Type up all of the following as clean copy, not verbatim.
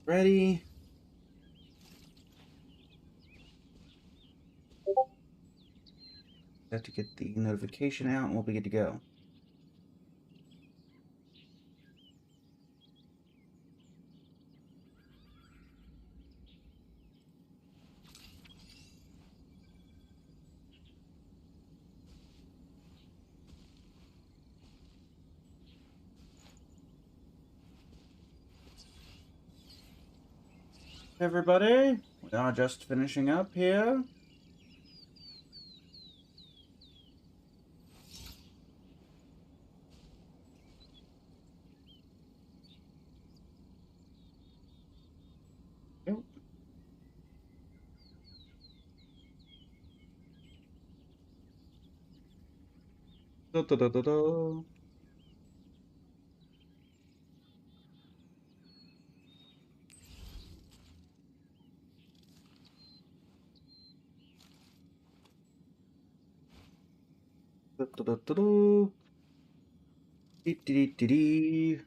ready. Have to get the notification out and we'll be good to go. Everybody, we are just finishing up here. Yep. Da, da, da, da, da. Da, da, da, da, da. Dee, dee, dee, dee.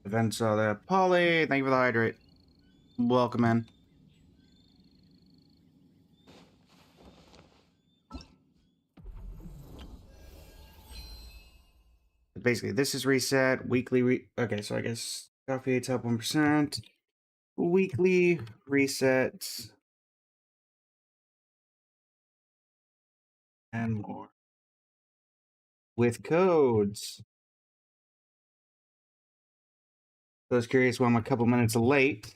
Events are there. Polly, thank you for the hydrate. Welcome in. Basically, this is reset. Weekly okay, so I guess coffee top 1%. Weekly resets. And more. With codes. I was curious why I'm a couple minutes late. It's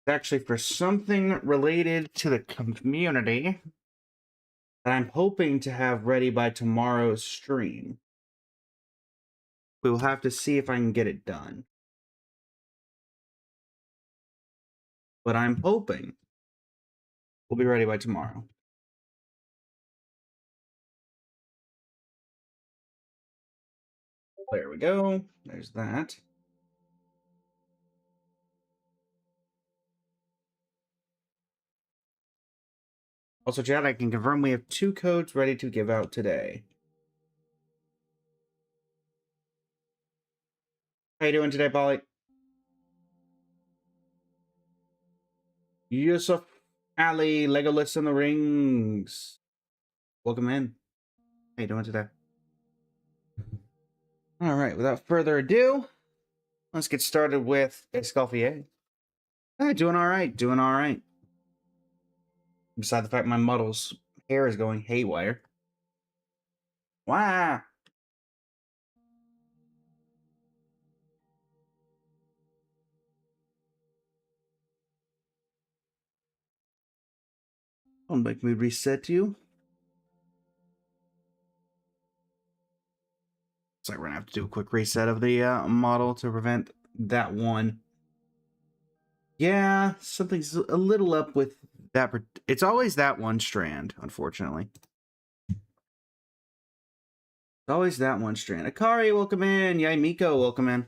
actually for something related to the community that I'm hoping to have ready by tomorrow's stream. We will have to see if I can get it done. But I'm hoping we'll be ready by tomorrow. There we go. There's that. Also, chat, I can confirm we have 2 codes ready to give out today. How you doing today, Polly? Yusuf Ali, Legolas in the Rings. Welcome in. How you doing today? All right, without further ado, let's get started with Escoffier. Hey, doing all right, doing all right. Besides the fact my muddle's hair is going haywire. Wow. I'll make me reset you. Looks like we're gonna have to do a quick reset of the model to prevent that one. Yeah, something's a little up with that. It's always that one strand, unfortunately. It's always that one strand. Akari, welcome in. Yay, Miko, welcome in.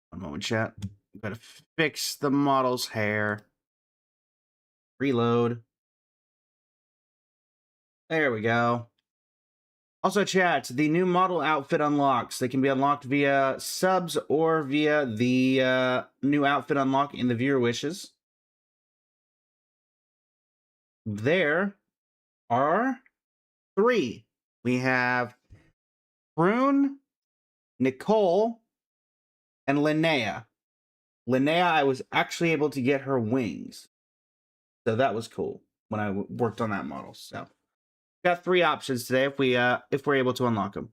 One moment, chat. Gotta fix the model's hair. Reload. There we go. Also, chat, the new model outfit unlocks. They can be unlocked via subs or via the new outfit unlock in the viewer wishes. There are 3. We have Prune, Nicole, and Linnea. Linnea, I was actually able to get her wings. So that was cool when I worked on that model. So got 3 options today if we're able to unlock them.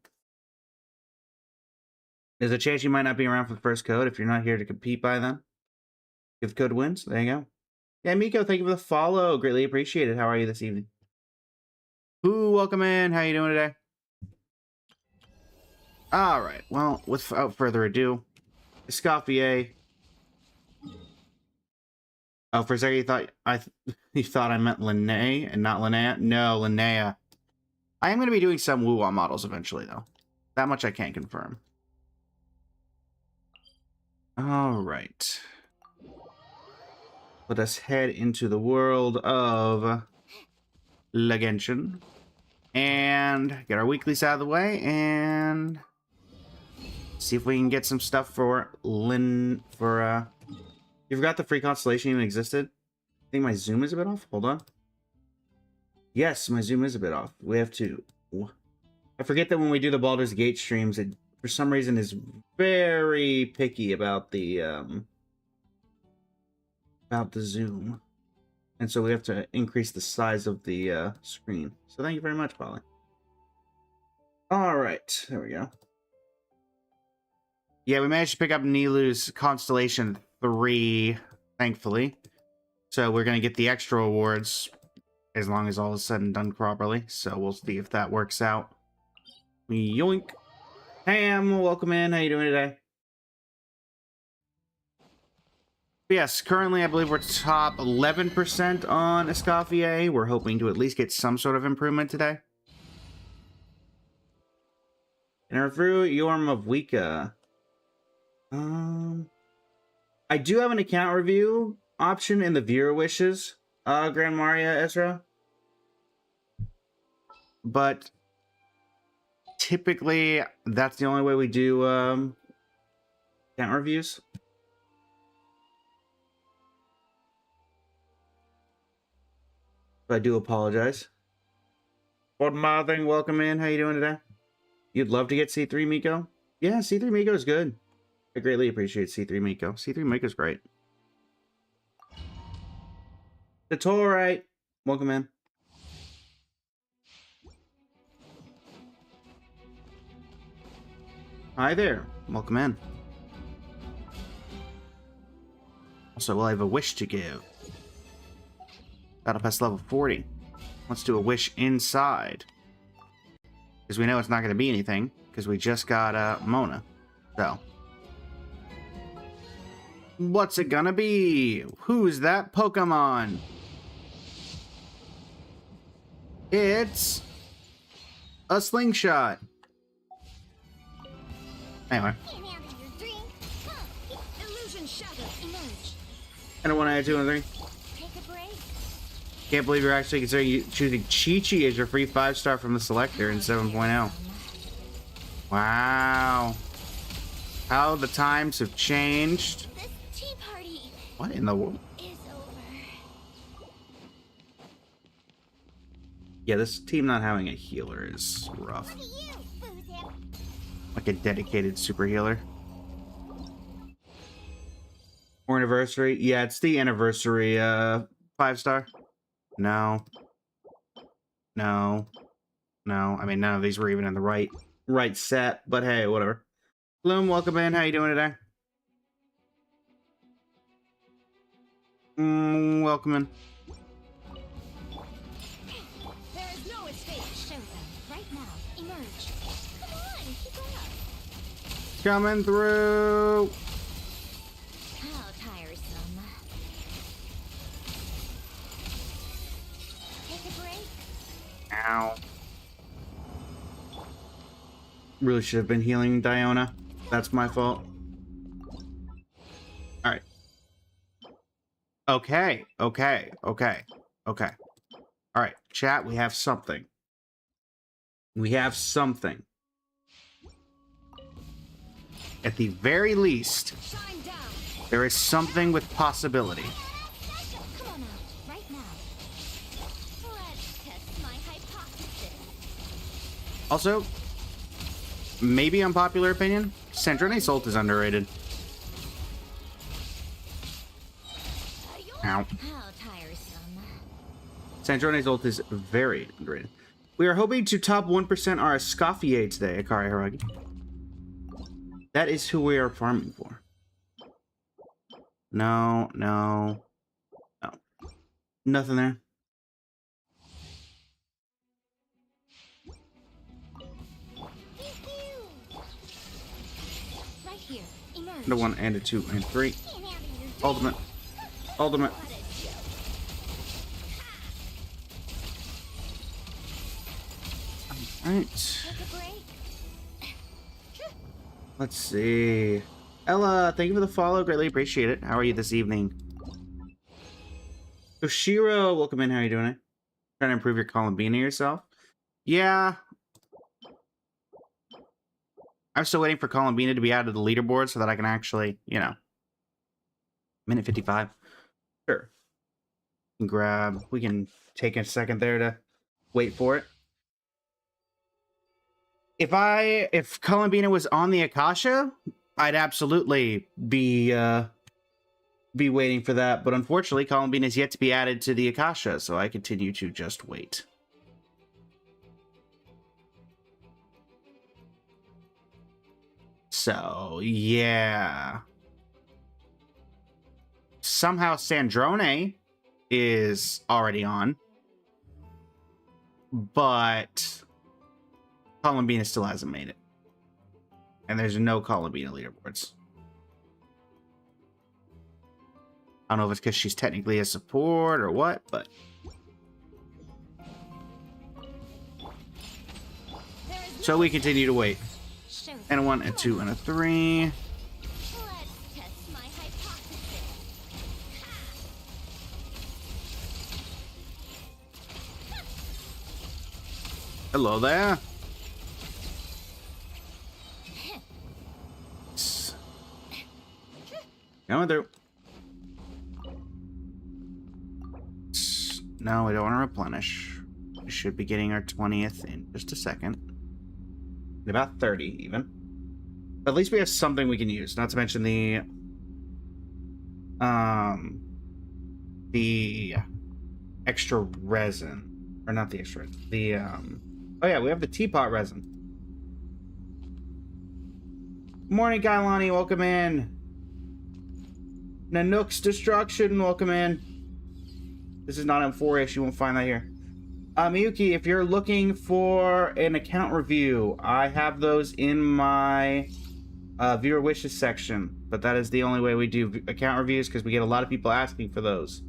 There's a chance you might not be around for the first code if you're not here to compete by then. If the code wins, there you go. Yeah, Miko, thank you for the follow. Greatly appreciated. How are you this evening? Ooh, welcome in. How you doing today? All right. Well, without further ado, Escoffier. Oh, for a second you thought I meant Linnea and not Linnea. No, Linnea. I am going to be doing some Wuwa models eventually, though. That much I can confirm. All right. Let us head into the world of Legenshin. And get our weeklies out of the way and see if we can get some stuff for You forgot the free constellation even existed? I think my zoom is a bit off. Hold on. Yes, my zoom is a bit off. We have to... I forget that when we do the Baldur's Gate streams, it for some reason is very picky about the zoom. And so we have to increase the size of the screen. So thank you very much, Polly. All right, there we go. Yeah, we managed to pick up Nilu's Constellation 3, thankfully. So we're going to get the extra awards as long as all is said and done properly. So we'll see if that works out. Yoink. Ham, welcome in. How you doing today? Yes, currently I believe we're top 11% on Escoffier. We're hoping to at least get some sort of improvement today. And our through Yorm of Wika. I do have an account review option in the viewer wishes, Grand Maria Ezra. But typically that's the only way we do account reviews. I do apologize. Ford Mothing, welcome in. How you doing today? You'd love to get C3 Miko? Yeah, C3 Miko is good. I greatly appreciate C3 Miko. C3 Miko is great. It's all right. Welcome in. Hi there. Welcome in. Also, we'll have a wish to give. Battle Pass level 40. Let's do a wish inside. Because we know it's not going to be anything. Because we just got Mona. So. What's it gonna be? Who's that Pokemon? It's a Slingshot. Anyway. I don't want to add 2 and 3. Can't believe you're actually considering choosing Chi-Chi as your free 5-star from the selector in 7.0. Wow. How the times have changed. What in the world? Yeah, this team not having a healer is rough. Like a dedicated super healer. Or anniversary? Yeah, it's the anniversary 5-star. No. No. No. I mean, none of these were even in the right set, but hey, whatever. Bloom, welcome in. How you doing today? Welcome in. There is no escape. Show them right now. Emerge. Come on, keep up. Coming through. How tiresome. Take a break. Ow. Really should have been healing Diona. That's my fault. Alright. Okay. Alright, chat, we have something. We have something. At the very least, there is something with possibility. Come on out, right now. Let's test my hypothesis. Also, maybe unpopular opinion, Sandrine Ult is underrated. Ow. How tiresome. Sandrine Ult is very underrated. We are hoping to top 1% our Escoffier today, Akari Haragi. That is who we are farming for. No. Nothing there. Right here. Emerge. The 1 and a 2 and 3. Ultimate. Ultimate. Alright. Let's see. Ella, thank you for the follow. Greatly appreciate it. How are you this evening? Oshiro, welcome in. How are you doing? Trying to improve your Columbina yourself. Yeah. I'm still waiting for Columbina to be out of the leaderboard so that I can actually, you know. Minute 55. Sure. We can take a second there to wait for it. If Columbina was on the Akasha, I'd absolutely be waiting for that, but unfortunately Columbina is yet to be added to the Akasha, so I continue to just wait. So, yeah. Somehow Sandrone is already on, but Columbina still hasn't made it. And there's no Columbina leaderboards. I don't know if it's because she's technically a support or what, but... So we continue to wait. And a 1, a 2, and a 3. Let's test my hypothesis. Hello there. Coming through. No, we don't want to replenish. We should be getting our 20th in just a second. In about 30, even. But at least we have something we can use. Not to mention the extra resin. Or not the extra resin. The, oh yeah, we have the teapot resin. Morning, Gailani. Welcome in. Nanook's Destruction. Welcome in. This is not M4-ish. You won't find that here. Miyuki, if you're looking for an account review, I have those in my viewer wishes section. But that is the only way we do account reviews because we get a lot of people asking for those.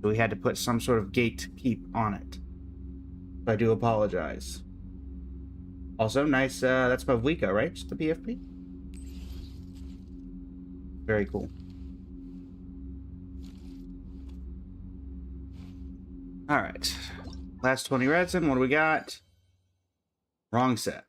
So we had to put some sort of gatekeep on it. So I do apologize. Also, nice, that's Pavlika, right? Just the PFP? Very cool. Alright. Last 20 resin, what do we got? Wrong set.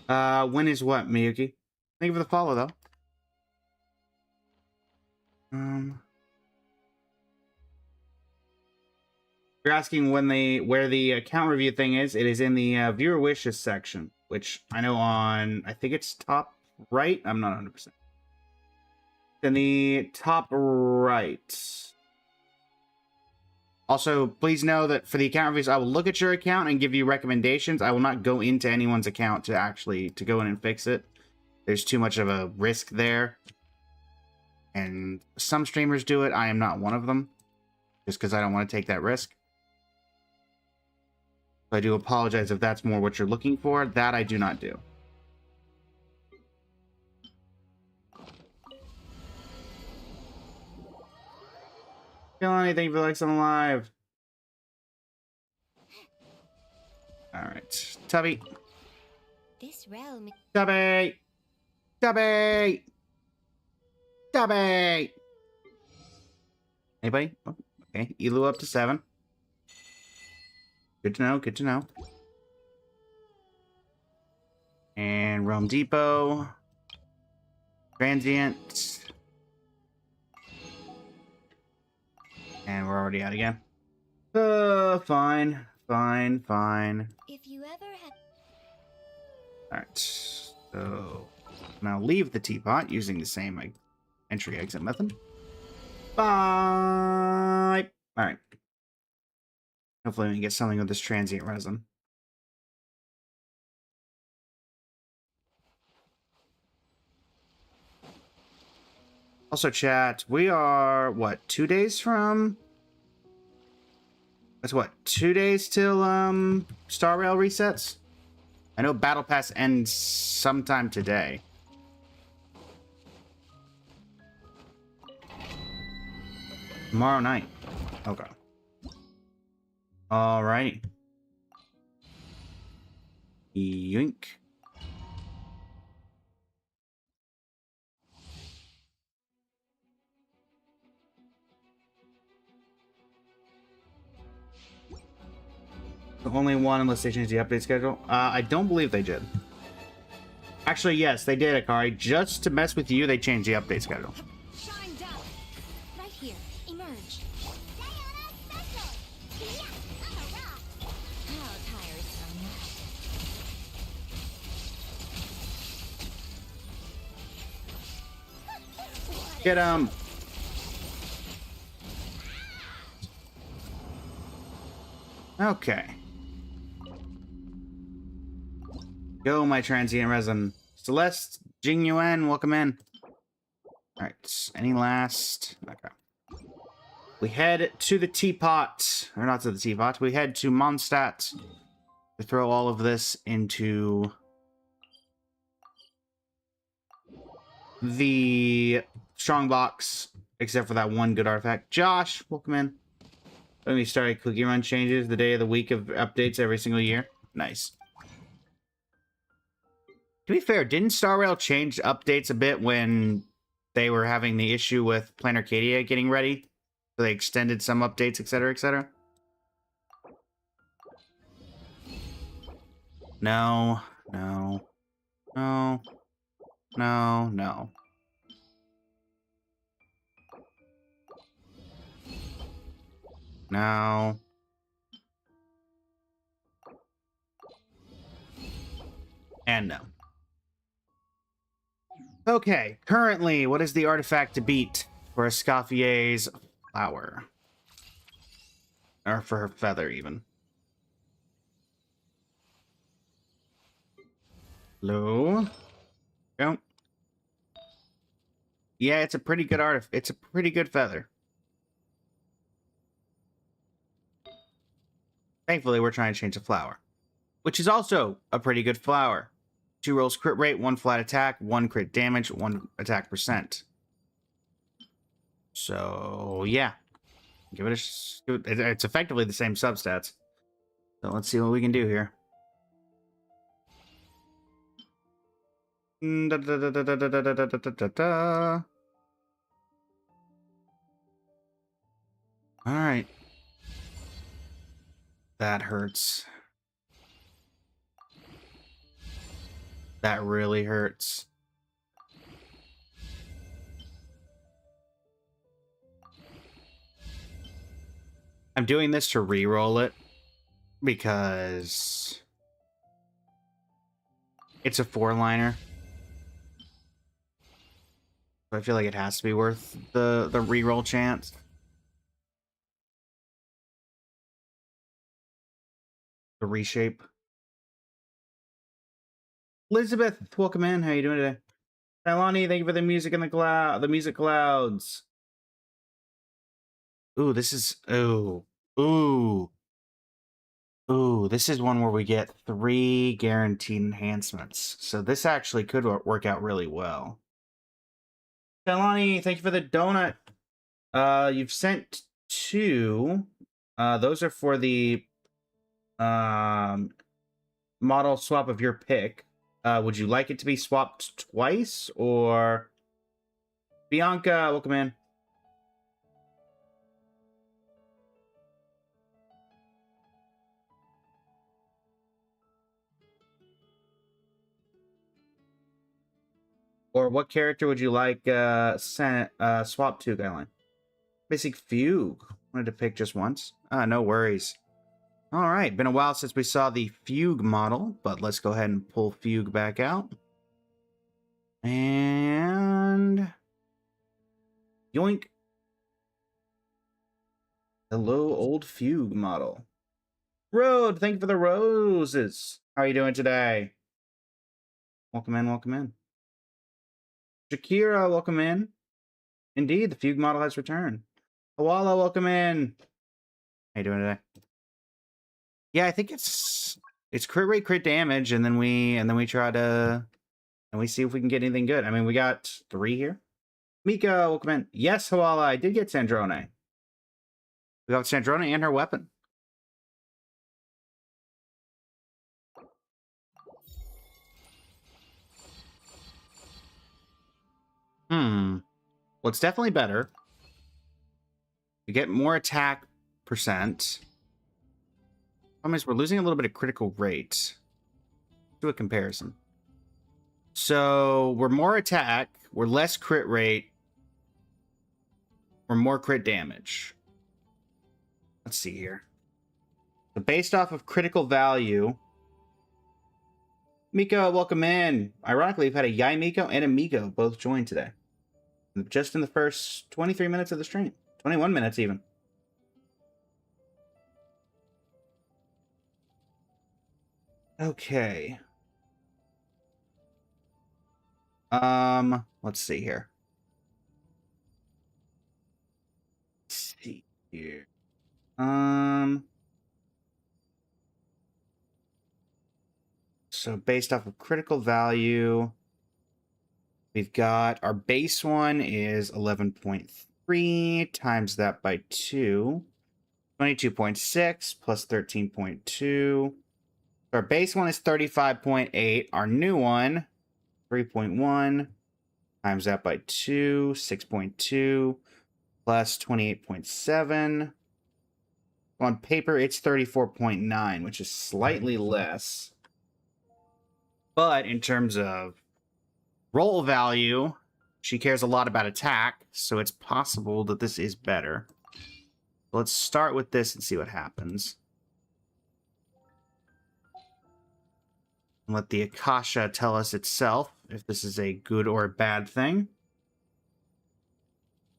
When is what, Miyuki? Thank you for the follow, though. You're asking where the account review thing is. It is in the viewer wishes section, which I know on, I think it's top right. I'm not 100%. In the top right. Also, please know that for the account reviews, I will look at your account and give you recommendations. I will not go into anyone's account to go in and fix it. There's too much of a risk there. And some streamers do it. I am not one of them. Just because I don't want to take that risk. So I do apologize if that's more what you're looking for. That I do not do. Kelani, thank you for likes on live. Alright. Tubby. This realm. Tubby! Tubby! Tubby! Anybody? Oh, okay. Elu up to 7. Good to know, good to know. And Realm Depot. Transient. And we're already out again. Fine. If you ever had. Alright. So now leave the teapot using the same entry exit method. Bye. Alright. Hopefully we can get something with this transient resin. Also, chat, we are, what, 2 days from? That's what, 2 days till, Star Rail resets? I know Battle Pass ends sometime today. Tomorrow night. Okay. Alrighty. Yoink. The only one unless they change the update schedule. I don't believe they did. Actually, yes, they did, Akari. Just to mess with you, they changed the update schedule. Shine down. Right here. Emerge. Diana Special. Yeah, I'm a rock. How tiresome. Get him. Okay. Go, my transient resin. Celeste, Jing Yuan, welcome in. Alright, any last... Okay. We head to the teapot. Or not to the teapot. We head to Mondstadt to throw all of this into the strongbox, except for that one good artifact. Josh, welcome in. When we started Cookie Run changes, the day of the week of updates every single year. Nice. To be fair, didn't Star Rail change updates a bit when they were having the issue with Plan Arcadia getting ready? So they extended some updates, etc., etc.? No, no, no, no, no. No. And no. Okay, currently, what is the artifact to beat for Escoffier's flower? Or for her feather, even. Hello? Go. Yeah, it's a pretty good artifact. It's a pretty good feather. Thankfully, we're trying to change the flower, which is also a pretty good flower. 2 rolls crit rate, 1 flat attack, 1 crit damage, 1 attack percent. So, yeah. Give it a... It's effectively the same substats. So let's see what we can do here. Alright. That hurts. That really hurts. I'm doing this to re-roll it because it's a 4-liner. So I feel like it has to be worth the re-roll chance. The reshape. Elizabeth, welcome in. How you doing today? Alani, thank you for the music in the music clouds. Ooh, this is ooh. This is one where we get 3 guaranteed enhancements. So this actually could work out really well. Alani, thank you for the donut. You've sent 2. Those are for the model swap of your pick. Would you like it to be swapped twice, or... Bianca, welcome in. Or what character would you like swap to, Guideline? Basic Fugue. Wanted to pick just once. No worries. Alright, been a while since we saw the Fugue model, but let's go ahead and pull Fugue back out. And... yoink. Hello, old Fugue model. Road, thank you for the roses. How are you doing today? Welcome in, welcome in. Shakira, welcome in. Indeed, the Fugue model has returned. Awala, welcome in. How you doing today? Yeah, I think it's crit rate, crit damage, and then we try to we see if we can get anything good. I mean, we got 3 here. Mika, welcome in. Yes, Hawala, I did get Sandrone. We got Sandrone and her weapon. Well, it's definitely better. We get more attack percent. Problem is, we're losing a little bit of critical rate. Do a comparison. So we're more attack, we're less crit rate, we're more crit damage. Let's see here. So based off of critical value, Miko, welcome in. Ironically, we've had a Yai Miko and a Miko both join today. Just in the first 23 minutes of the stream. 21 minutes even. Okay. Let's see here. Let's see here. So based off of critical value, we've got our base one is 11.3 times that by 2. 22.6 plus 13.2. Our base one is 35.8. Our new one, 3.1 times that by 2, 6.2 plus 28.7. On paper, it's 34.9, which is slightly less. But in terms of roll value, she cares a lot about attack, so it's possible that this is better. Let's start with this and see what happens. Let the Akasha tell us itself if this is a good or a bad thing.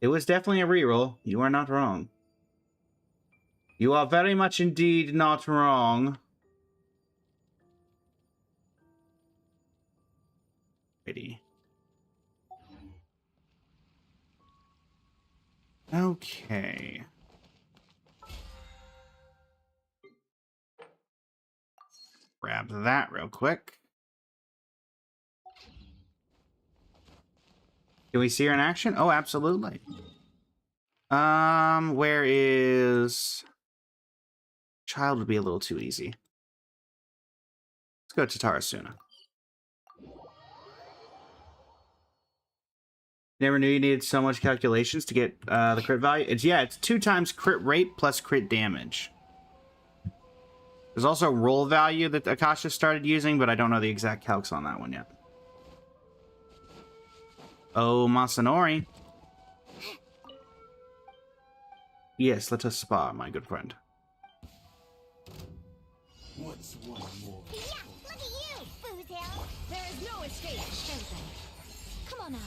It was definitely a reroll. You are not wrong. You are very much indeed not wrong. Pretty. Okay. Grab that real quick. Can we see her in action? Oh, absolutely. Where is... Child would be a little too easy. Let's go to Tarasuna. Never knew you needed so much calculations to get the crit value. It's 2 times crit rate plus crit damage. There's also roll value that Akasha started using, but I don't know the exact calcs on that one yet. Oh, Masanori. Yes, let us spar, my good friend. What's one more? Yeah, look at you, Boozle. There is no escape. Chosen. Come on out.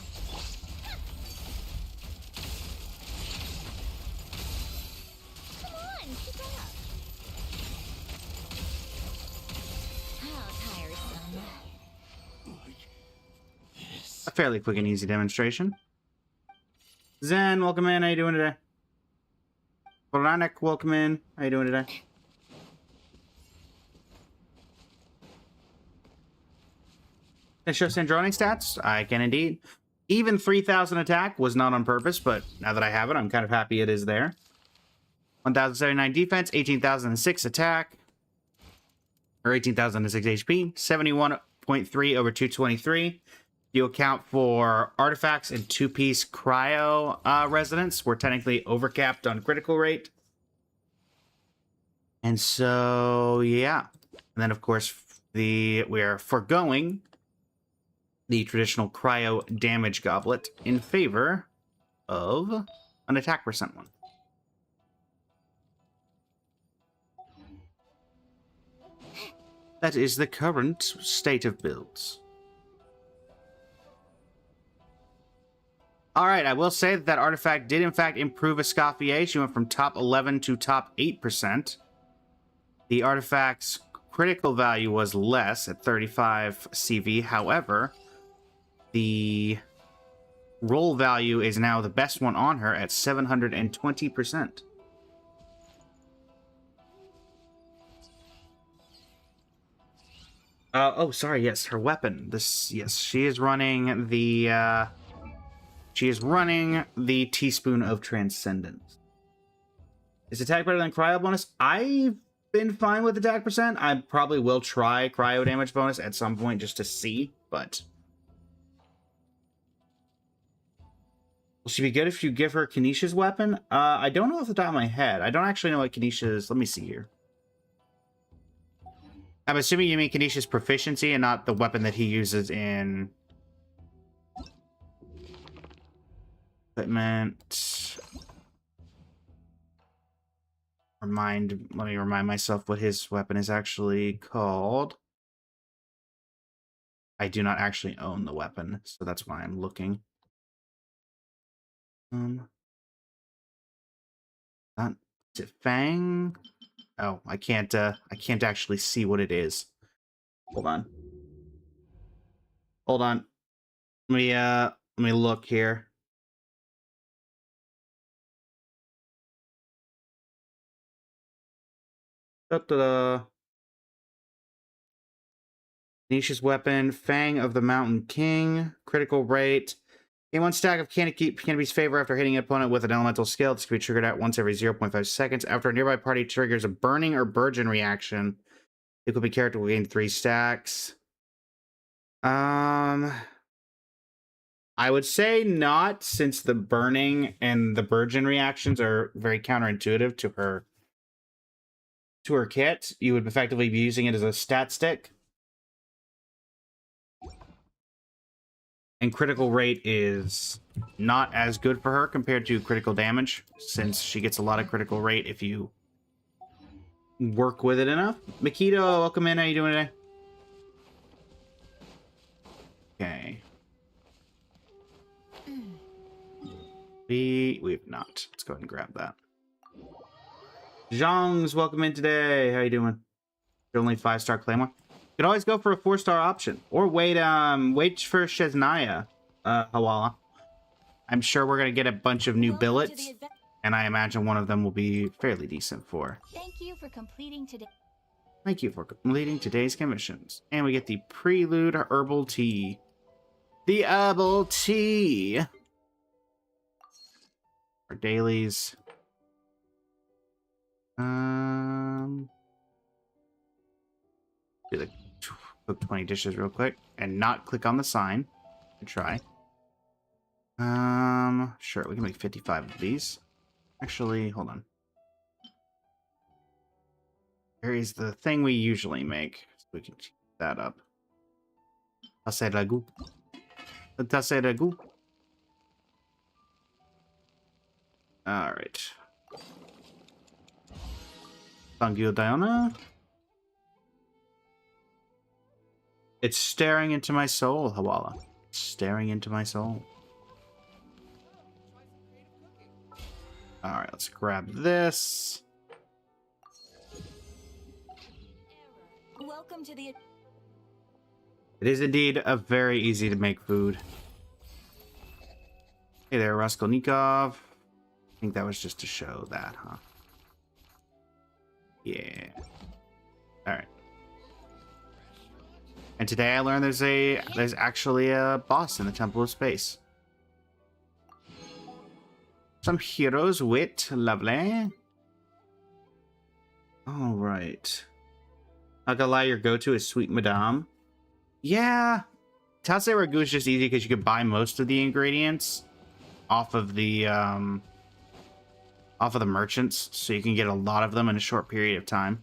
Come on, keep up. How tiresome. A fairly quick and easy demonstration. Zen, welcome in. How you doing today? Varanek, welcome in. How you doing today? Can I show Sandronic stats? I can indeed. Even 3,000 attack was not on purpose, but now that I have it, I'm kind of happy it is there. 1,079 defense, 18,006 attack, or 18,006 HP, 71.3 over 223. You account for artifacts and 2-piece cryo resonance. We're technically overcapped on critical rate. And so, yeah. And then, of course, we are foregoing the traditional cryo damage goblet in favor of an attack percent one. That is the current state of builds. Alright, I will say that artifact did in fact improve Escoffier. She went from top 11 to top 8%. The artifact's critical value was less at 35 CV. However, the roll value is now the best one on her at 720%. Oh, sorry, yes, her weapon. Yes, she is running the, Teaspoon of Transcendence. Is attack better than cryo bonus? I've been fine with attack percent. I probably will try cryo damage bonus at some point just to see, but... Will she be good if you give her Kanisha's weapon? I don't know off the top of my head. I don't actually know what Kanisha's... Let me see here. I'm assuming you mean Kanisha's proficiency and not the weapon that he uses in... Equipment. Let me remind myself what his weapon is actually called. I do not actually own the weapon, so that's why I'm looking. Not, is it Fang? Oh, I can't actually see what it is. Hold on. Hold on. Let me look here. Da-da-da. Nisha's weapon, Fang of the Mountain King, critical rate. Gain 1 stack of Canopi's favor after hitting an opponent with an elemental skill. This can be triggered at once every 0.5 seconds. After a nearby party triggers a burning or burgeon reaction, it could be character will gain 3 stacks. I would say not, since the burning and the burgeon reactions are very counterintuitive to her kit. You would effectively be using it as a stat stick. And critical rate is not as good for her compared to critical damage, since she gets a lot of critical rate if you work with it enough. Makito, welcome in. How you doing today? Okay. We've not. Let's go ahead and grab that. Zhang's welcome in today. How you doing? You're only 5-star Claymore. You could always go for a 4-star option, or wait for Shesnaya, Hawala. I'm sure we're gonna get a bunch of new billets, and I imagine one of them will be fairly decent for. Thank you for completing today. Thank you for completing today's commissions, and we get the Prelude Herbal Tea. The Herbal Tea. Our dailies. Do the cook 20 dishes real quick and not click on the sign. Good try. Sure, we can make 55 of these. Actually, hold on. Here is the thing we usually make, so we can keep that up. Tasse ragu. Tasse ragu. All right. Thank you, Diana. It's staring into my soul, Hawala. It's staring into my soul. Alright, let's grab this. Welcome to the... It is indeed a very easy to make food. Hey there, Raskolnikov. I think that was just to show that, huh? Yeah. Alright. And today I learned there's actually a boss in the Temple of Space. Some heroes wit, lovely. All right. Not gonna lie, your go-to is Sweet Madame. Yeah, Tasse Ragu is just easy because you could buy most of the ingredients off of the merchants, so you can get a lot of them in a short period of time.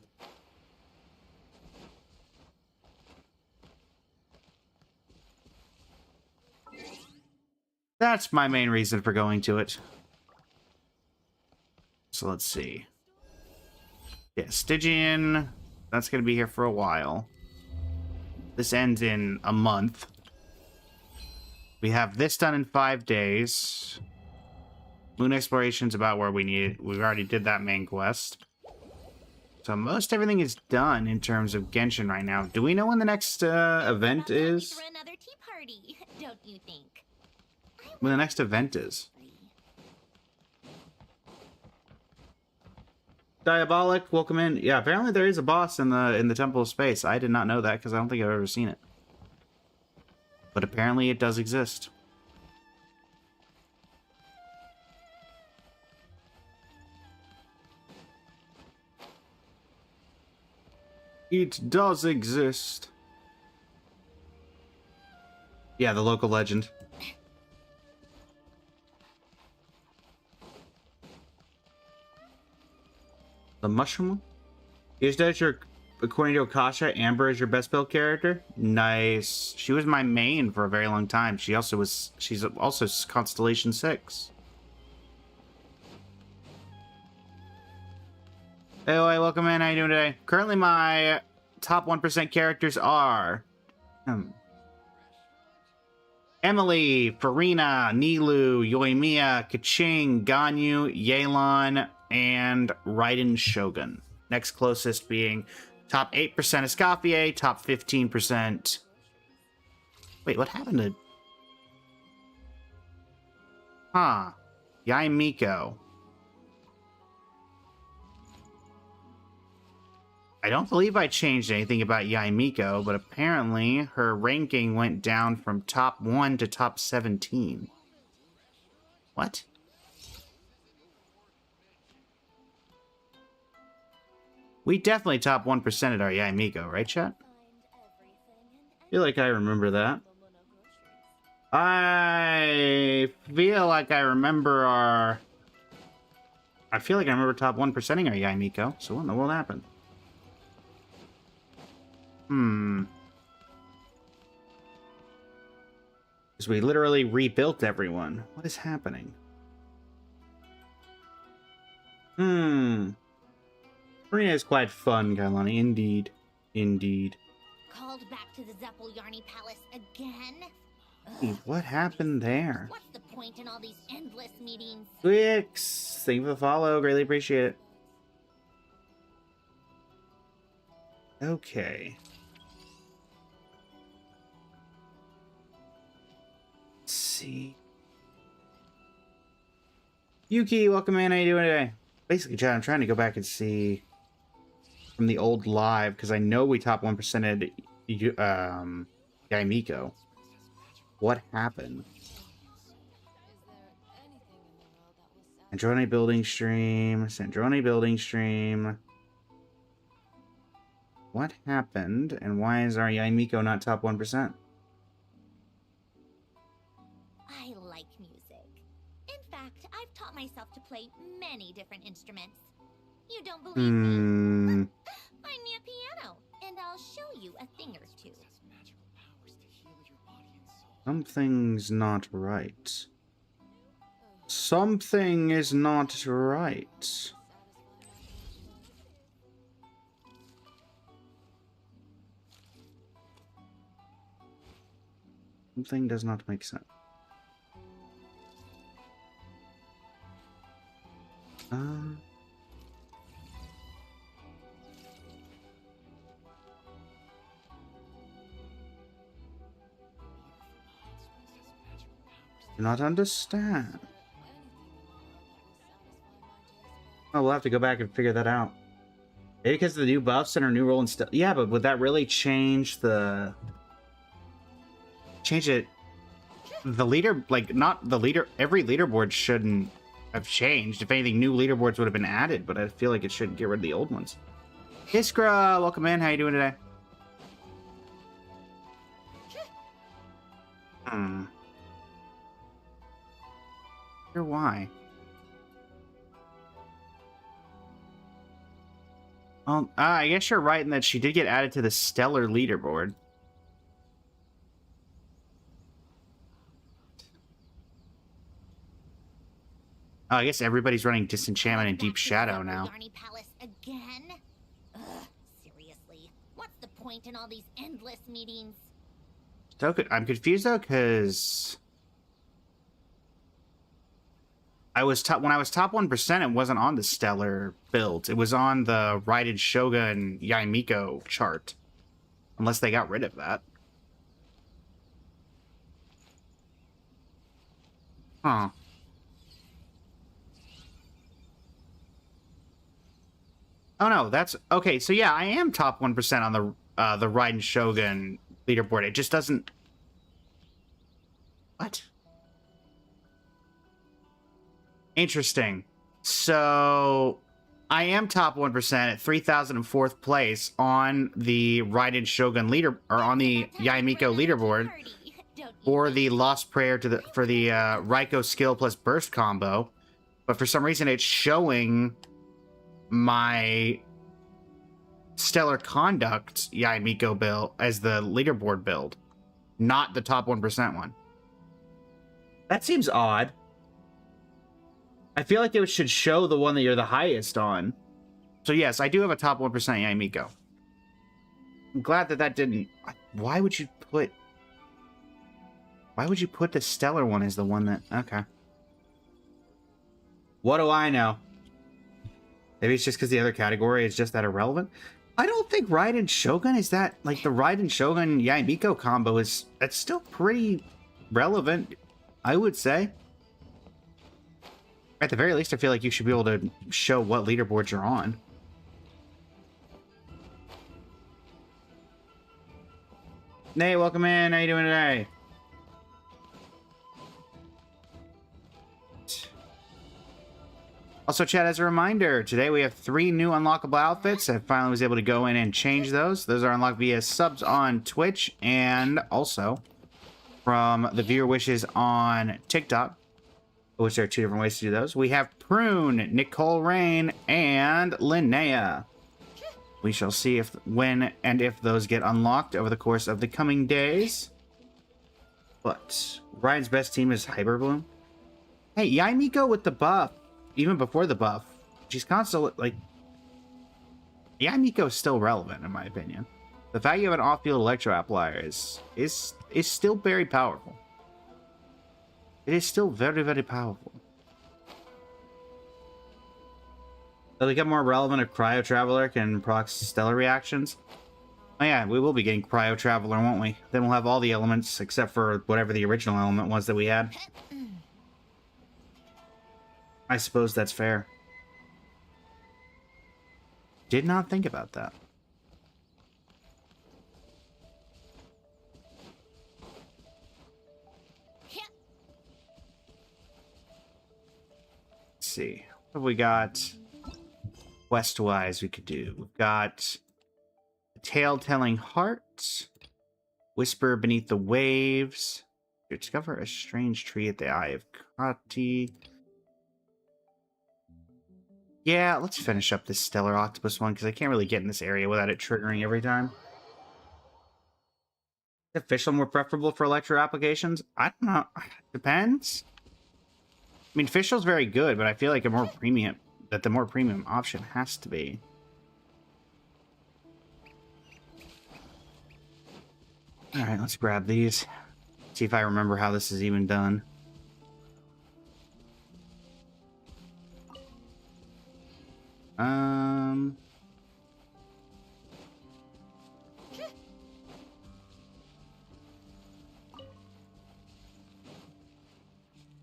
That's my main reason for going to it. So let's see. Yeah, Stygian. That's going to be here for a while. This ends in a month. We have this done in 5 days. Moon Exploration's about where we need it. We already did that main quest. So most everything is done in terms of Genshin right now. Do we know when the next event is? For another tea party, don't you think? When the next event is? Diabolic, welcome in. Yeah, apparently there is a boss in the Temple of Space. I did not know that because I don't think I've ever seen it. But apparently it does exist. It does exist. Yeah, the local legend. The mushroom one? Is that your, according to Akasha, Amber is your best build character? Nice. She was my main for a very long time. She's also Constellation 6. Hey, welcome in. How you doing today? Currently, my top 1% characters are Emily, Farina, Nilu, Yoimiya, Kaching, Ganyu, Yelan, and Raiden Shogun. Next closest being top 8% Escoffier, top 15%... Wait, what happened to... Huh. Yai Miko. I don't believe I changed anything about Yai Miko, but apparently her ranking went down from top 1 to top 17. What? We definitely top 1% at our Yai Miko, right, chat? I feel like I remember that. I feel like I remember our... I feel like I remember top 1%ing our Yai Miko, so what in the world happened? Because we literally rebuilt everyone. What is happening? Arena is quite fun, Kailani. Indeed. Indeed. Called back to the Zeppel-Yarny Palace again? Hey, what happened there? What's the point in all these endless meetings? Twix! Thank you for the follow. Greatly appreciate it. Okay. Let's see. Yuki, welcome in. How you doing today? Basically, Chad, I'm trying to go back and see from the old live, because I know we top 1%ed Yai Miko. What happened? Androne building stream. Sandrone building stream. What happened, and why is our Yai Miko not top 1%? I like music. In fact, I've taught myself to play many different instruments. You don't believe me? Find me a piano, and I'll show you a thing or two. Something's not right. Something is not right. Something does not make sense. Do not understand. Oh, we'll have to go back and figure that out. Maybe because of the new buffs and her new role and stuff. Yeah, but would that really change the... Change it... The leader... Like, not the leader... Every leaderboard shouldn't have changed. If anything, new leaderboards would have been added, but I feel like it should get rid of the old ones. Iskra, welcome in. How you doing today? Wonder why. I guess you're right in that she did get added to the Stellar leaderboard. Oh, I guess everybody's running Disenchantment and Deep Shadow now. Yarny Palace again? Ugh, seriously. What's the point in all these endless meetings? So, I'm confused though, because when I was top 1%, it wasn't on the Stellar build. It was on the Raiden Shogun Yai Miko chart. Unless they got rid of that. Huh. Oh no, that's okay. So yeah, I am top 1% on the Raiden Shogun leaderboard. It just doesn't. What? Interesting. So I am top 1% at 3,004th place on the Raiden Shogun leader, or on the Yai Miko leaderboard, or the Lost Prayer for the Raiko skill plus burst combo. But for some reason, it's showing my Stellar Conduct Yaimiko build as the leaderboard build, not the top 1% one. That seems odd. I feel like it should show the one that you're the highest on. So yes, I do have a top 1% Yaimiko. I'm glad that that didn't... Why would you put the Stellar one as the one that... Okay. What do I know? Maybe it's just because the other category is just that irrelevant. I don't think Raiden Shogun is that... Like, the Raiden Shogun Yaimiko combo is... That's still pretty relevant, I would say. At the very least, I feel like you should be able to show what leaderboards you're on. Nate, welcome in. How you doing today? Also, chat, as a reminder, today we have 3 new unlockable outfits. I finally was able to go in and change those. Those are unlocked via subs on Twitch and also from the viewer wishes on TikTok, which there are 2 different ways to do those. We have Prune, Nicole Rain, and Linnea. We shall see if, when, and if those get unlocked over the course of the coming days. But Ryan's best team is Hyper Bloom. Hey, Yaimiko with the buff, even before the buff, she's constantly, like... Yaimiko is still relevant, in my opinion. The fact you have an off-field Electro Applier is still very powerful. It is still very, very powerful. They'll become more relevant if Cryo Traveler can proc stellar reactions. Oh yeah, we will be getting Cryo Traveler, won't we? Then we'll have all the elements except for whatever the original element was that we had. I suppose that's fair. Did not think about that. Let's see. What have we got? Quest-wise we could do. We've got Tale-Telling Heart, Whisper Beneath the Waves, discover a strange tree at the Eye of Kati. Yeah, let's finish up this Stellar Octopus one, because I can't really get in this area without it triggering every time. Is Fischl more preferable for Electro applications? I don't know. Depends. I mean, Fischl's very good, but I feel like the more premium option has to be. Alright, let's grab these. See if I remember how this is even done.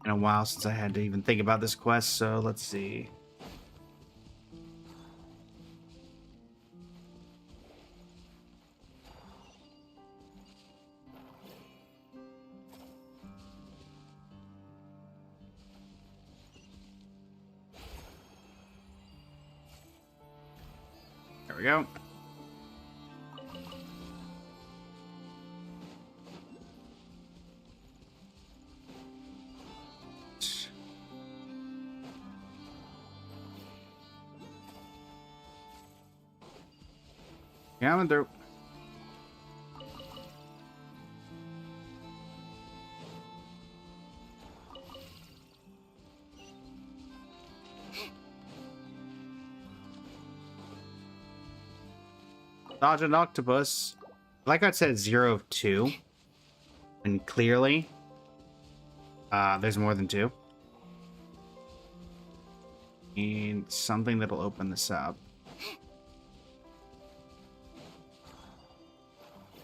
In a while since I had to even think about this quest, so let's see. There we go. Coming through. Dodge an octopus. Like I said, 0 of 2. And clearly, there's more than 2. Need something that'll open this up.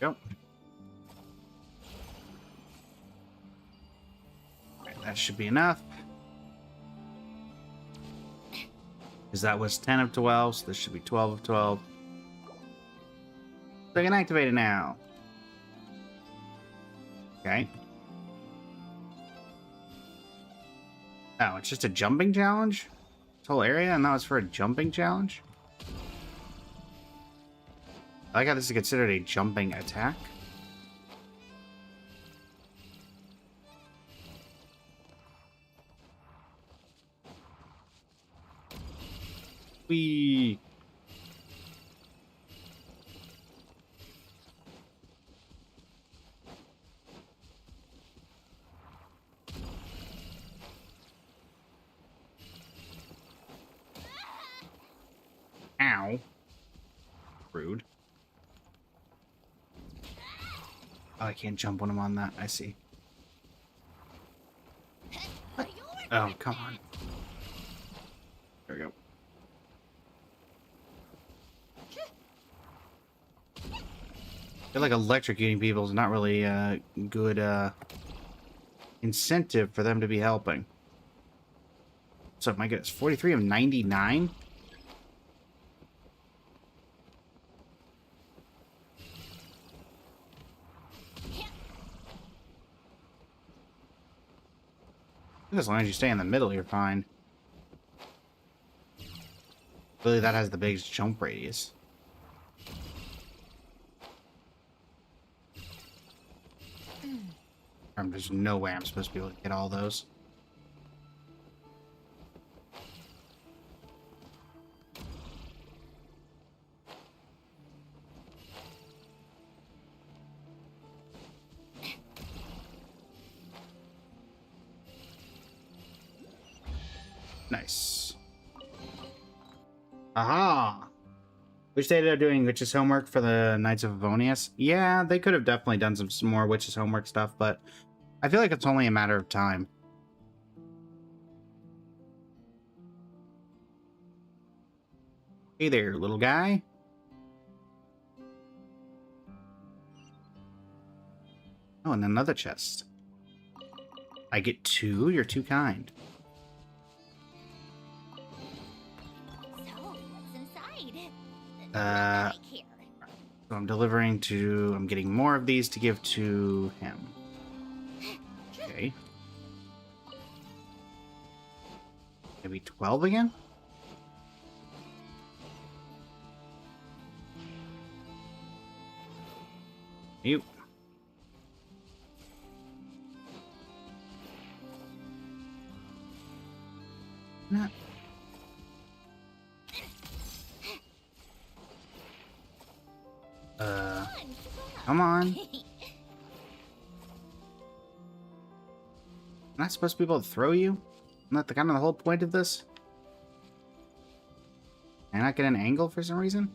Go. Right, that should be enough. Because that was 10 of 12, so this should be 12 of 12. So I can activate it now. Okay. Oh, it's just a jumping challenge? This whole area, and that was for a jumping challenge? I like how this is considered a jumping attack. Whee! Ow. Rude. Oh, I can't jump when I'm on that. I see. Oh, come on. There we go. I feel like electrocuting people is not really a good incentive for them to be helping. So, my goodness, 43 of 99? As long as you stay in the middle, you're fine. Really, that has the biggest jump radius. There's no way I'm supposed to be able to get all those. Nice. Aha! Which they are doing witches homework for the Knights of Avonius? Yeah, they could have definitely done some more witches homework stuff, but I feel like it's only a matter of time. Hey there, little guy. Oh, and another chest. I get 2? You're too kind. So, what's inside? Uh, Like here. So I'm getting more of these to give to him. Okay. Maybe 12 again? You. Not. Come on. I'm not supposed to be able to throw you? Isn't that the kind of the whole point of this? Can I not get an angle for some reason?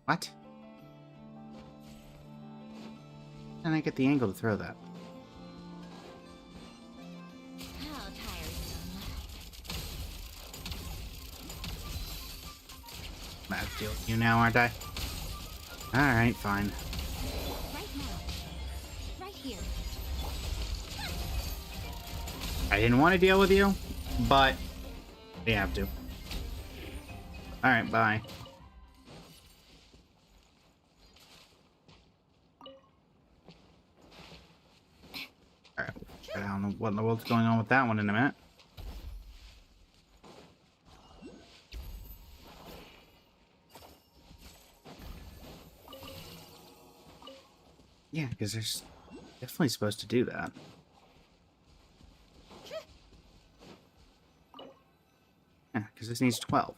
What? Can I get the angle to throw that? How tiresome. I have to deal with you now, aren't I? Alright, fine. Right now. Right here. I didn't want to deal with you, but we have to. Alright, bye. Alright, I don't know what in the world's going on with that one in a minute. Yeah, because there's definitely supposed to do that. Yeah, because this needs 12.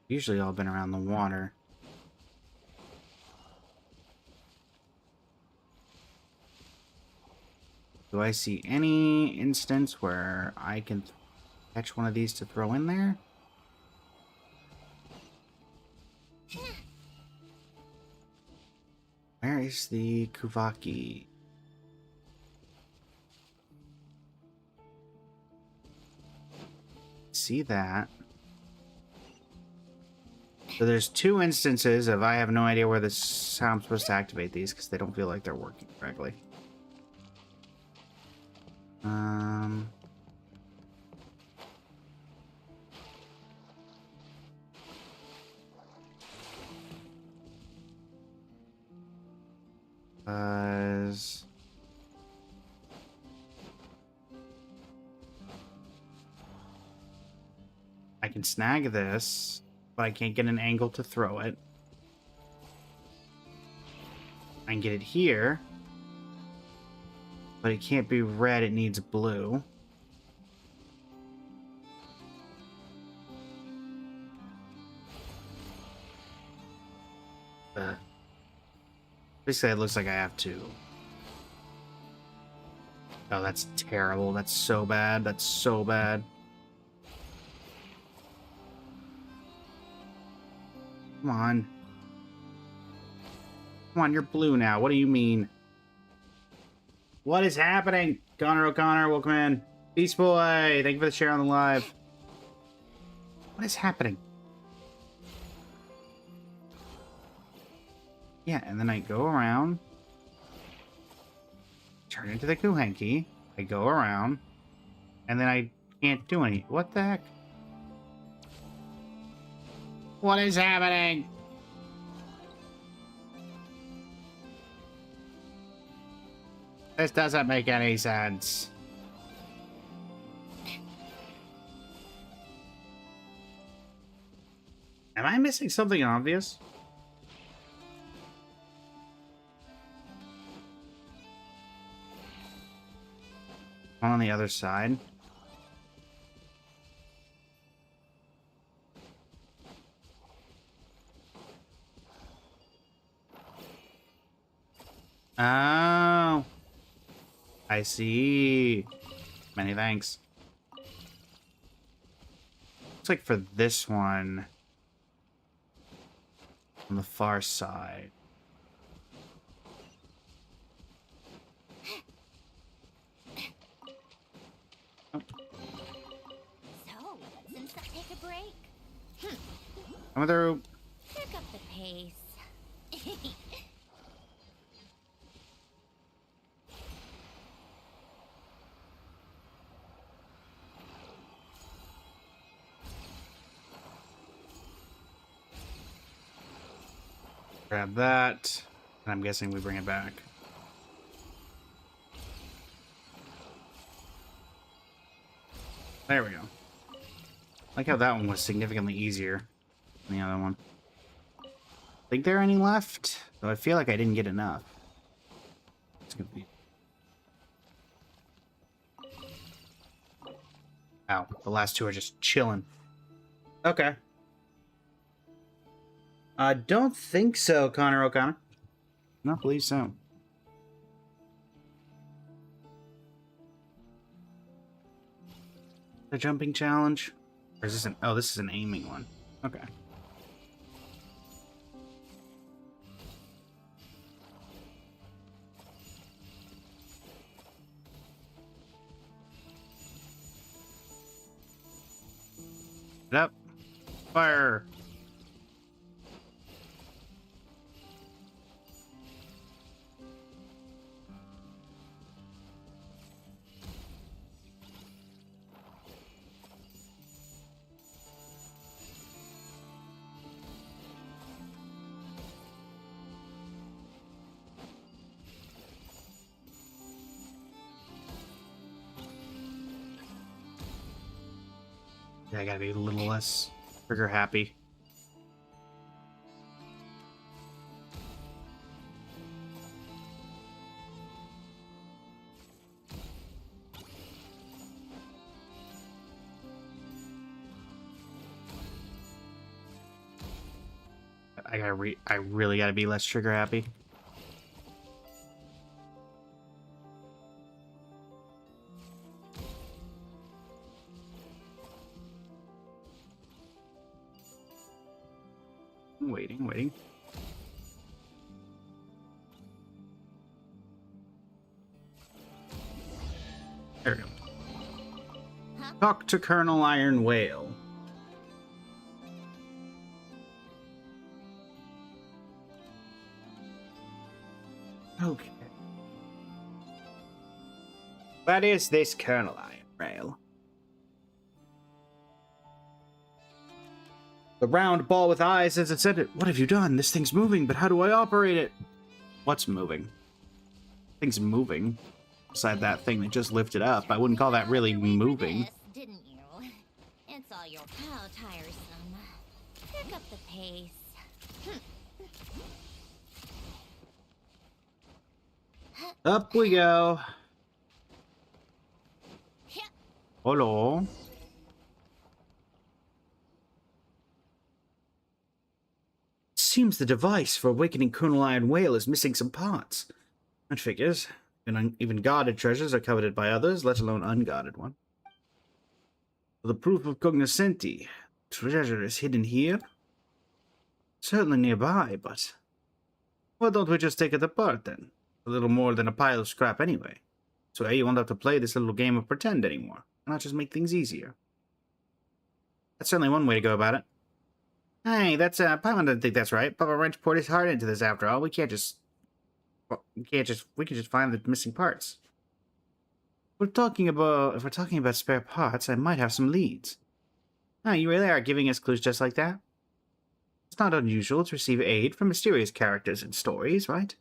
Usually all been around the water. Do I see any instance where I can catch one of these to throw in there? Where is the Kuvaki? See that? So there's 2 instances of I have no idea where this how I'm supposed to activate these because they don't feel like they're working correctly. I can snag this, but I can't get an angle to throw it. I can get it here. But it can't be red, it needs blue. Basically, it looks like I have to. Oh, that's terrible. That's so bad. That's so bad. Come on. Come on, you're blue now. What do you mean? What is happening? Connor O'Connor, welcome in. Beast Boy, thank you for the share on the live. What is happening? Yeah, and then I go around. Turn into the Kuhenki. I go around. And then I can't do any. What the heck? What is happening? This doesn't make any sense. Am I missing something obvious? On the other side. Oh. I see. Many thanks. Looks like for this one, on the far side. So, since I take a break, Come through. pick up the pace. Grab that. And I'm guessing we bring it back. There we go. Like how that one was significantly easier than the other one. Think there are any left? Though I feel like I didn't get enough. It's gonna be. Ow, the last two are just chilling. Okay. I don't think so, Connor O'Connor. No, believe so. The jumping challenge? Or is this an... Oh, this is an aiming one. Okay. Get up. Fire. Yeah, I gotta be a little less trigger happy. I really gotta be less trigger happy. Waiting. There we go. Huh? Talk to Colonel Iron Whale. Okay. What is this Colonel Iron Whale? The round ball with eyes as it said it. What have you done? This thing's moving, but how do I operate it? What's moving? Thing's moving. Beside that thing that just lifted up, I wouldn't call that really You waited for moving. this, didn't you? It's all your how tiresome. Pick up the pace. Up we go. Hello. Seems the device for awakening Colonel Iron Whale is missing some parts. That figures. Even guarded treasures are coveted by others, let alone unguarded one. The proof of cognoscenti. Treasure is hidden here? Certainly nearby, but... why don't we just take it apart, then? A little more than a pile of scrap anyway. So you won't have to play this little game of pretend anymore. And I'll just make things easier. That's certainly one way to go about it. Hey, that's, Paimon doesn't think that's right. Papa Wrench poured his heart into this after all. We can just find the missing parts. If we're talking about spare parts, I might have some leads. Oh, you really are giving us clues just like that? It's not unusual to receive aid from mysterious characters in stories, right?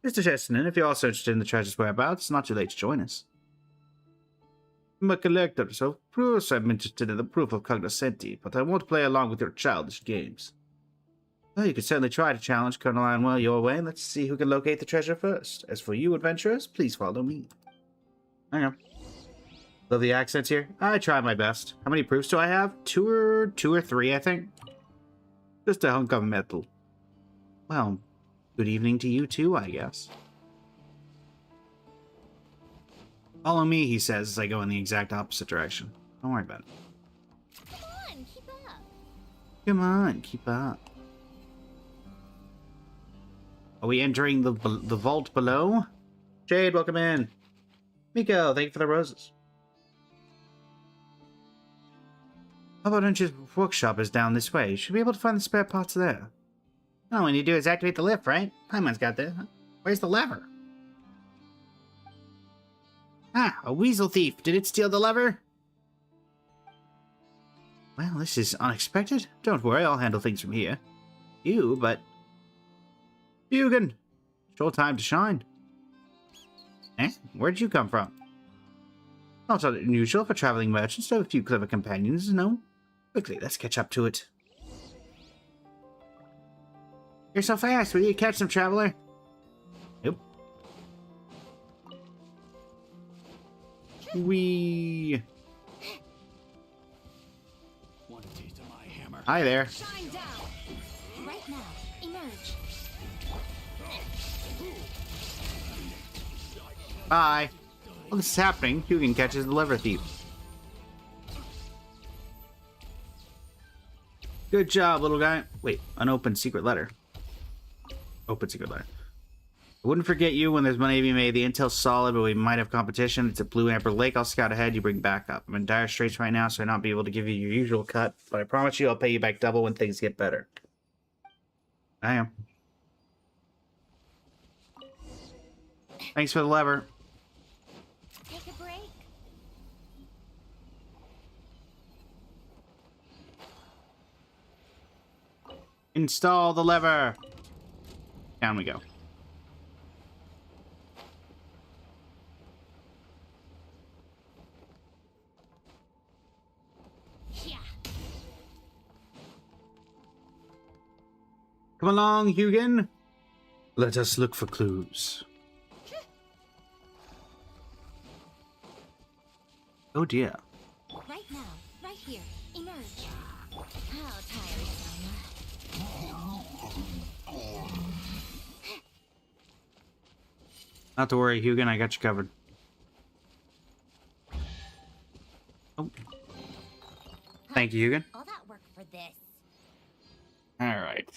Mr. Chesterton, if you're also interested in the treasure's whereabouts, it's not too late to join us. I'm a collector, so of course I'm interested in the proof of cognoscenti, but I won't play along with your childish games. Well, you could certainly try to challenge Colonel Ironwell your way. Let's see who can locate the treasure first. As for you, adventurers, please follow me. Hang on. Love the accents here. I try my best. How many proofs do I have? Two or three, I think. Just a hunk of metal. Well, good evening to you too, I guess. Follow me, he says as I go in the exact opposite direction. Don't worry about it. Come on, keep up. Come on, keep up. Are we entering the vault below? Jade, welcome in. Miko, thank you for the roses. Papa Wrench's workshop is down this way. You should be able to find the spare parts there. All we need to do is activate the lift, right? Paimon's got this. Where's the lever? Ah, a weasel thief. Did it steal the lever? Well, this is unexpected. Don't worry, I'll handle things from here. But... Hugin! Sure time to shine. Eh? Where'd you come from? Not unusual for traveling merchants to have a few clever companions, no? Quickly, let's catch up to it. You're so fast, will you catch some traveler? Nope. Wee. Want a taste of my hammer? Hi there. Shine down. Right now, emerge. Bye. While this is happening, Hugin catches the lever thief. Good job, little guy. Wait, unopened secret letter. Open secret letter. I wouldn't forget you when there's money to be made. The intel's solid, but we might have competition. It's at Blue Amber Lake. I'll scout ahead. You bring backup. I'm in dire straits right now, so I not be able to give you your usual cut. But I promise you I'll pay you back double when things get better. I am. Thanks for the lever. Take a break. Install the lever. Down we go. Yeah. Come along, Hugin. Let us look for clues. Oh dear. Right now, right here, emerge. How tiresome. Not to worry, Hugin, I got you covered. Oh. Thank you, Hugin. All that work for this. Alright.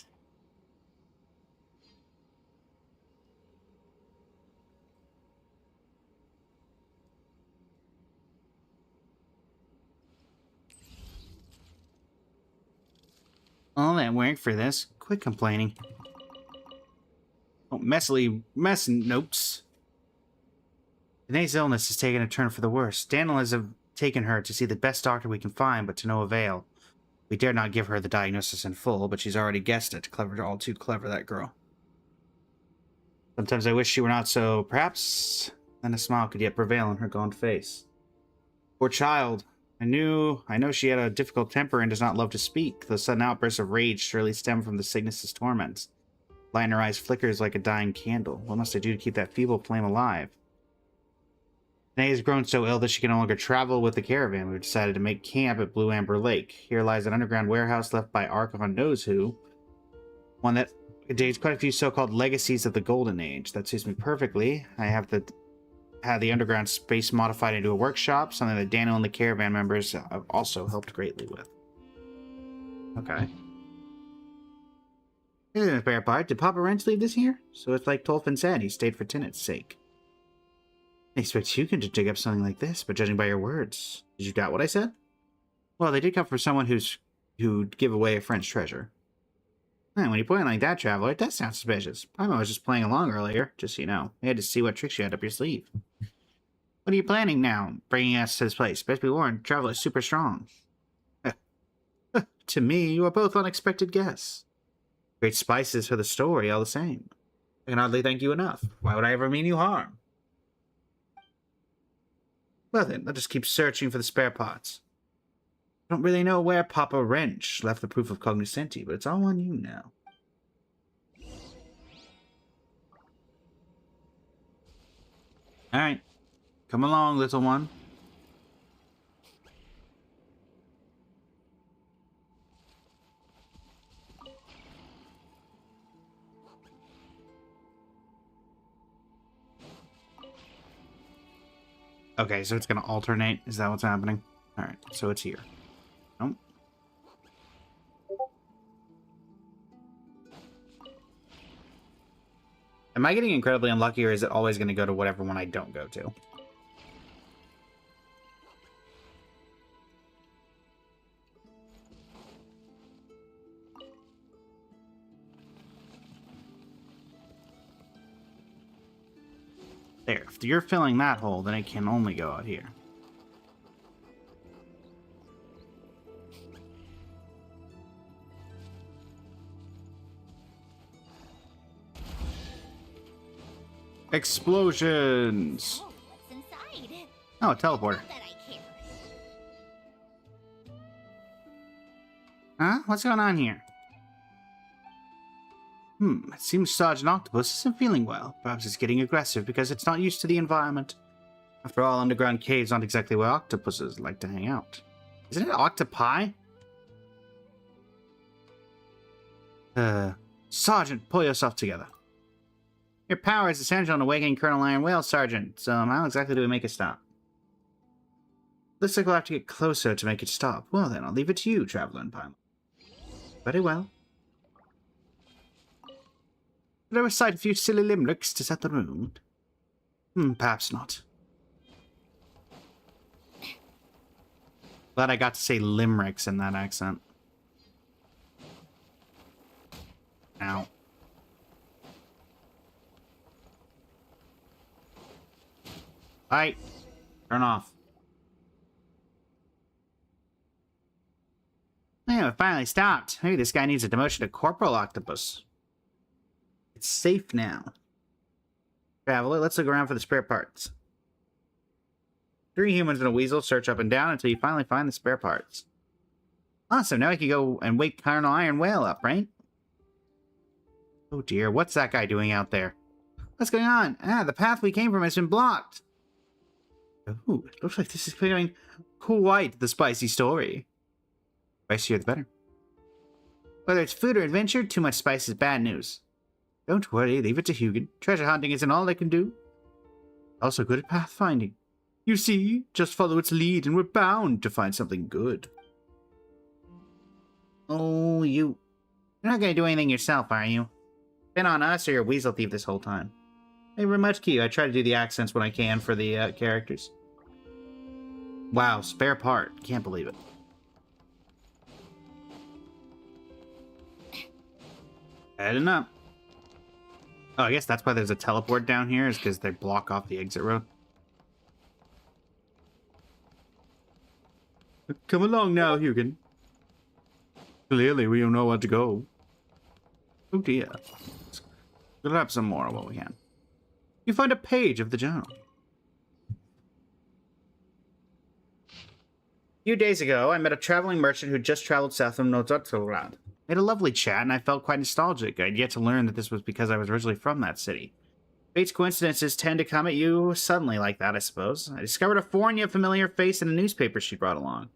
All that work for this. Quit complaining. Oh, messing notes. Danae's illness has taken a turn for the worse. Daniel has taken her to see the best doctor we can find, but to no avail. We dare not give her the diagnosis in full, but she's already guessed it. Clever, all too clever, that girl. Sometimes I wish she were not so. Perhaps then a smile could yet prevail on her gaunt face. Poor child. I know she had a difficult temper and does not love to speak. The sudden outbursts of rage surely stem from the sickness's torments. Light in her eyes flickers like a dying candle. What must I do to keep that feeble flame alive? Danae has grown so ill that she can no longer travel with the caravan. We've decided to make camp at Blue Amber Lake. Here lies an underground warehouse left by Archon knows who. One that contains quite a few so-called legacies of the Golden Age. That suits me perfectly. I have had the underground space modified into a workshop, something that Daniel and the caravan members have also helped greatly with. Okay. Here's a spare part. Did Papa Wrench leave this here? So it's like Tolfin said, he stayed for Tinet's sake. I expect you can just dig up something like this, but judging by your words, did you doubt what I said? Well, they did come from someone who'd give away a friend's treasure. And when you point like that, Traveler, it does sound suspicious. Paimon was just playing along earlier, just so you know. We had to see what tricks you had up your sleeve. What are you planning now, bringing us to this place? Best be warned, Traveler's super strong. To me, you are both unexpected guests. Great spices for the story, all the same. I can hardly thank you enough. Why would I ever mean you harm? Well then, I'll just keep searching for the spare parts. I don't really know where Papa Wrench left the proof of cognoscenti, but it's all on you now. Alright. Come along, little one. Okay, so it's going to alternate. Is that what's happening? Alright, so it's here. Nope. Am I getting incredibly unlucky, or is it always going to go to whatever one I don't go to? There. If you're filling that hole, then it can only go out here. Explosions! Oh, what's inside? Oh, a teleporter. Not that I care. Huh? What's going on here? It seems Sergeant Octopus isn't feeling well. Perhaps it's getting aggressive because it's not used to the environment. After all, underground caves aren't exactly where octopuses like to hang out. Isn't it octopi? Sergeant, pull yourself together. Your power is essential in awakening Colonel Iron Whale, Sergeant. So how exactly do we make it stop? Looks like we'll have to get closer to make it stop. Well then, I'll leave it to you, Traveler and Paimon. Very well. Did I recite a few silly limericks to set the mood? Perhaps not. Glad I got to say limericks in that accent. Ow. Alright. Turn off. Yeah, it finally stopped. Maybe this guy needs a demotion to Corporal Octopus. It's safe now. Traveler, let's look around for the spare parts. 3 humans and a weasel search up and down until you finally find the spare parts. Awesome, now we can go and wake Colonel Iron Whale up, right? Oh dear, what's that guy doing out there? What's going on? The path we came from has been blocked. Ooh, it looks like this is becoming quite the spicy story. Spicier the better. Whether it's food or adventure, too much spice is bad news. Don't worry, leave it to Hugin. Treasure hunting isn't all I can do. Also good at pathfinding. You see, just follow its lead and we're bound to find something good. Oh, you're not going to do anything yourself, are you? Been on us or your weasel thief this whole time? Hey, very much key. I try to do the accents when I can for the characters. Wow, spare part. Can't believe it. Heading up. Oh, I guess that's why there's a teleport down here, is because they block off the exit road. Come along now, Hugin. Clearly, we don't know where to go. Oh dear. Let's grab some more while we can. You find a page of the journal. A few days ago, I met a traveling merchant who just traveled south from Nozdorgrad. We had a lovely chat, and I felt quite nostalgic. I'd yet to learn that this was because I was originally from that city. Fate's coincidences tend to come at you suddenly like that, I suppose. I discovered a foreign yet familiar face in a newspaper she brought along.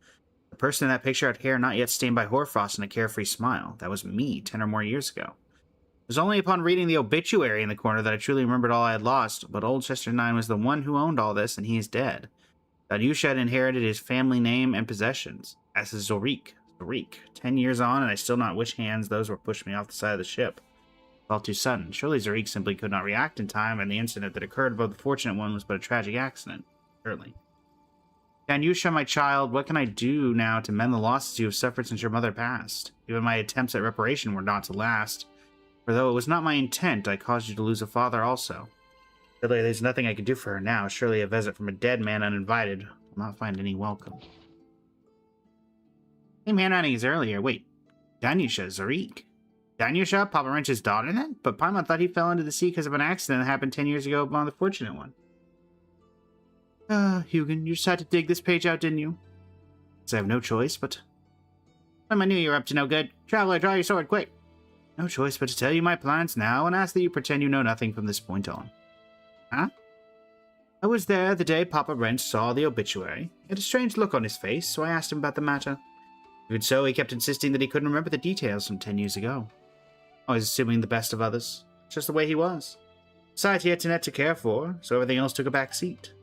The person in that picture had hair not yet stained by hoarfrost and a carefree smile. That was me 10 or more years ago. It was only upon reading the obituary in the corner that I truly remembered all I had lost, but old Chester 9 was the one who owned all this, and he is dead. Danyusha had inherited his family name and possessions, as is Zorik. 10 years on, and I still not which hands those were pushed me off the side of the ship. All too sudden. Surely Zorik simply could not react in time, and the incident that occurred above the fortunate one was but a tragic accident. Surely. Danyusha, my child, what can I do now to mend the losses you have suffered since your mother passed? Even my attempts at reparation were not to last. For though it was not my intent, I caused you to lose a father also. Surely there's nothing I can do for her now. Surely a visit from a dead man uninvited will not find any welcome. Came handwriting earlier. Wait. Danyusha, Zorik. Danyusha, Papa Wrench's daughter then? But Paimon thought he fell into the sea because of an accident that happened 10 years ago upon the fortunate one. Hugin, you decided to dig this page out, didn't you? So I have no choice, but... I knew you were up to no good. Traveler, draw your sword, quick. No choice but to tell you my plans now and ask that you pretend you know nothing from this point on. Huh? I was there the day Papa Wrench saw the obituary. He had a strange look on his face, so I asked him about the matter. Even so, he kept insisting that he couldn't remember the details from 10 years ago. Always assuming the best of others. Just the way he was. Besides, he had Tinette to care for, so everything else took a back seat.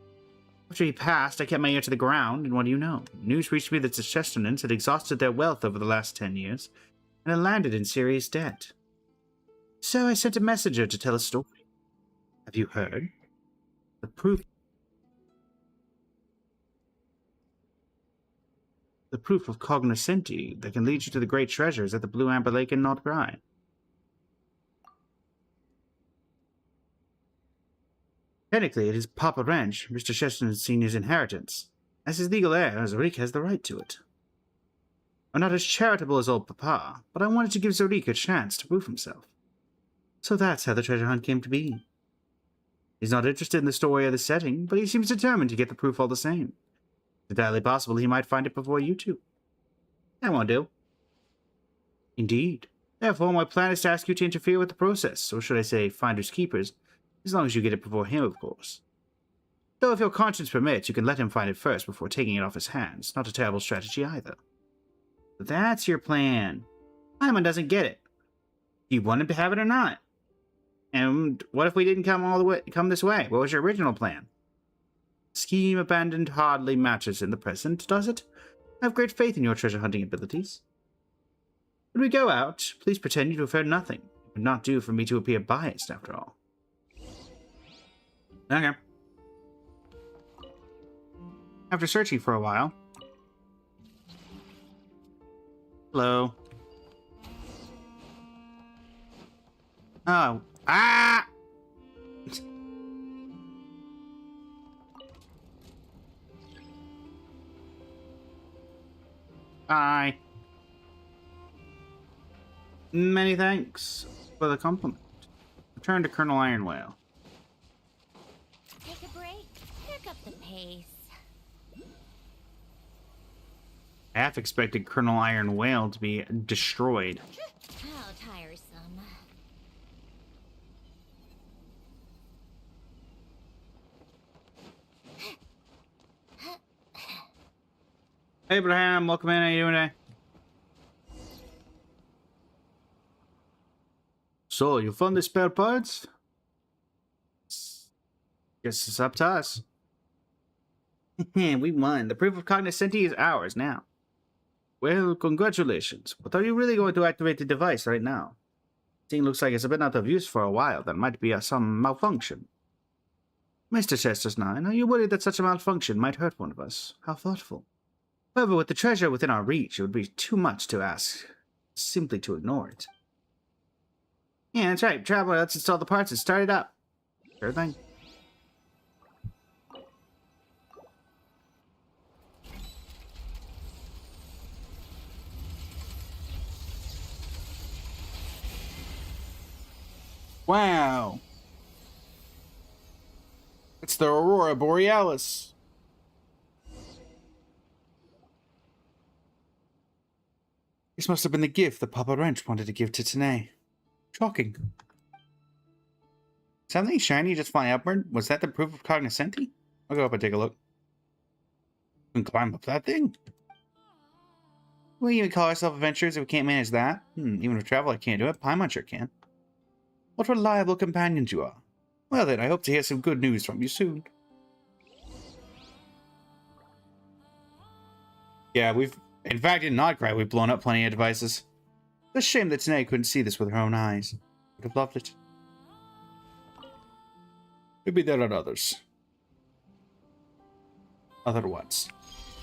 After he passed, I kept my ear to the ground, and what do you know? News reached me that the Chestertons had exhausted their wealth over the last 10 years, and had landed in serious debt. So I sent a messenger to tell a story. Have you heard? The proof of cognoscenti that can lead you to the great treasures at the Blue Amber Lake in Nordgrai. Technically, it is Papa Wrench, Mr. Chesterton Sr.'s inheritance. As his legal heir, Zorik has the right to it. I'm not as charitable as old Papa, but I wanted to give Zorik a chance to prove himself. So that's how the treasure hunt came to be. He's not interested in the story or the setting, but he seems determined to get the proof all the same. It's entirely possible he might find it before you two. That won't do. Indeed. Therefore, my plan is to ask you to interfere with the process, or should I say, finders keepers, as long as you get it before him, of course. Though if your conscience permits, you can let him find it first before taking it off his hands. Not a terrible strategy either. But that's your plan. Paimon doesn't get it. Do you want him to have it or not? And what if we didn't come this way? What was your original plan? Scheme abandoned hardly matters in the present, does it? I have great faith in your treasure hunting abilities. When we go out, please pretend you have heard nothing. It would not do for me to appear biased, after all. Okay. After searching for a while... Hello. Oh. Ah! Bye. Many thanks for the compliment. Return to Colonel Ironwhale. Take a break. Pick up the pace. I half expected Colonel Iron Whale to be destroyed. How tiresome. Hey, Abraham, welcome in. How you doing today? So, you found the spare parts? Guess it's up to us. We won. The proof of cognoscenti is ours now. Well, congratulations. But are you really going to activate the device right now? Thing looks like it's been out of use for a while. There might be some malfunction. Mr. Chester's 9, are you worried that such a malfunction might hurt one of us? How thoughtful. However, with the treasure within our reach, it would be too much to ask simply to ignore it. Yeah, that's right. Traveler, let's install the parts and start it up. Sure thing. Wow. It's the Aurora Borealis. This must have been the gift that Papa Wrench wanted to give to Tanae. Shocking. Something shiny just flying upward? Was that the proof of cognoscenti? I'll go up and take a look. We can climb up that thing? We even call ourselves adventurers if we can't manage that. Even with travel I can't do it. Paimon sure can. What reliable companions you are. Well then, I hope to hear some good news from you soon. Yeah, in fact, in Nodcry, we've blown up plenty of devices. It's a shame that Tanae couldn't see this with her own eyes. Would have loved it. Maybe there are others. Other ones.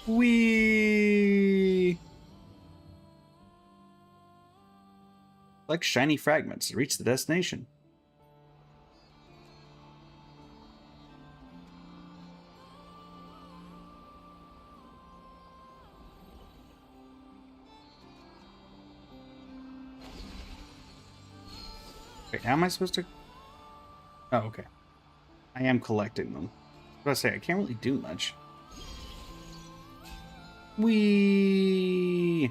Whee! Like shiny fragments, reach the destination. Wait, how am I supposed to... Oh, okay. I am collecting them. What was I say? I can't really do much. Whee!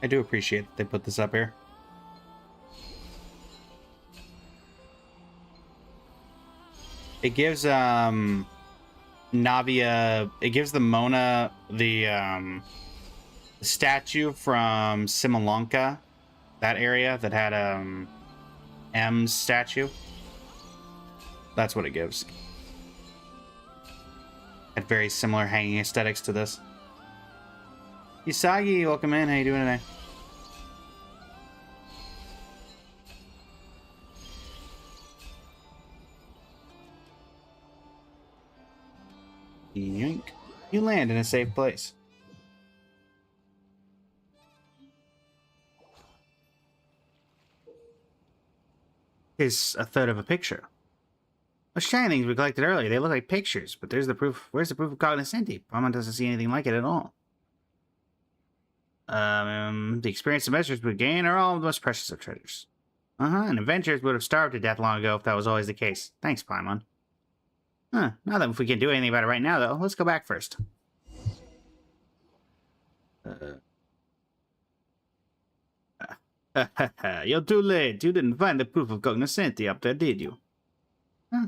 I do appreciate that they put this up here. It gives Navia, it gives the Mona the statue from Simolanka, that area that had M's statue. That's what it gives. Had very similar hanging aesthetics to this. Usagi, welcome in. How you doing today? Yoink. You land in a safe place. Is a third of a picture. Those shiny things we collected earlier, they look like pictures, but there's the proof. Where's the proof of cognoscenti? Paimon doesn't see anything like it at all. The experience and measures we gain are all the most precious of treasures. And adventurers would have starved to death long ago if that was always the case. Thanks, Paimon. Now that if we can't do anything about it right now, though, let's go back first. You're too late. You didn't find the proof of cognoscenti up there, did you?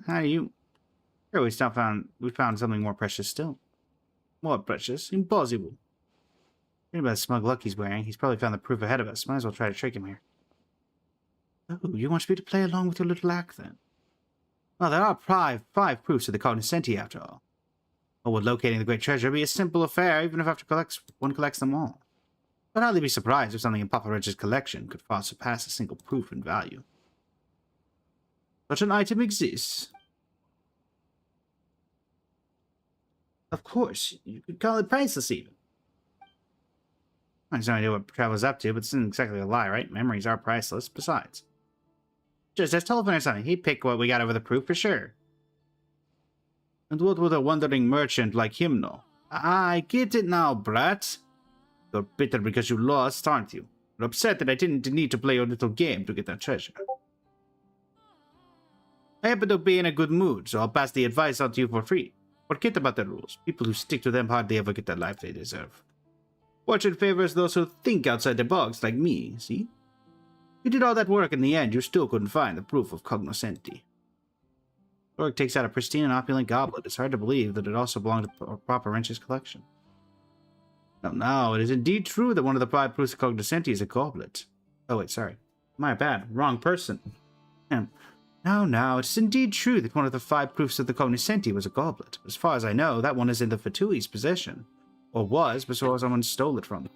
How do you... Here we found something more precious still. More precious? Impossible. Think about the smug look he's wearing. He's probably found the proof ahead of us. Might as well try to trick him here. Oh, you want me to play along with your little act, then? Well, there are five proofs of the cognoscenti, after all. Or would locating the great treasure be a simple affair, even if one collects them all? I'd hardly be surprised if something in Papa Wrench's collection could far surpass a single proof in value. Such an item exists. Of course, you could call it priceless, even. I have no idea what Traveler's up to, but this isn't exactly a lie, right? Memories are priceless. Besides, just as Telephone or something, he'd pick what we got over the proof for sure. And what would a wandering merchant like him know? I get it now, brat. You're bitter because you lost, aren't you? You're upset that I didn't need to play your little game to get that treasure. I happen to be in a good mood, so I'll pass the advice on to you for free. Forget about the rules. People who stick to them hardly ever get the life they deserve. Fortune favors those who think outside the box, like me, see? You did all that work in the end, you still couldn't find the proof of cognoscenti. Rourke takes out a pristine and opulent goblet. It's hard to believe that it also belonged to Papa Wrench's collection. No, it is indeed true that one of the 5 proofs of cognoscenti is a goblet. Oh wait, sorry. My bad. Wrong person. No, it is indeed true that one of the 5 proofs of the cognoscenti was a goblet. As far as I know, that one is in the Fatui's possession. Or was, before someone stole it from me.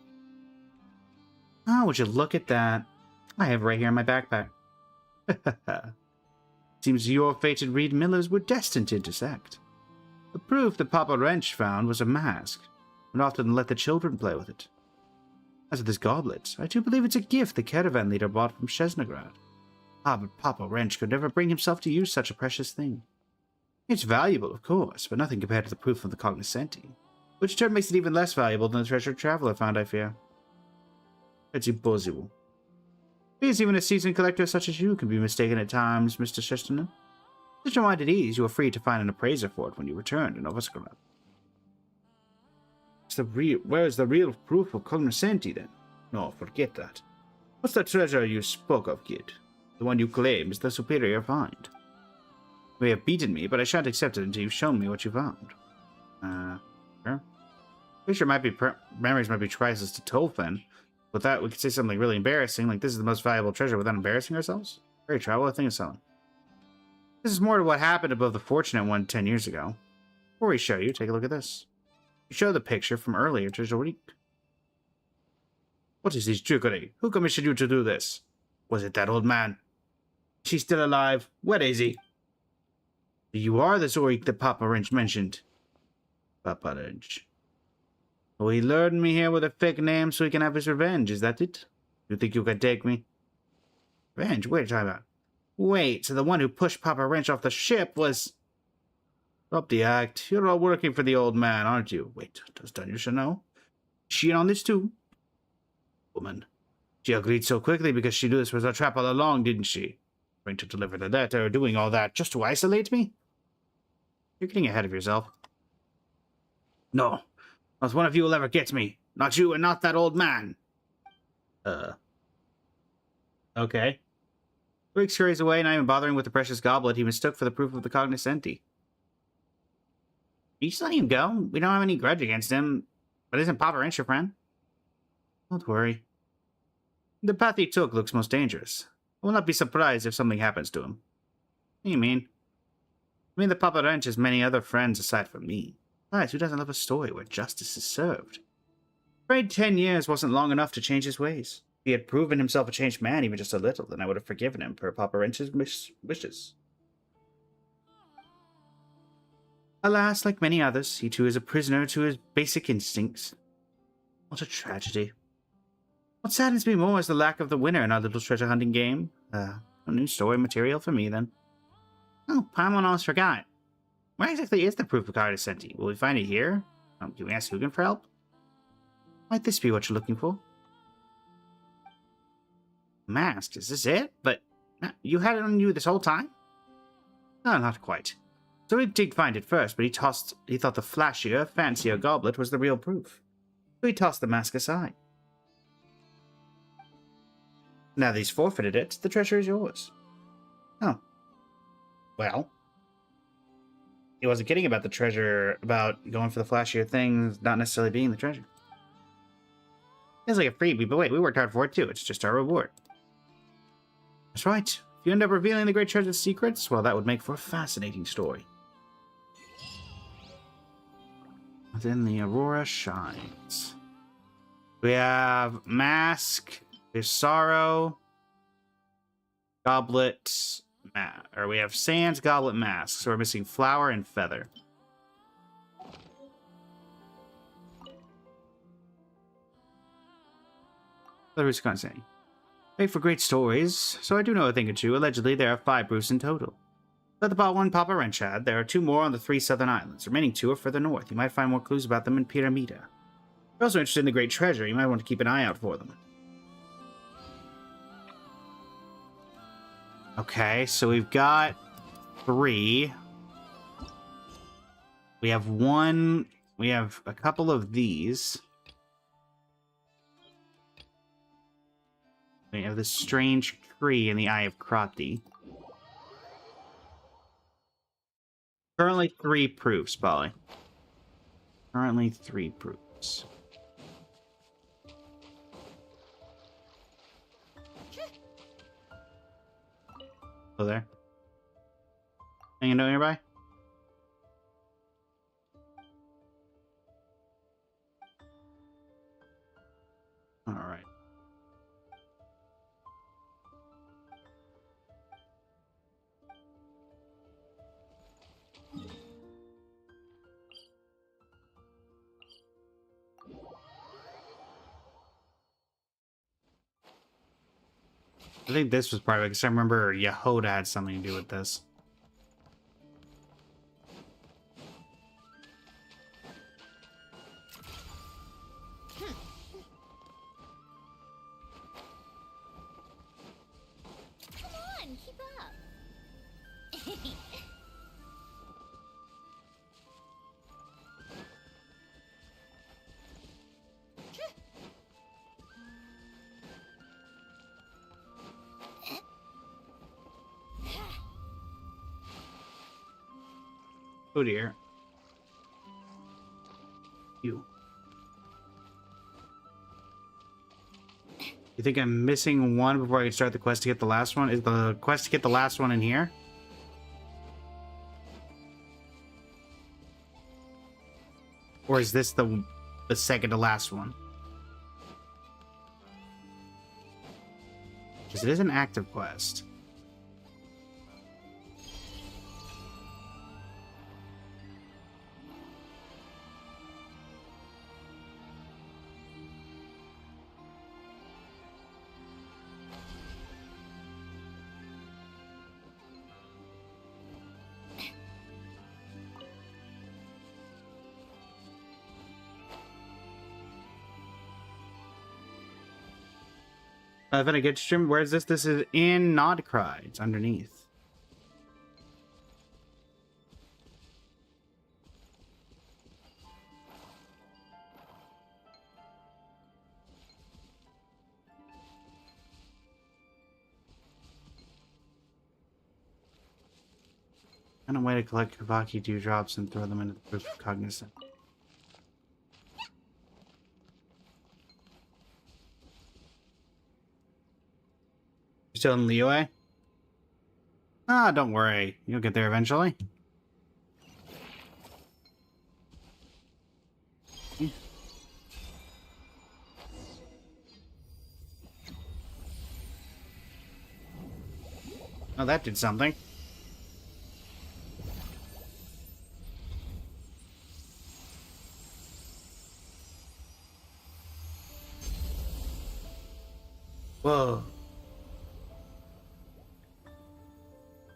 Oh, would you look at that? I have it right here in my backpack. Seems your fated Reed Millers were destined to intersect. The proof that Papa Wrench found was a mask, and often let the children play with it. As for this goblet, I do believe it's a gift the caravan leader bought from Shesnagrad. But Papa Wrench could never bring himself to use such a precious thing. It's valuable, of course, but nothing compared to the proof of the cognoscenti. Which in turn makes it even less valuable than the treasured traveler found, I fear. It's impossible. Because even a seasoned collector such as you can be mistaken at times, Mr. Chesterton. Set your mind at ease. You are free to find an appraiser for it when you return to Nova Scarab. Where is the real proof of cognoscenti, then? No, forget that. What's the treasure you spoke of, kid? The one you claim is the superior find. You may have beaten me, but I shan't accept it until you've shown me what you found. Sure. Pretty sure memories might be priceless to Tolfen. With that, we could say something really embarrassing, like this is the most valuable treasure without embarrassing ourselves? Very travel, I think it's selling. This is more to what happened above the fortunate one 10 years ago. Before we show you, take a look at this. You show the picture from earlier to week. What is this trickery? Who commissioned you to do this? Was it that old man? Is he still alive? Where is he? You are the Zorik that Papa Wrench mentioned. Papa Wrench. Oh, he lured me here with a fake name so he can have his revenge, is that it? You think you can take me? Revenge? Wait, time out. Wait, so the one who pushed Papa Wrench off the ship was... Stop the act. You're all working for the old man, aren't you? Wait, does Dunyasha know? Is she in on this too? Woman. She agreed so quickly because she knew this was a trap all along, didn't she? Going to deliver the letter, doing all that just to isolate me? You're getting ahead of yourself. No. Not one of you will ever get me. Not you and not that old man. Okay. Rick scurries away, not even bothering with the precious goblet he mistook for the proof of the cognoscenti. You just letting him go? We don't have any grudge against him. But isn't Papa Wrench your friend? Don't worry. The path he took looks most dangerous. I will not be surprised if something happens to him. What do you mean? I mean that Papa Wrench has many other friends aside from me. Besides, who doesn't love a story where justice is served? Afraid 10 years wasn't long enough to change his ways. If he had proven himself a changed man even just a little, then I would have forgiven him per Papa Wrench's wishes. Alas, like many others, he too is a prisoner to his basic instincts. What a tragedy. What saddens me more is the lack of the winner in our little treasure hunting game. No new story material for me, then. Oh, Paimon almost forgot. Where exactly is the proof of cognoscenti? Will we find it here? Can we ask Hugin for help? Might this be what you're looking for? Mask, is this it? But you had it on you this whole time? No, not quite. So he did find it first, but he thought the flashier, fancier goblet was the real proof. So he tossed the mask aside. Now that he's forfeited it, the treasure is yours. Oh. Well. He wasn't kidding about the treasure, about going for the flashier things not necessarily being the treasure. It's like a freebie, but wait, we worked hard for it too. It's just our reward. That's right. If you end up revealing the great treasure's secrets, well, that would make for a fascinating story. Then the Aurora shines. We have Mask, there's Sorrow, Goblet, or we have Sands, Goblet, Mask. So we're missing Flower and Feather. Who's going to say? Wait for great stories, so I do know a thing or two. Allegedly, there are 5 proofs in total. But the one Papa Wrench had, there are 2 more on the 3 southern islands. The remaining 2 are further north. You might find more clues about them in Pyramida. If you're also interested in the great treasure, you might want to keep an eye out for them. Okay, so we've got 3. We have 1. We have a couple of these. We have this strange tree in the Eye of Krati. Currently 3 proofs, Polly. Currently 3 proofs. Hello there. Hanging out nearby? Alright. I think this was part of it, because I remember Yehoda had something to do with this. Come on, keep up. Oh dear. You think I'm missing one before I can start the quest to get the last one? Is the quest to get the last one in here? Or is this the second to last one? Because it is an active quest. If I get stream, where's this? This is in Nodcry. It's underneath. Find a way to collect Kavaki dewdrops and throw them into the proof of cognizance. You still in Liyue? Ah, don't worry. You'll get there eventually. Oh, that did something. Whoa.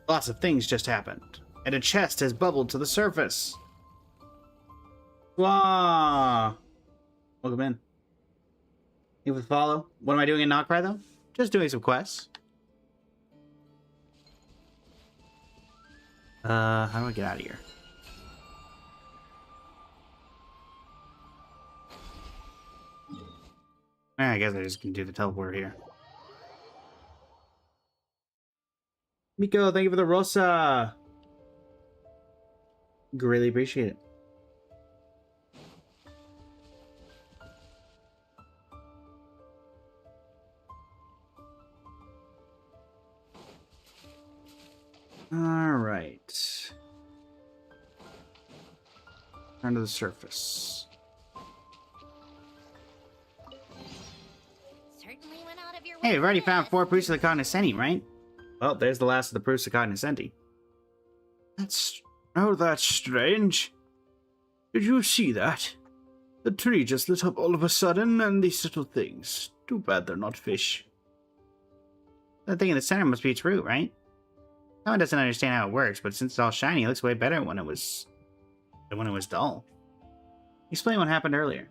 Lots of things just happened, and a chest has bubbled to the surface. Wow. Welcome in. You with follow? What am I doing in Noctry, though? Just doing some quests. How do I get out of here? I guess I just can do the teleport here. Miko, thank you for the Rosa. Greatly appreciate it. All right. Turn to the surface. Certainly went out of your way. Hey, we've already for found this. 4 proofs of the cognoscenti, right? Well, there's the last of the proofs of cognoscenti. That's strange. Did you see that? The tree just lit up all of a sudden, and these little things. Too bad they're not fish. That thing in the center must be true, right? Someone doesn't understand how it works, but since it's all shiny, it looks way better when it was dull. Explain what happened earlier.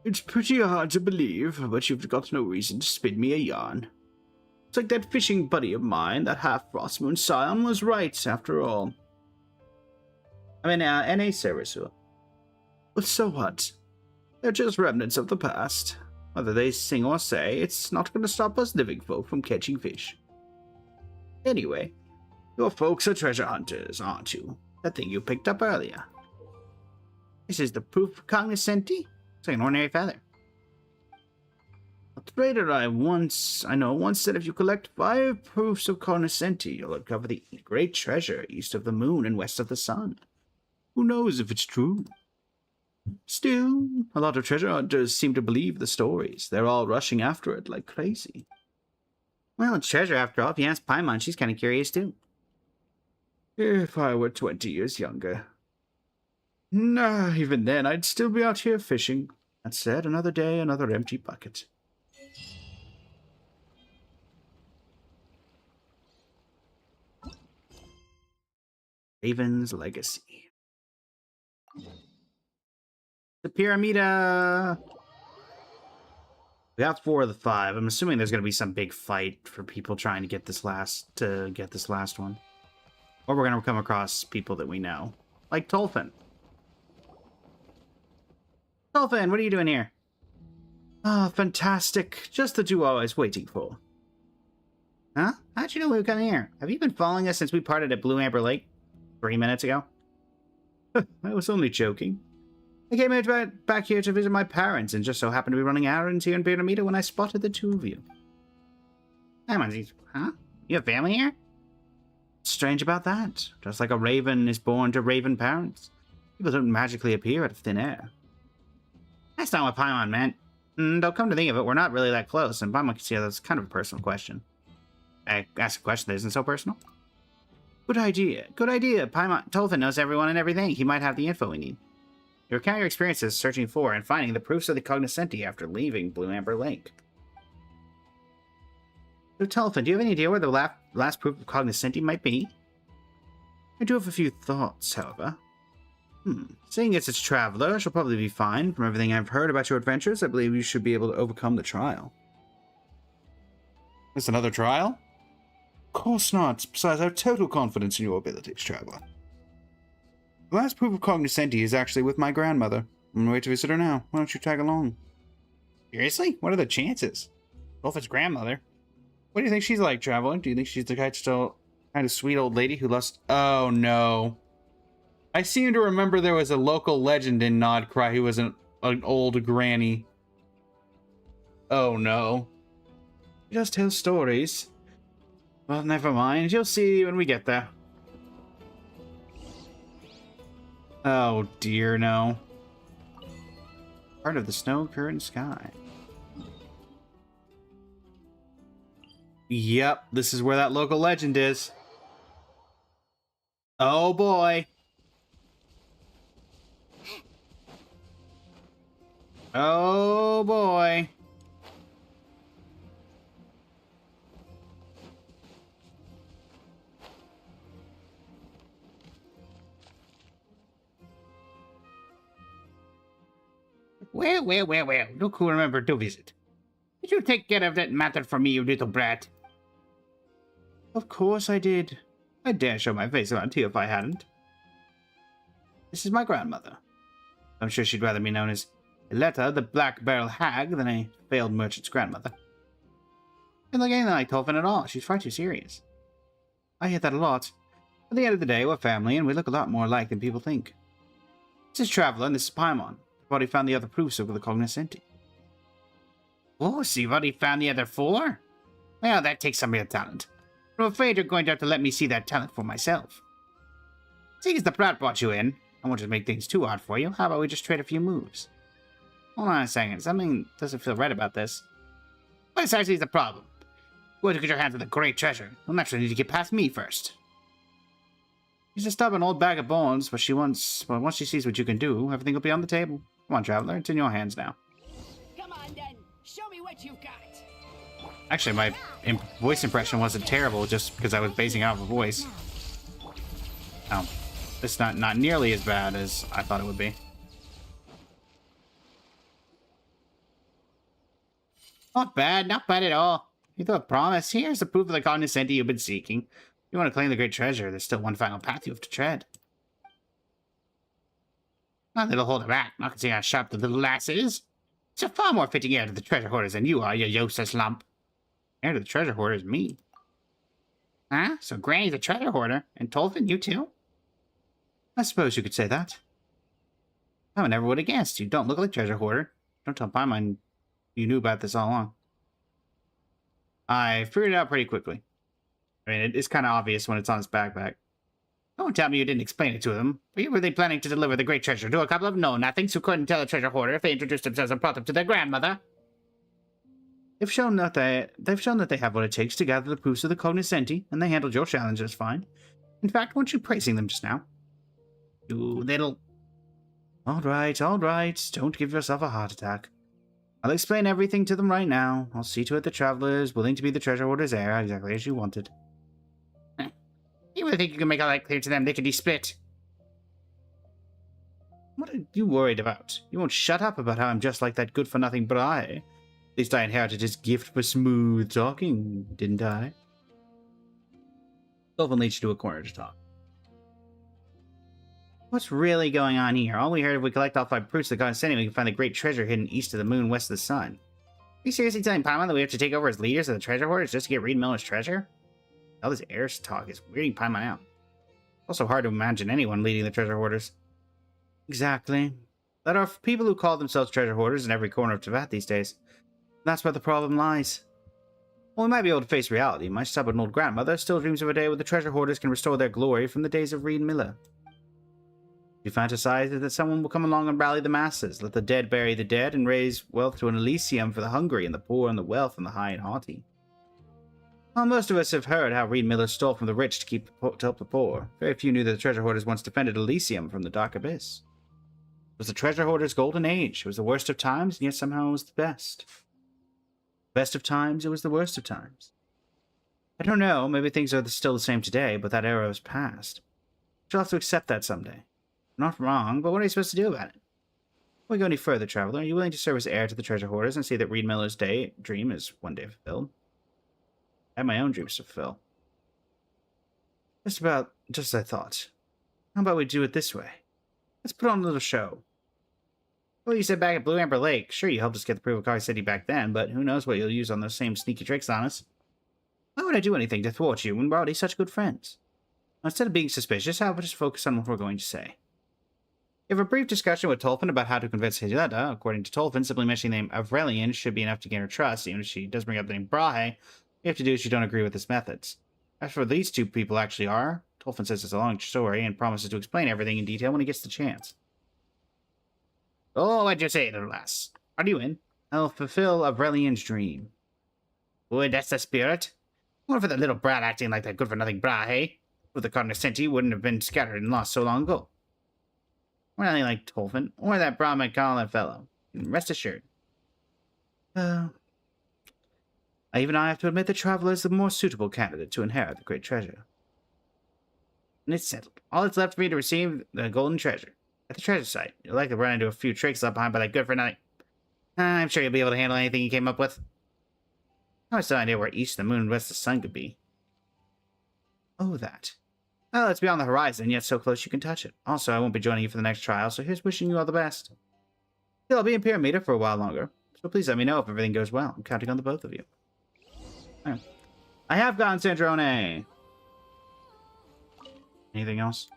It's pretty hard to believe, but you've got no reason to spin me a yarn. It's like that fishing buddy of mine, that half-Frostmoon scion, was right, after all. I'm in NA service. But so what? They're just remnants of the past. Whether they sing or say, it's not going to stop us living folk from catching fish. Anyway, your folks are treasure hunters, aren't you? That thing you picked up earlier. This is the proof of cognoscenti? It's like an ordinary feather. A trader I know once said if you collect 5 proofs of cognoscenti, you'll uncover the great treasure east of the moon and west of the sun. Who knows if it's true? Still, a lot of treasure hunters seem to believe the stories. They're all rushing after it like crazy. Well, it's treasure after all. If you ask Paimon, she's kind of curious too. If I were 20 years younger. Nah, even then, I'd still be out here fishing. That said, another day, another empty bucket. Raven's Legacy. The Pyramida. We got 4 of the 5. I'm assuming there's going to be some big fight for people trying to get this last one. Or we're going to come across people that we know. Like Tolfin. Tolfin, what are you doing here? Ah, fantastic. Just the duo I was waiting for. Huh? How'd you know we were coming here? Have you been following us since we parted at Blue Amber Lake 3 minutes ago? I was only joking. I came back here to visit my parents and just so happened to be running errands here in Pyramida when I spotted the two of you. Huh? You have family here? What's strange about that? Just like a raven is born to raven parents. People don't magically appear out of thin air. That's not what Paimon meant. Though come to think of it, we're not really that close, and Paimon can see that's kind of a personal question. I ask a question that isn't so personal. Good idea. Good idea. Paimon Tolfin knows everyone and everything. He might have the info we need. You recount your experiences searching for and finding the proofs of the cognoscenti after leaving Blue Amber Lake. So Tolfin, do you have any idea where the last proof of cognoscenti might be? I do have a few thoughts, however. Seeing as it's Traveler, she'll probably be fine. From everything I've heard about your adventures, I believe you should be able to overcome the trial. There's another trial? Of course not. Besides, I have total confidence in your abilities, Traveler. The last proof of cognoscenti is actually with my grandmother. I'm on my way to visit her now. Why don't you tag along? Seriously? What are the chances? Tolfin's grandmother? What do you think she's like, Traveler? Do you think she's the kind of sweet old lady who loves... Oh, no. I seem to remember there was a local legend in Nodcry who was an old granny. Oh, no. She just tells stories. Well, never mind. You'll see when we get there. Oh, dear, no. Part of the snow-curtained sky. Yep, this is where that local legend is. Oh, boy. Oh, boy. Well. Look who remembered to visit. Did you take care of that matter for me, you little brat? Of course I did. I dare show my face around here if I hadn't. This is my grandmother. I'm sure she'd rather be known as Iletta, the Black Barrel Hag, than a failed merchant's grandmother. And like anything like Tolfin at all, she's far too serious. I hear that a lot. At the end of the day, we're family, and we look a lot more alike than people think. This is Traveler, and this is Paimon. I've already found the other proofs of the cognoscenti. Oh, so you've already found the other 4? Well, that takes some real talent. I'm afraid you're going to have to let me see that talent for myself. Seeing as the brat brought you in, I won't just make things too hard for you. How about we just trade a few moves? Hold on a second. Something doesn't feel right about this. What exactly is the problem? You want to get your hands on the great treasure. You'll naturally need to get past me first. She's a stubborn old bag of bones, but once she sees what you can do, everything will be on the table. Come on, Traveler. It's in your hands now. Come on, then. Show me what you've got. Actually, my voice impression wasn't terrible just because I was basing it off a voice. Oh, it's not nearly as bad as I thought it would be. Not bad at all. You thought promise. Here's the proof of the cognoscenti you've been seeking. If you want to claim the great treasure, there's still one final path you have to tread. Not that it'll hold her back, not considering how sharp the little lass is. She's a far more fitting heir to the treasure hoarders than you are, you useless lump. Heir to the treasure hoarder is me. Huh? So Granny's a treasure hoarder, and Tolfin, you too? I suppose you could say that. I never would have guessed. You don't look like treasure hoarder. Don't tell Paimon you knew about this all along. I figured it out pretty quickly. I mean, it's kind of obvious when it's on his backpack. Don't tell me you didn't explain it to them. Were they planning to deliver the great treasure to a couple of know-nothings who couldn't tell a treasure hoarder if they introduced themselves and brought them to their grandmother? They've shown that they have what it takes to gather the proofs of the cognoscenti, and they handled your challenge just fine. In fact, weren't you praising them just now? You little... All right. Don't give yourself a heart attack. I'll explain everything to them right now. I'll see to it the Traveler is willing to be the treasure hoarder's heir, exactly as you wanted. You really think you can make all that clear to them? They could be split. What are you worried about? You won't shut up about how I'm just like that good-for-nothing Bri. At least I inherited his gift for smooth talking, didn't I? Tolfin leads you to a corner to talk. What's really going on here? All we heard, if we collect all 5 proofs of the cognoscenti, we can find the great treasure hidden east of the moon, west of the sun. you seriously telling Paimon that we have to take over as leaders of the treasure hoarders just to get Reed Miller's treasure? All this heirs talk is weirding Paimon out. Also hard to imagine anyone leading the treasure hoarders. Exactly. There are people who call themselves treasure hoarders in every corner of Teyvat these days. That's where the problem lies. Well, we might be able to face reality. My stubborn old grandmother still dreams of a day where the treasure hoarders can restore their glory from the days of Reed Miller. She fantasizes that someone will come along and rally the masses, let the dead bury the dead, and raise wealth to an Elysium for the hungry and the poor and the wealth and the high and haughty. Well, most of us have heard how Reed Miller stole from the rich to help the poor. Very few knew that the treasure hoarders once defended Elysium from the dark abyss. It was the treasure hoarders' golden age. It was the worst of times, and yet somehow it was the best. Best of times, it was the worst of times. I don't know, maybe things are still the same today, but that era was past. She'll have to accept that someday. Not wrong, but what are you supposed to do about it? Before we go any further, traveler, are you willing to serve as heir to the treasure hoarders and see that Reed Miller's dream is one day fulfilled? I have my own dreams to fulfill. Just as I thought. How about we do it this way? Let's put on a little show. Well, you said back at Blue Amber Lake. Sure, you helped us get the Privy City back then, but who knows what you'll use on those same sneaky tricks on us. Why would I do anything to thwart you when we're already such good friends? Instead of being suspicious, how about just focus on what we're going to say? You have a brief discussion with Tolfin about how to convince Hideta. According to Tolfin, simply mentioning the name Avrelian should be enough to gain her trust. Even if she does bring up the name Brahe, you have to do is you don't agree with his methods. As for these two people actually are, Tolfin says it's a long story and promises to explain everything in detail when he gets the chance. Oh, what'd you say, little lass? Are you in? I'll fulfill Avrelian's dream. Would that's the spirit? What for the little brat acting like that good-for-nothing Brahe? With the cognoscenti wouldn't have been scattered and lost so long ago. We're nothing like Tolfin, or that Brahmin Colin fellow. Rest assured. Even I have to admit that Traveler is the more suitable candidate to inherit the great treasure. And it's settled. All that's left for me to receive the golden treasure. At the treasure site, you'll likely run into a few tricks left behind by that good-for-nothing. I'm sure you'll be able to handle anything you came up with. I have no idea where east of the moon and west of the sun could be. Oh, that. Well, it's beyond the horizon, yet so close you can touch it. Also, I won't be joining you for the next trial, so here's wishing you all the best. Still, I'll be in Pyramida for a while longer, so please let me know if everything goes well. I'm counting on the both of you. Right. I have gotten Sandrone! Anything else?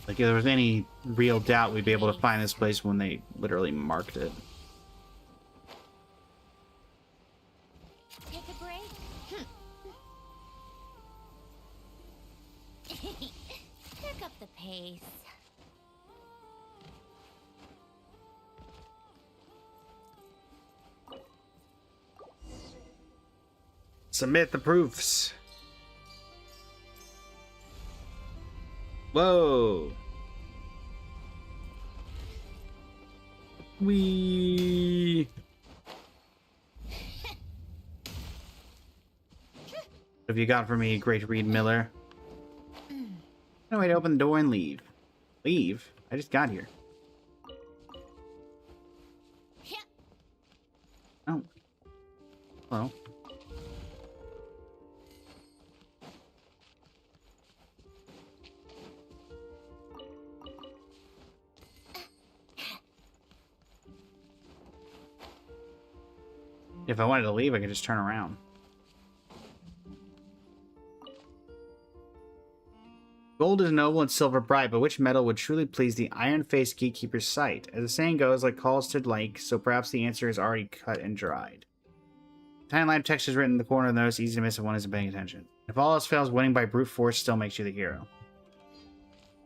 Like, if there was any real doubt we'd be able to find this place when they literally marked it. Take a break. Pick up the pace. Submit the proofs. Whoa. Wee. What have you got for me, Great Reed Miller? No way to open the door and leave. Leave? I just got here. Oh. Hello. If I wanted to leave, I could just turn around. Gold is noble and silver bright, but which metal would truly please the iron-faced gatekeeper's sight? As the saying goes, like calls to like, so perhaps the answer is already cut and dried. Tiny line of text is written in the corner of the notice, easy to miss if one isn't paying attention. If all else fails, winning by brute force still makes you the hero.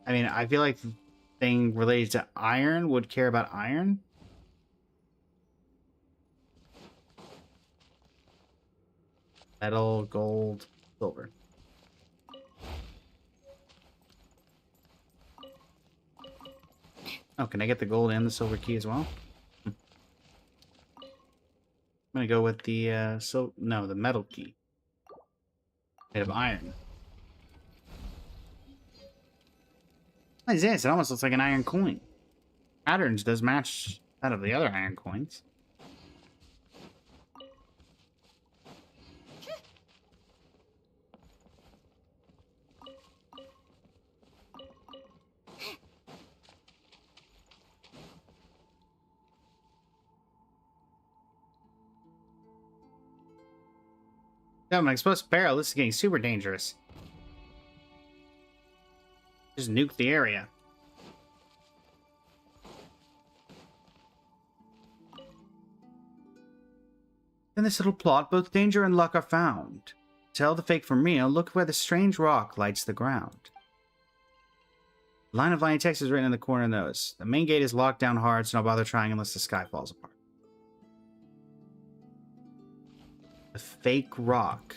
I mean, I feel like the thing related to iron would care about iron. Metal, gold, silver. Oh, can I get the gold and the silver key as well? I'm gonna go with the the metal key. Made of iron. What is this? It almost looks like an iron coin. Patterns does match that of the other iron coins. Yeah, I'm an explosive barrel. This is getting super dangerous. Just nuke the area. In this little plot, both danger and luck are found. Tell the fake from real, look where the strange rock lights the ground. The line of line text is written in the corner of those. The main gate is locked down hard, so don't bother trying unless the sky falls apart. The fake rock.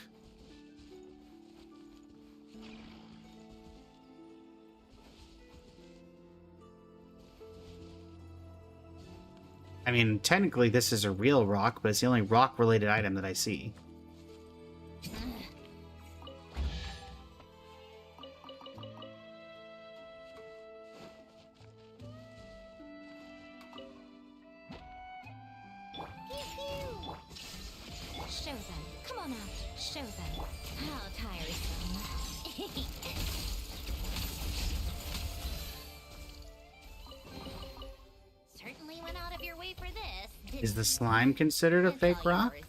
I mean, technically this is a real rock, but it's the only rock-related item that I see. Show them. Come on out. Show them. How tiresome. Certainly went out of your way for this. Is the slime considered a It's fake all rock? yours.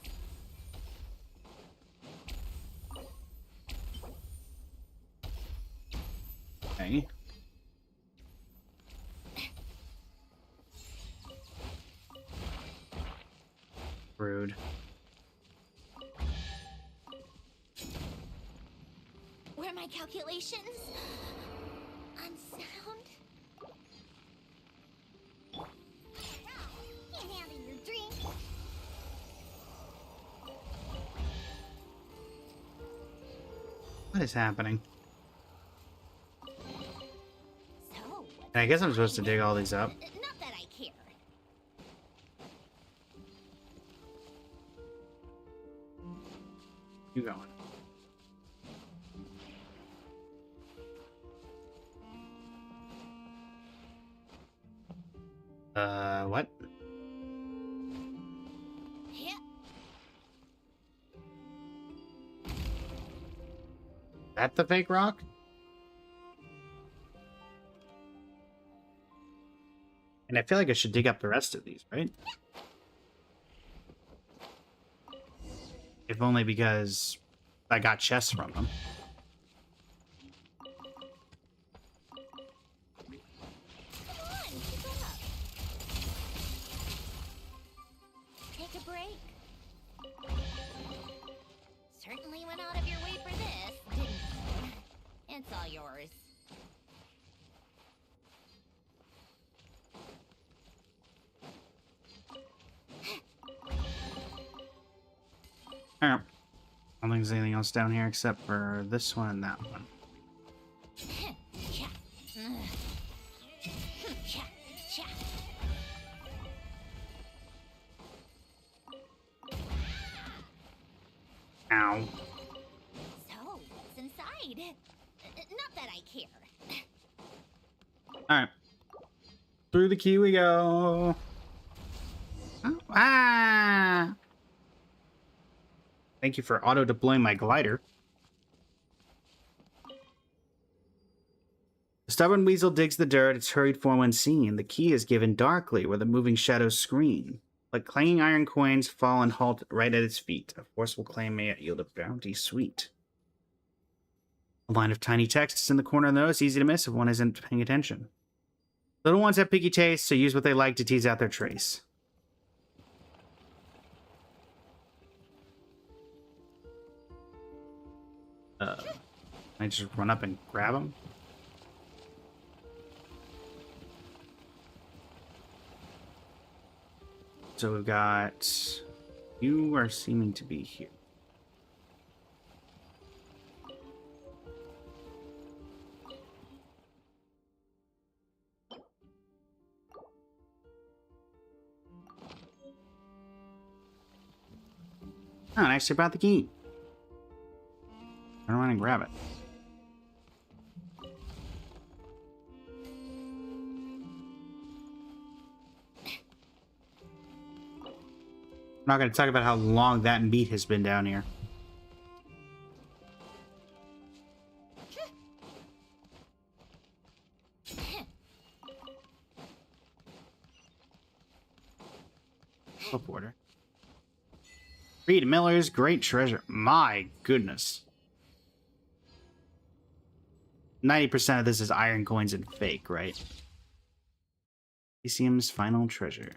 Okay. Rude. Were my calculations unsound? Can't handle your drink. What is happening? So, And I guess I'm supposed to dig all these up. not that I care. You going? What? Yeah. That the fake rock? And I feel like I should dig up the rest of these, right? If only because I got chests from them. Come on, keep it up. Take a break. Certainly went out of your way for this, didn't you? It's all yours. Alright. I don't think there's anything else down here except for this one and that one. Cha. Cha. Cha. Ow. So, what's inside? Not that I care. Alright. Through the key we go. Oh, ah! Thank you for auto-deploying my glider. The stubborn weasel digs the dirt, its hurried form unseen. The key is given darkly where the moving shadows screen. Like clanging iron coins fall and halt right at its feet. A forceful claim may yield a bounty sweet. A line of tiny text is in the corner of the nose, easy to miss if one isn't paying attention. Little ones have picky tastes, so use what they like to tease out their trace. Can I just run up and grab him? So we've got... You are seeming to be here. Oh, I actually brought the key. Turn around and grab it. I'm not going to talk about how long that meat has been down here. Teleporter. Reed Miller's Great Treasure. My goodness. 90% of this is iron coins and fake, right? Elysium's Final Treasure.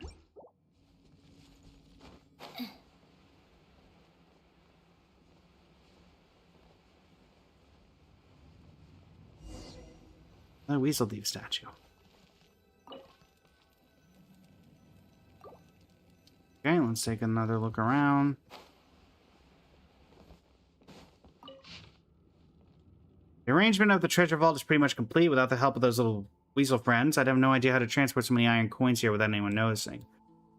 The Weasel Thief statue. Okay, let's take another look around. The arrangement of the treasure vault is pretty much complete. Without the help of those little weasel friends, I'd have no idea how to transport so many iron coins here without anyone noticing.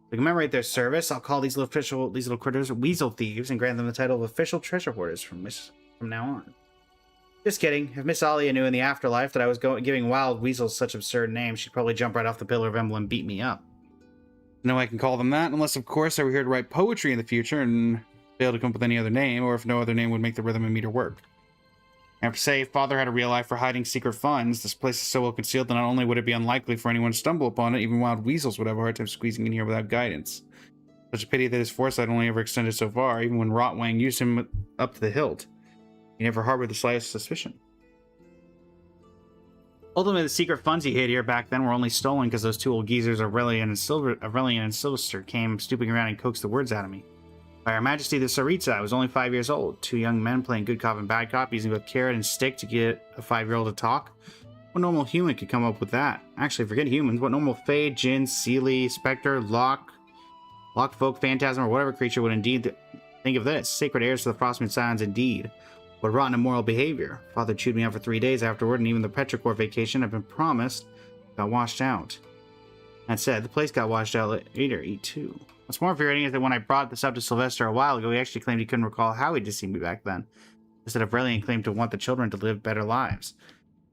To commemorate their service, I'll call these little critters weasel thieves and grant them the title of official treasure hoarders from now on. Just kidding. If Miss Alia knew in the afterlife that I was giving wild weasels such absurd names, she'd probably jump right off the Pillar of Emblem and beat me up. No, I can call them that, unless, of course, I were here to write poetry in the future and fail to come up with any other name, or if no other name would make the rhythm and meter work. I have to say, Father had a real eye for hiding secret funds. This place is so well concealed that not only would it be unlikely for anyone to stumble upon it, even wild weasels would have a hard time squeezing in here without guidance. Such a pity that his foresight only ever extended so far, even when Rotwang used him up to the hilt. He never harbored the slightest suspicion. Ultimately, the secret funds he hid here back then were only stolen because those two old geezers, Aurelian and Sylvester, came stooping around and coaxed the words out of me. By Her Majesty the Tsaritsa, I was only 5 years old. Two young men playing good cop and bad cop, using both carrot and stick to get a 5-year-old to talk. What normal human could come up with that? Actually, forget humans. What normal Fae, Djinn, Seelie, Spectre, Lock, Folk, Phantasm, or whatever creature would indeed think of this? Sacred heirs to the Frostmoon Scions, indeed. What rotten immoral behavior. Father chewed me out for 3 days afterward, and even the Petrichor vacation I've been promised got washed out. That said, the place got washed out later, too. What's more infuriating is that when I brought this up to Sylvester a while ago, he actually claimed he couldn't recall how he'd deceived me back then. Instead of Aurelian claimed to want the children to live better lives.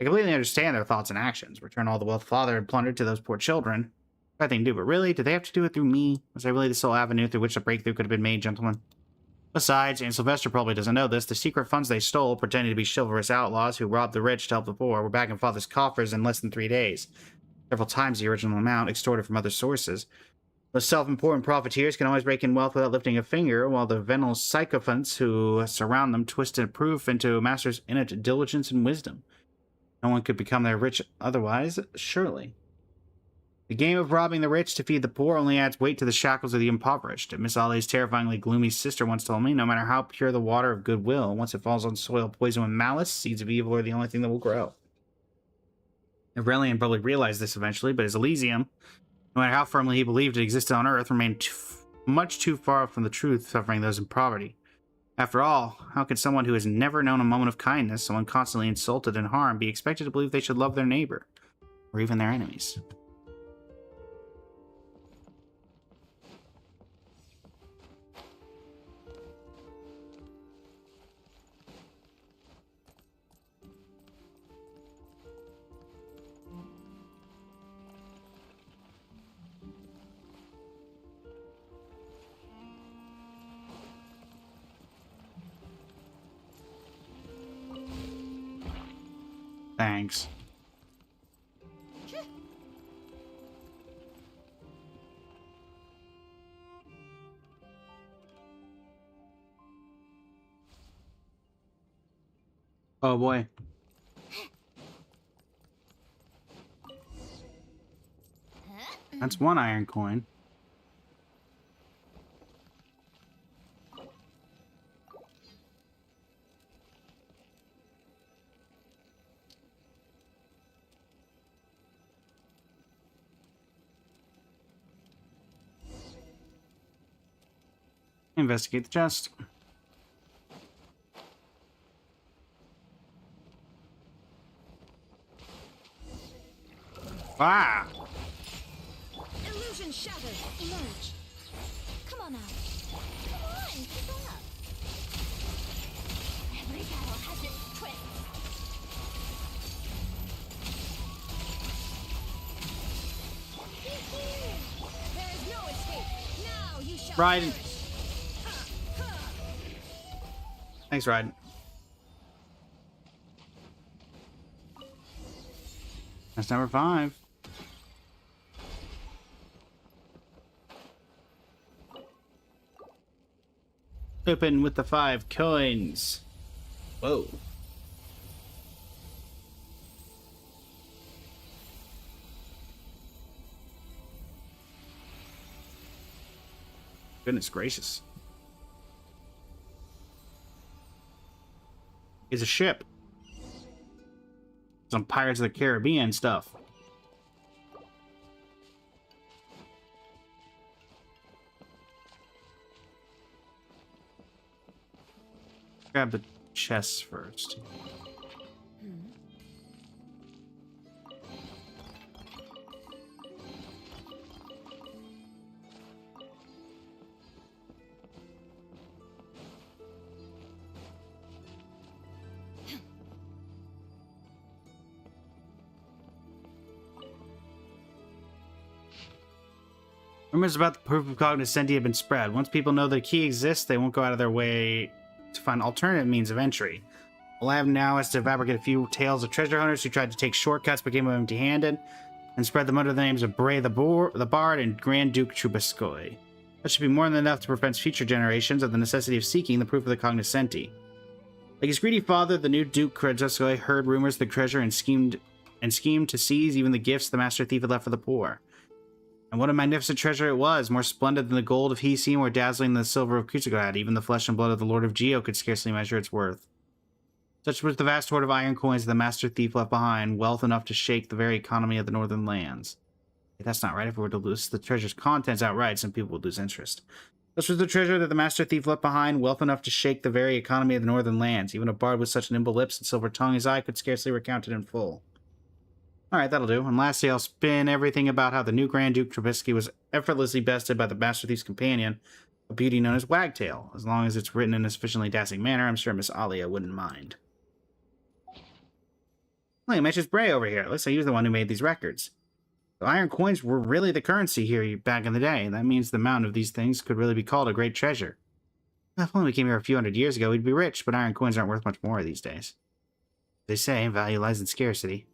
I completely understand their thoughts and actions. Return all the wealth Father had plundered to those poor children. Right thing to do, but really, did they have to do it through me? Was I really the sole avenue through which the breakthrough could have been made, gentlemen? Besides, and Sylvester probably doesn't know this, the secret funds they stole, pretending to be chivalrous outlaws who robbed the rich to help the poor, were back in Father's coffers in less than 3 days. Several times the original amount, extorted from other sources. The self-important profiteers can always rake in wealth without lifting a finger, while the venal sycophants who surround them twisted proof into masters' innate diligence and wisdom. No one could become their rich otherwise, surely. The game of robbing the rich to feed the poor only adds weight to the shackles of the impoverished. Miss Ali's terrifyingly gloomy sister once told me, no matter how pure the water of goodwill, once it falls on soil poisoned with malice, seeds of evil are the only thing that will grow. Aurelian probably realized this eventually, but his Elysium, no matter how firmly he believed it existed on Earth, remained much too far from the truth, suffering those in poverty. After all, how could someone who has never known a moment of kindness, someone constantly insulted and harmed, be expected to believe they should love their neighbor, or even their enemies? Thanks. Oh boy. That's one iron coin. Investigate the chest. Ah! Illusion shattered. Emerge. Come on now. Come on, keep up. Every battle has its twist. There is no escape. Now you shall Raiden. perish. Thanks, Raiden. That's number 5. Open with the 5 coins. Whoa. Goodness gracious. It's a ship. Some Pirates of the Caribbean stuff. Grab the chests first. Rumors about the proof of cognoscenti have been spread. Once people know the key exists, they won't go out of their way to find alternative means of entry. All I have now is to fabricate a few tales of treasure hunters who tried to take shortcuts but came empty-handed, and spread them under the names of Bray the Bard and Grand Duke Trubiscoy. That should be more than enough to prevent future generations of the necessity of seeking the proof of the cognoscenti. Like his greedy father, the new Duke Trubiscoy heard rumors of the treasure and schemed to seize even the gifts the Master Thief had left for the poor. And what a magnificent treasure it was, more splendid than the gold of Hisi, more dazzling than the silver of Kusagrad. Even the flesh and blood of the Lord of Geo could scarcely measure its worth. Such was the vast hoard of iron coins the Master Thief left behind, wealth enough to shake the very economy of the northern lands. That's not right. If we were to lose the treasure's contents outright, some people would lose interest. Such was the treasure that the Master Thief left behind, wealth enough to shake the very economy of the northern lands. Even a bard with such nimble lips and silver tongue as I could scarcely recount it in full. Alright, that'll do. And lastly, I'll spin everything about how the new Grand Duke Trubisky was effortlessly bested by the Master Thief's companion, a beauty known as Wagtail. As long as it's written in a sufficiently dazzling manner, I'm sure Miss Alia wouldn't mind. Well, he mentions Bray over here. Looks like he was the one who made these records. The iron coins were really the currency here back in the day. That means the amount of these things could really be called a great treasure. If only we came here a few hundred years ago, we'd be rich, but iron coins aren't worth much more these days. They say value lies in scarcity.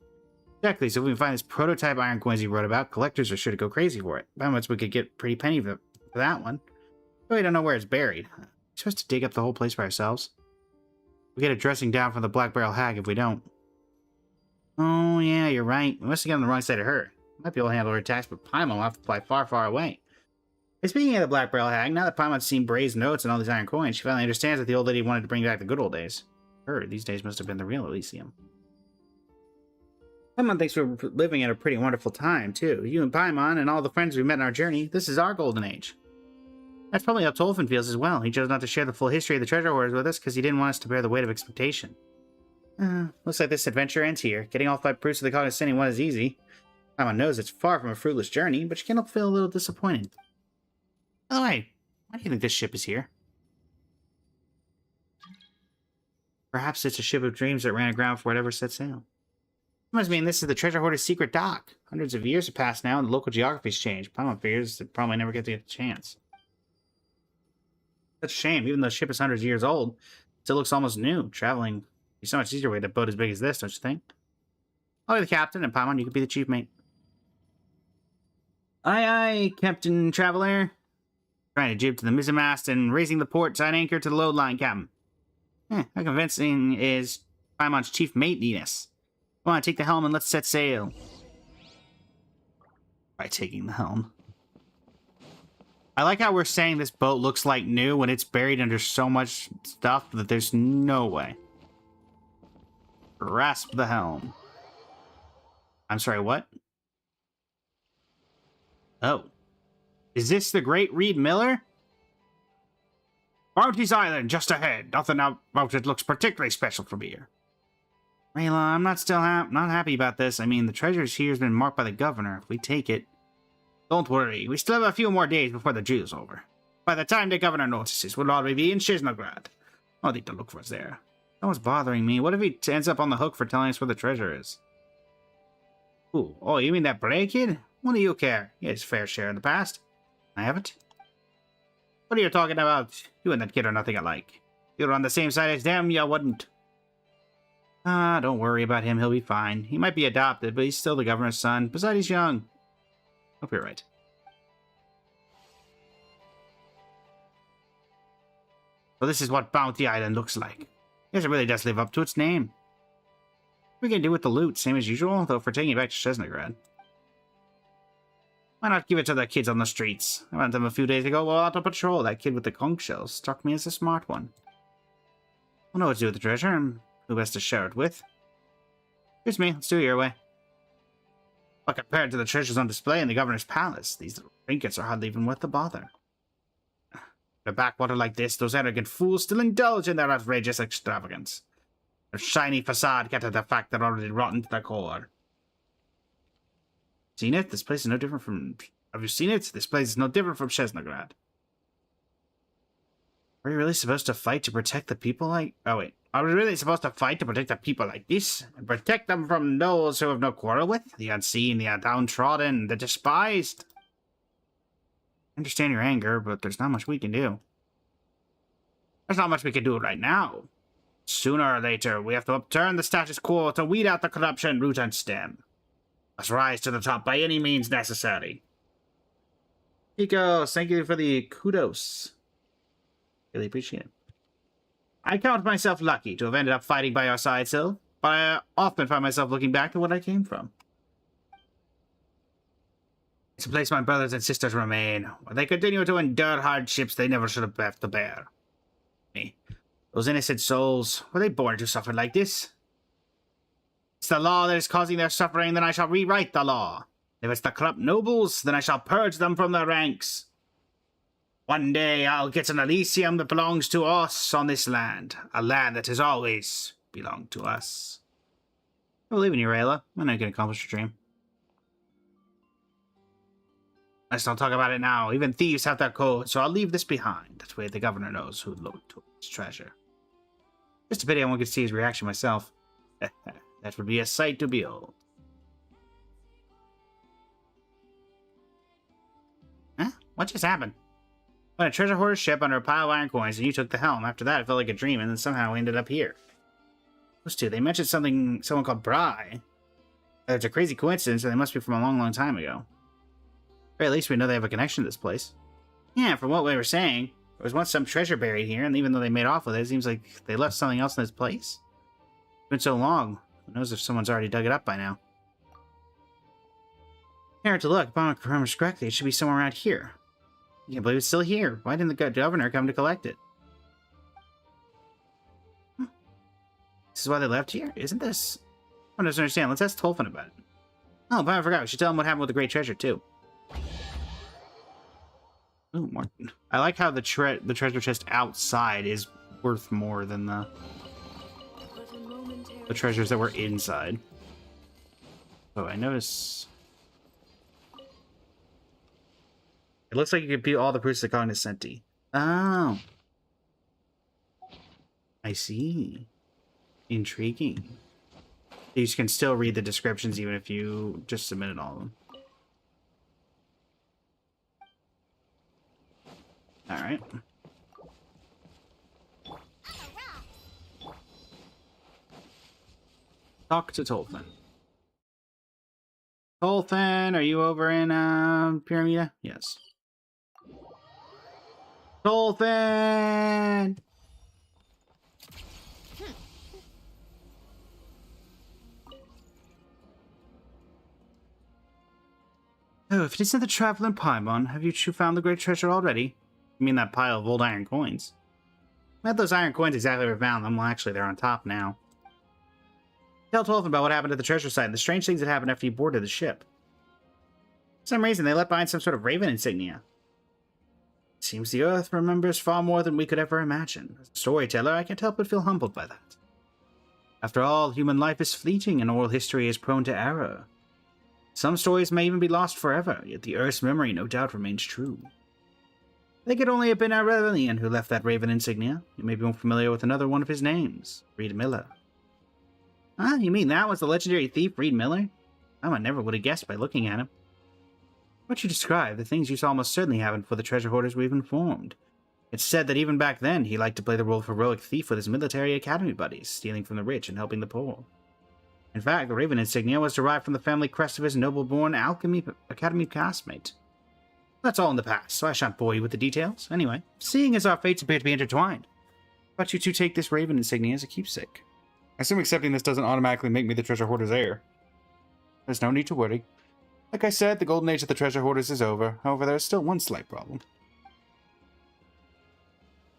Exactly, so if we can find this prototype iron coins you wrote about, collectors are sure to go crazy for it. How much we could get pretty penny for that one. But we don't know where it's buried. We're supposed to dig up the whole place by ourselves. We get a dressing down from the Black Barrel Hag if we don't. Oh yeah, you're right. We must have gotten on the wrong side of her. Might be able to handle her attacks, but Paimon will have to fly far, far away. Hey, speaking of the Black Barrel Hag, now that Paimon's seen Bray's notes and all these iron coins, she finally understands that the old lady wanted to bring back the good old days. Her, these days must have been the real Elysium. Paimon thinks we're living at a pretty wonderful time, too. You and Paimon and all the friends we met on our journey, this is our golden age. That's probably how Tolfin feels as well. He chose not to share the full history of the treasure hoarders with us because he didn't want us to bear the weight of expectation. Looks like this adventure ends here. Getting all 5 proofs of the cognoscenti one is easy. Paimon knows it's far from a fruitless journey, but she cannot feel a little disappointed. By the way, why do you think this ship is here? Perhaps it's a ship of dreams that ran aground before it ever set sail. Must mean this is the treasure hoarder's secret dock. Hundreds of years have passed now, and the local geography's changed. Paimon figures it probably never get a chance. Such a shame. Even though the ship is hundreds of years old, it still looks almost new. Traveling would be so much easier with a boat as big as this, don't you think? I'll be the captain, and Paimon, you could be the chief mate. Aye, aye, Captain Traveler. Trying to jib to the mizzenmast and raising the port side anchor to the load line, Captain. How convincing is Paimon's chief mate-iness? Come on, take the helm and let's set sail. By taking the helm. I like how we're saying this boat looks like new when it's buried under so much stuff that there's no way. Grasp the helm. I'm sorry, what? Oh. Is this the Great Reed Miller? Bounty's Island, just ahead. Nothing about it looks particularly special from here. Rayla, I'm not happy about this. I mean, the treasures here has been marked by the governor. If we take it... Don't worry, we still have a few more days before the drill's over. By the time the governor notices, we'll already be in Shiznograd. I don't need to look for us there. That was bothering me. What if he ends up on the hook for telling us where the treasure is? Ooh, oh, you mean that Bray kid? What do you care? He had his fair share in the past. I haven't. What are you talking about? You and that kid are nothing alike. If you were on the same side as them, you wouldn't. Ah, don't worry about him. He'll be fine. He might be adopted, but he's still the governor's son. Besides, he's young. Hope you're right. So this is what Bounty Island looks like. Yes, it really does live up to its name. What are we gonna do with the loot? Same as usual, though if we're taking it back to Chesnograd. Why not give it to the kids on the streets? I met them a few days ago while out on patrol. That kid with the conch shells struck me as a smart one. We'll know what to do with the treasure, and who best to share it with. Here's me, let's do it your way. But compared to the treasures on display in the governor's palace, these little trinkets are hardly even worth the bother. In a backwater like this, those arrogant fools still indulge in their outrageous extravagance. Their shiny facade can't hide the fact they're already rotten to their core. Seen it? This place is no different from... Have you seen it? This place is no different from Chesnograd. Are we really supposed to fight to protect the people like... Oh, wait. Are we really supposed to fight to protect the people like this? And protect them from those who have no quarrel with? The unseen, the downtrodden, the despised? I understand your anger, but there's not much we can do. There's not much we can do right now. Sooner or later, we have to upturn the status quo to weed out the corruption root and stem. Let's rise to the top by any means necessary. Pico, thank you for the kudos. Really appreciate it. I count myself lucky to have ended up fighting by your side, Syl, but I often find myself looking back to what I came from. It's a place my brothers and sisters remain, where they continue to endure hardships they never should have to bear. Me. Those innocent souls, were they born to suffer like this? It's the law that is causing their suffering, then I shall rewrite the law. If it's the corrupt nobles, then I shall purge them from their ranks. One day I'll get an Elysium that belongs to us on this land, a land that has always belonged to us. I believe in you, Rayla. I know you can accomplish your dream. Let's not talk about it now. Even thieves have their code, so I'll leave this behind. That way the governor knows who looked to his treasure. Just a pity I won't get to see his reaction myself. That would be a sight to behold. Huh? What just happened? On a treasure hoarder's ship under a pile of iron coins, and you took the helm. After that, it felt like a dream, and then somehow we ended up here. Those two, they mentioned someone called Bry. It's a crazy coincidence, and they must be from a long, long time ago. Or at least we know they have a connection to this place. Yeah, from what we were saying, there was once some treasure buried here, and even though they made off with it, it seems like they left something else in this place. It's been so long. Who knows if someone's already dug it up by now. Here to look, if I remember correctly, it should be somewhere around here. I can't believe it's still here. Why didn't the governor come to collect it? This is why they left here? Isn't this... I don't understand. Let's ask Tolfin about it. Oh, but I forgot. We should tell him what happened with the great treasure, too. Ooh, more. I like how the treasure chest outside is worth more than the treasures that were inside. Oh, I notice... It looks like you can beat all the proofs of cognoscenti. Oh. I see. Intriguing. You can still read the descriptions even if you just submitted all of them. Alright. Talk to Tolfin. Tolfin, are you over in Pyramida? Yes. Tolfin! Oh, if it isn't the Traveling Paimon, have you two found the great treasure already? You mean that pile of old iron coins? I had those iron coins exactly where we found them. Well, actually, they're on top now. Tell Tolfin about what happened at the treasure site and the strange things that happened after you boarded the ship. For some reason, they left behind some sort of raven insignia. It seems the Earth remembers far more than we could ever imagine. As a storyteller, I can't help but feel humbled by that. After all, human life is fleeting and oral history is prone to error. Some stories may even be lost forever, yet the Earth's memory no doubt remains true. I think it only have been Aurelian who left that raven insignia. You may be more familiar with another one of his names, Reed Miller. Ah, you mean that was the legendary thief Reed Miller? I never would have guessed by looking at him. What you describe, the things you saw must certainly happen for the treasure hoarders we've informed. It's said that even back then, he liked to play the role of heroic thief with his military academy buddies, stealing from the rich and helping the poor. In fact, the raven insignia was derived from the family crest of his noble-born alchemy academy castmate. That's all in the past, so I shan't bore you with the details. Anyway, seeing as our fates appear to be intertwined, But you two take this raven insignia as a keepsake. I assume accepting this doesn't automatically make me the treasure hoarder's heir. There's no need to worry. Like I said, the golden age of the treasure hoarders is over. However, there is still one slight problem.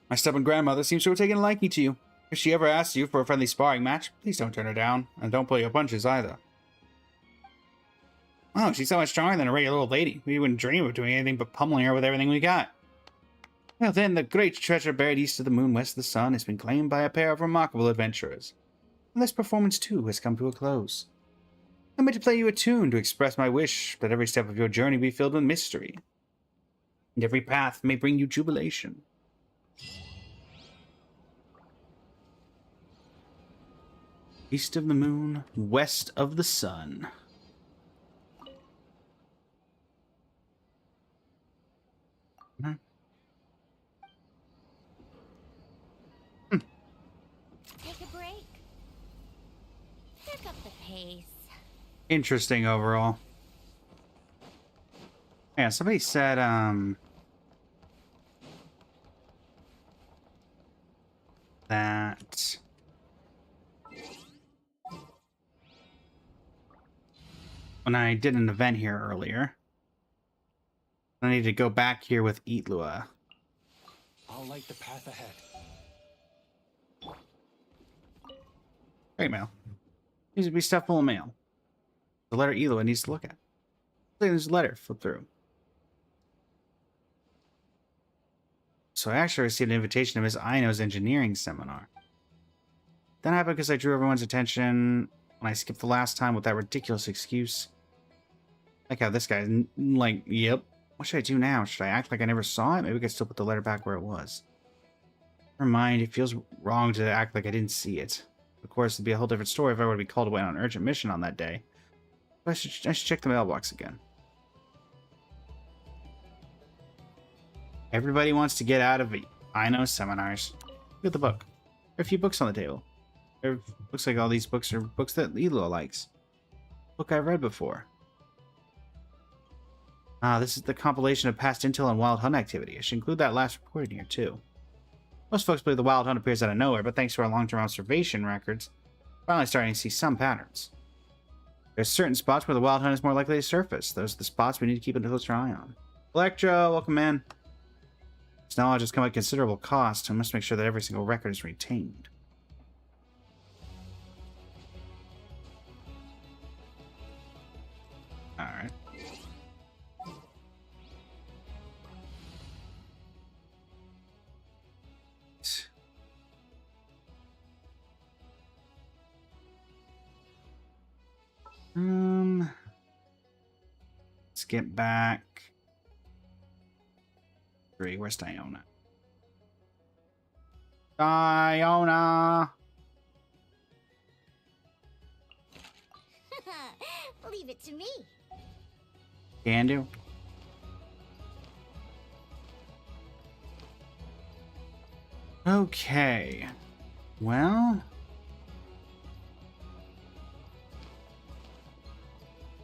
My stubborn grandmother seems to have taken a liking to you. If she ever asks you for a friendly sparring match, please don't turn her down, and don't pull your punches either. Oh, she's so much stronger than a regular old lady. We wouldn't dream of doing anything but pummeling her with everything we got. Well then, the great treasure buried east of the moon, west of the sun, has been claimed by a pair of remarkable adventurers. And this performance, too, has come to a close. I'm made to play you a tune to express my wish that every step of your journey be filled with mystery, and every path may bring you jubilation. East of the moon, west of the sun. Take a break. Pick up the pace. Interesting overall. Yeah, somebody said, that when I did an event here earlier, I need to go back here with Eatlua. I'll light the path ahead. Great mail. Needs to be stuff full of mail. The letter Eatlua needs to look at. There's a letter. Flip through. So I actually received an invitation to Miss Aino's engineering seminar. That happened because I drew everyone's attention when I skipped the last time with that ridiculous excuse. Like how this guy's like, yep. What should I do now? Should I act like I never saw it? Maybe we could still put the letter back where it was. Never mind, it feels wrong to act like I didn't see it. Of course, it'd be a whole different story if I were to be called away on an urgent mission on that day. But I should check the mailbox again. Everybody wants to get out of Aino's seminars. Look at the book. There are a few books on the table. Looks like all these books are books that Eatlua likes. Book I've read before. Ah, this is the compilation of past intel and wild hunt activity. I should include that last report in here, too. Most folks believe the wild hunt appears out of nowhere, but thanks to our long-term observation records, we're finally starting to see some patterns. There's certain spots where the wild hunt is more likely to surface. Those are the spots we need to keep a closer eye on. Electro, welcome in. This knowledge has come at considerable cost, and must make sure that every single record is retained. Alright. Let's get back. Where's Diona? Diona! Leave it to me. Can do. Okay. Well.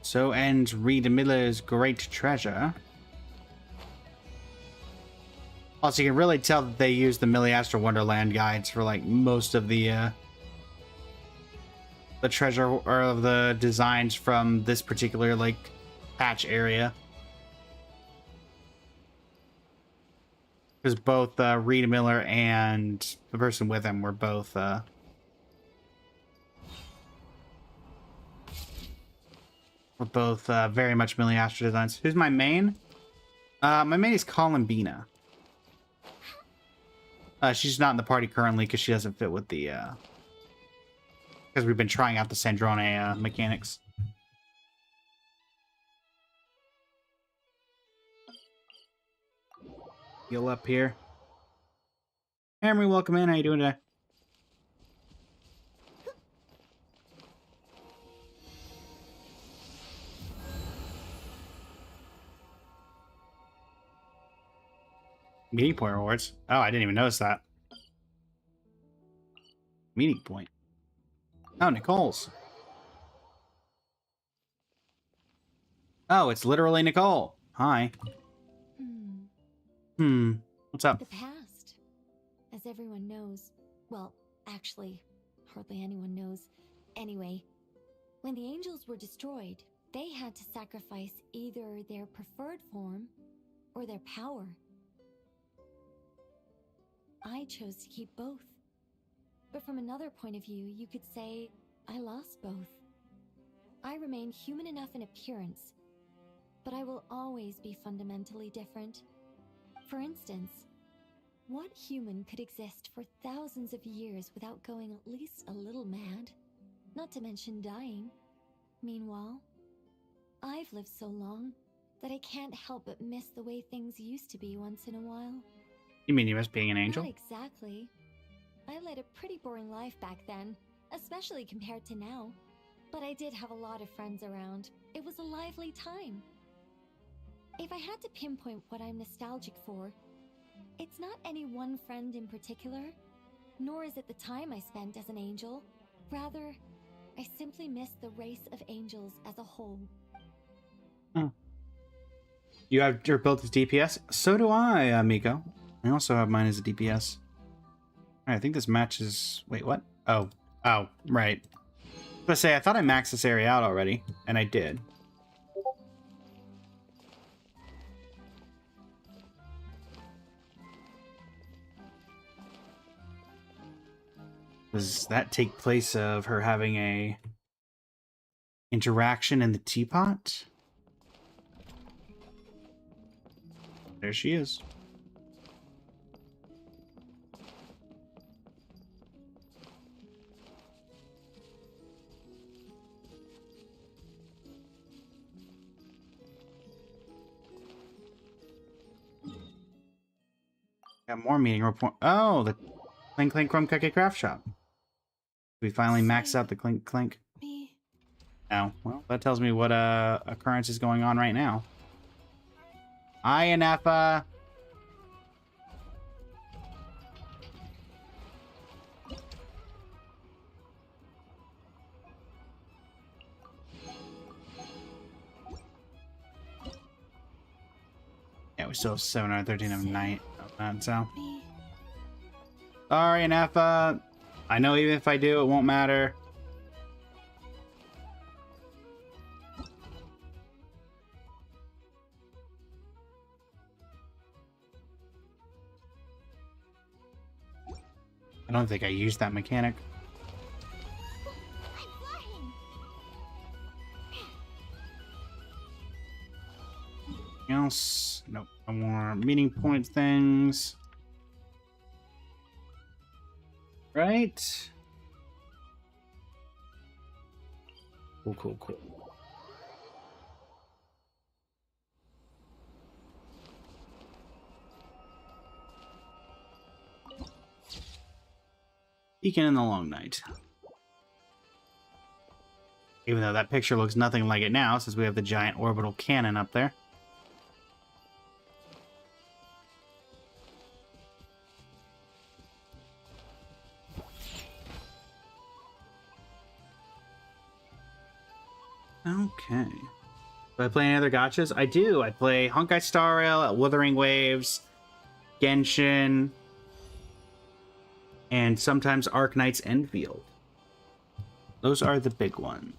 So ends Rita Miller's great treasure. Also, you can really tell that they used the Milliastra Wonderland guides for like most of the treasure or of the designs from this particular like patch area. Because both Rita Miller and the person with him were both very much Milliastra designs. Who's my main? My main is Columbina. She's not in the party currently because she doesn't fit with the because we've been trying out the Sandrone mechanics. Heal up here. Emery, welcome in. How you doing today? Meeting point rewards. Oh, I didn't even notice that. Meeting point. Oh, Nicole's. Oh, it's literally Nicole. Hi. What's up? The past, as everyone knows, Well, actually, hardly anyone knows. Anyway, when the angels were destroyed, they had to sacrifice either their preferred form or their power. I chose to keep both. But from another point of view, you could say I lost both. I remain human enough in appearance, but I will always be fundamentally different. For instance, what human could exist for thousands of years without going at least a little mad? Not to mention dying. Meanwhile, I've lived so long that I can't help but miss the way things used to be once in a while. You mean you miss being an angel? Not exactly. I led a pretty boring life back then, especially compared to now. But I did have a lot of friends around. It was a lively time. If I had to pinpoint what I'm nostalgic for, it's not any one friend in particular, nor is it the time I spent as an angel. Rather, I simply miss the race of angels as a whole. You have your built as DPS? So do I, Miko. I also have mine as a DPS. Alright, I think this matches... Wait, what? Oh, right. I was gonna say, I thought I maxed this area out already, and I did. Does that take place of her having a interaction in the teapot? There she is. Got more meeting report. Oh, the Clink Clink Chrome Cookie Craft Shop. We finally maxed out the Clink Clink. Me. Oh, well, that tells me what occurrence is going on right now. Hi, Anefa. Yeah, we still have 713 of night of that, so. Me. Sorry, Anefa. I know even if I do, it won't matter. I don't think I used that mechanic. I'm flying. Anything else? Nope. No more meeting point things. Right? Cool. Beacon in the long night. Even though that picture looks nothing like it now, since we have the giant orbital cannon up there. Okay. Do I play any other gachas? I do. I play Honkai Star Rail, Wuthering Waves, Genshin, and sometimes Arknight's Enfield. Those are the big ones.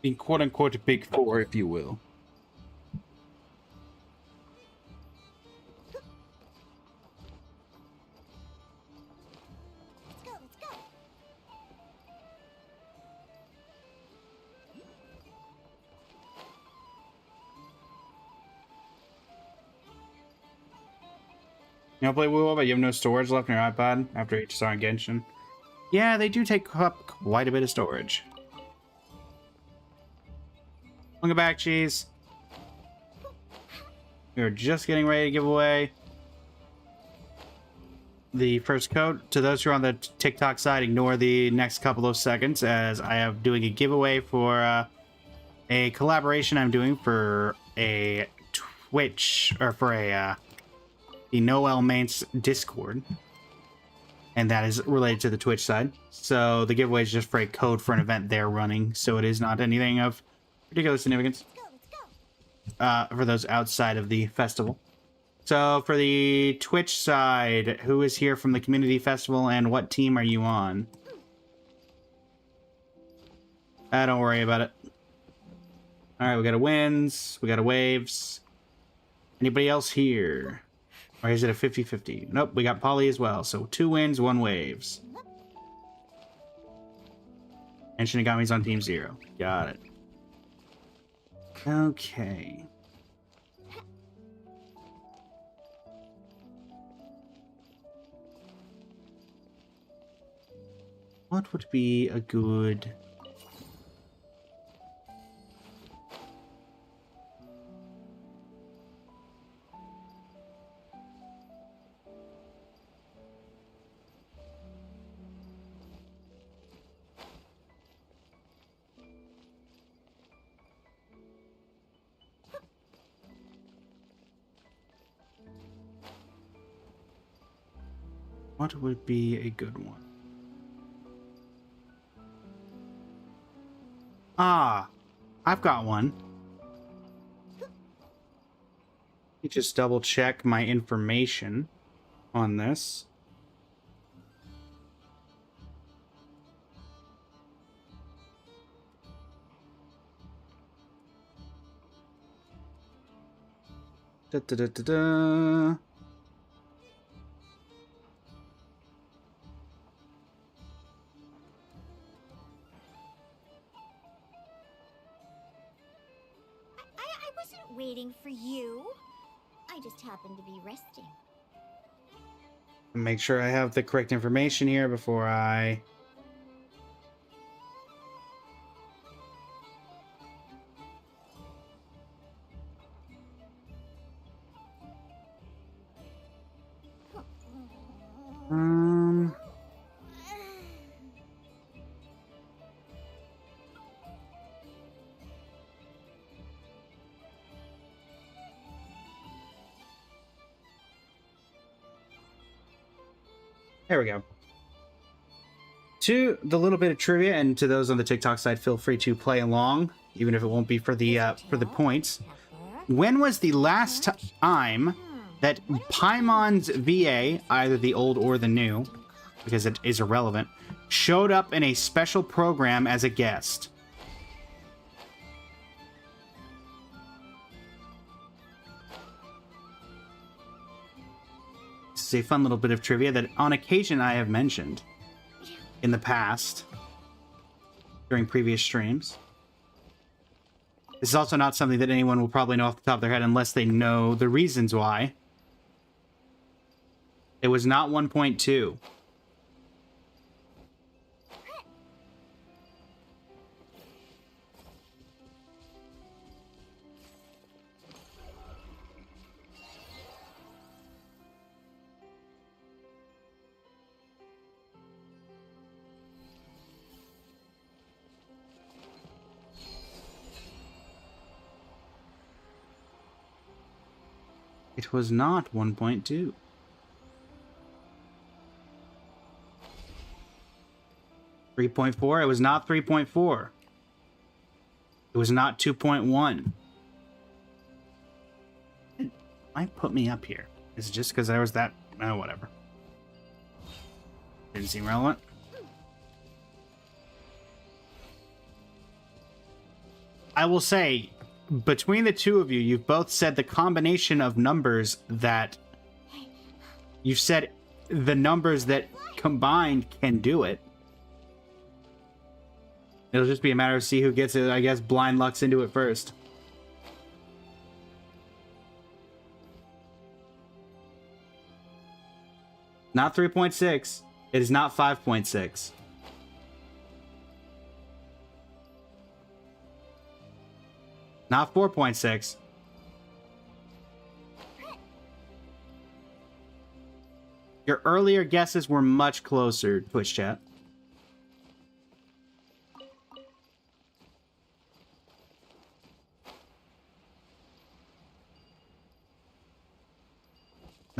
Being quote-unquote a big four, if you will. Let's go. You know, play WoW, but you have no storage left on your iPod after each star on Genshin. Yeah, they do take up quite a bit of storage. Welcome back, Cheese. We were just getting ready to give away the first code. To those who are on the TikTok side, ignore the next couple of seconds, as I am doing a giveaway for a collaboration I'm doing for a Twitch, or for a the Noel Mains Discord, and that is related to the Twitch side. So the giveaway is just for a code for an event they're running, so it is not anything of particular significance Let's go. for those outside of the festival. So for the Twitch side, who is here from the community festival and what team are you on? Don't worry about it. All right, we got a wins, we got a waves. Anybody else here? Or is it a 50-50? Nope, we got Polly as well. So 2 wins, 1 waves. And Shinigami's on team 0. Got it. Okay. What would be a good... What would be a good one? Ah, I've got one. Let me just double check my information on this. Da, da, da, da, da. I wasn't waiting for you. I just happened to be resting. Make sure I have the correct information here before I... There we go. To the little bit of trivia, and to those on the TikTok side, feel free to play along, even if it won't be for the points. When was the last time that Paimon's VA, either the old or the new, because it is irrelevant, showed up in a special program as a guest? This is a fun little bit of trivia that on occasion I have mentioned in the past during previous streams. This is also not something that anyone will probably know off the top of their head unless they know the reasons why. It was not 1.2. It was not 1.2. $3.4. It was not 3.4. It was not 2.1. It might put me up here. Is it just because there was that? Oh, whatever. Didn't seem relevant. I will say, between the two of you, you've both said the combination of numbers that... You've said the numbers that combined can do it. It'll just be a matter of see who gets it, I guess, blind lucks into it first. Not 3.6. It is not 5.6. Not 4.6. Your earlier guesses were much closer, Twitch chat.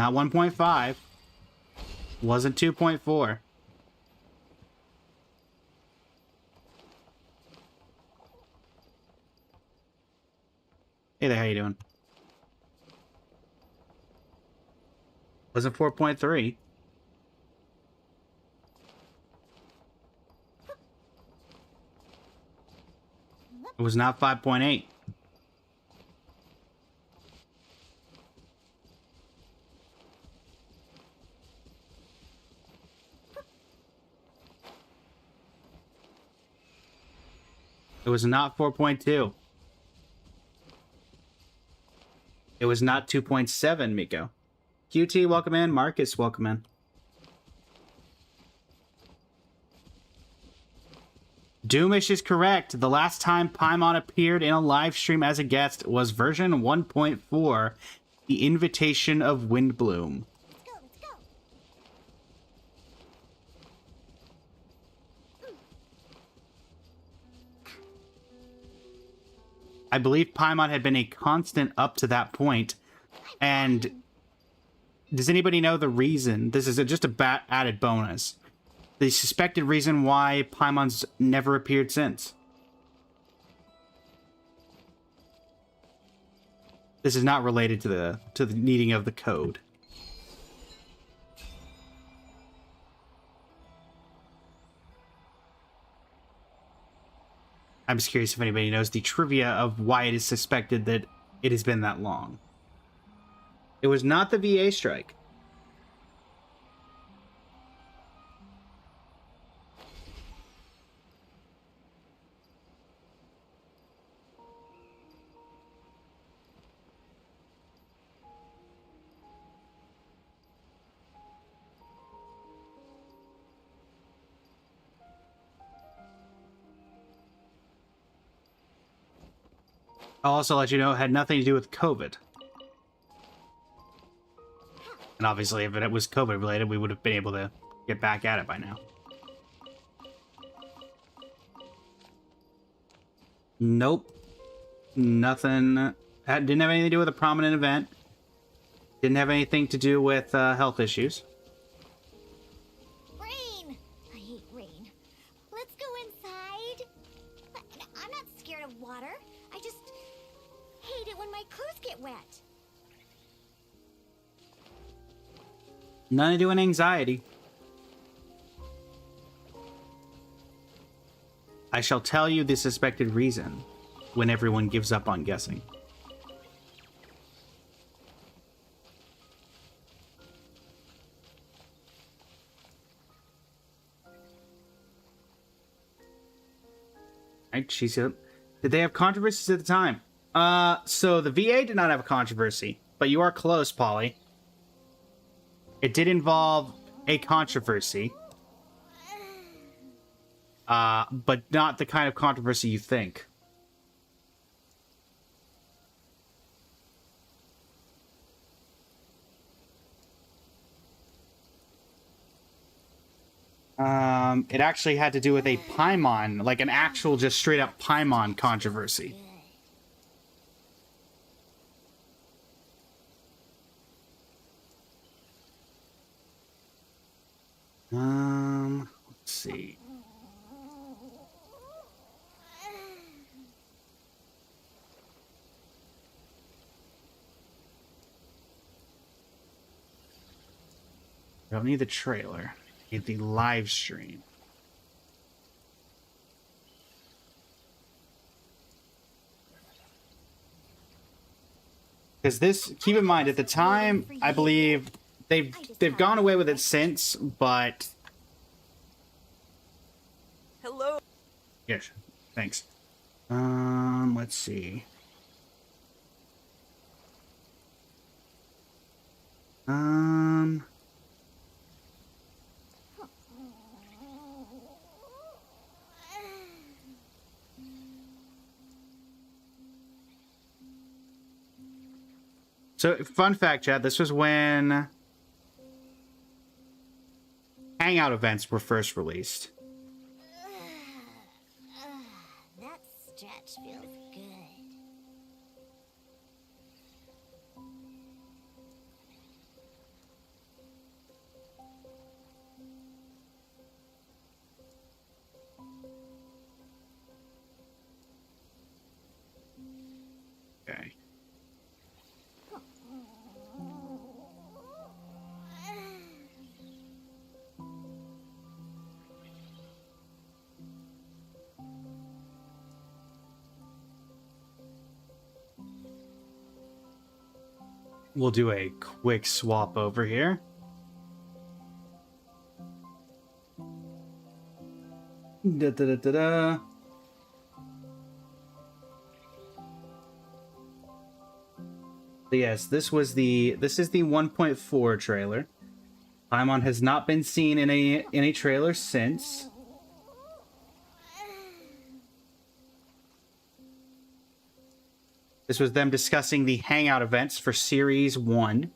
Not 1.5. Wasn't 2.4. Hey there, how you doing? Wasn't 4.3. It was not 5.8. It was not 4.2. It was not 2.7, Miko. QT, welcome in. Marcus, welcome in. Doomish is correct. The last time Paimon appeared in a live stream as a guest was version 1.4, The Invitation of Windbloom. Let's go, let's go. I believe Paimon had been a constant up to that point. And does anybody know the reason? This is just a added bonus. The suspected reason why Paimon's never appeared since. This is not related to the needing of the code. I'm just curious if anybody knows the trivia of why it is suspected that it has been that long. It was not the VA strike. I'll also let you know it had nothing to do with COVID. And obviously, if it was COVID related, we would have been able to get back at it by now. Nope. Nothing. Didn't have anything to do with a prominent event. Didn't have anything to do with health issues. Rain! I hate rain. Let's go inside. I'm not scared of water. I just hate it when my clothes get wet. None to do with anxiety. I shall tell you the suspected reason when everyone gives up on guessing. Right, she said, did they have controversies at the time? So the VA did not have a controversy, but you are close, Polly. It did involve a controversy. But not the kind of controversy you think. It actually had to do with a Paimon, like an actual just straight up Paimon controversy. Let's see. I don't need the trailer. I need the live stream. Because this, keep in mind, at the time, I believe they've gone away with it since, but Hello. yes, thanks. Let's see. So, fun fact, Chad, this was when Hangout events were first released. That stretch feels good. we'll do a quick swap over here. Da, da, da, da, da. So yes, this is the 1.4 trailer. Paimon has not been seen in a trailer since. This was them discussing the hangout events for Series 1.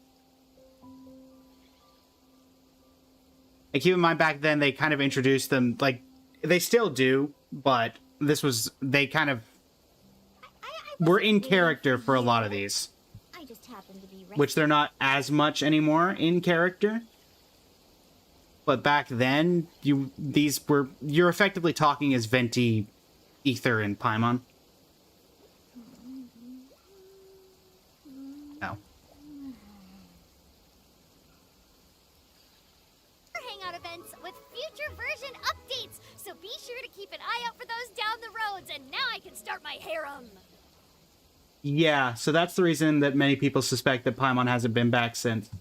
And keep in mind, back then, they kind of introduced them, like, they still do, but this was, they kind of were in character for a lot of these. I just happen to be Which they're not as much anymore in character. But back then, you're effectively talking as Venti, Ether, and Paimon. No. Hangout events with future version updates, so be sure to keep an eye out for those down the roads, and now I can start my harem. Yeah, so that's the reason that many people suspect that Paimon hasn't been back since.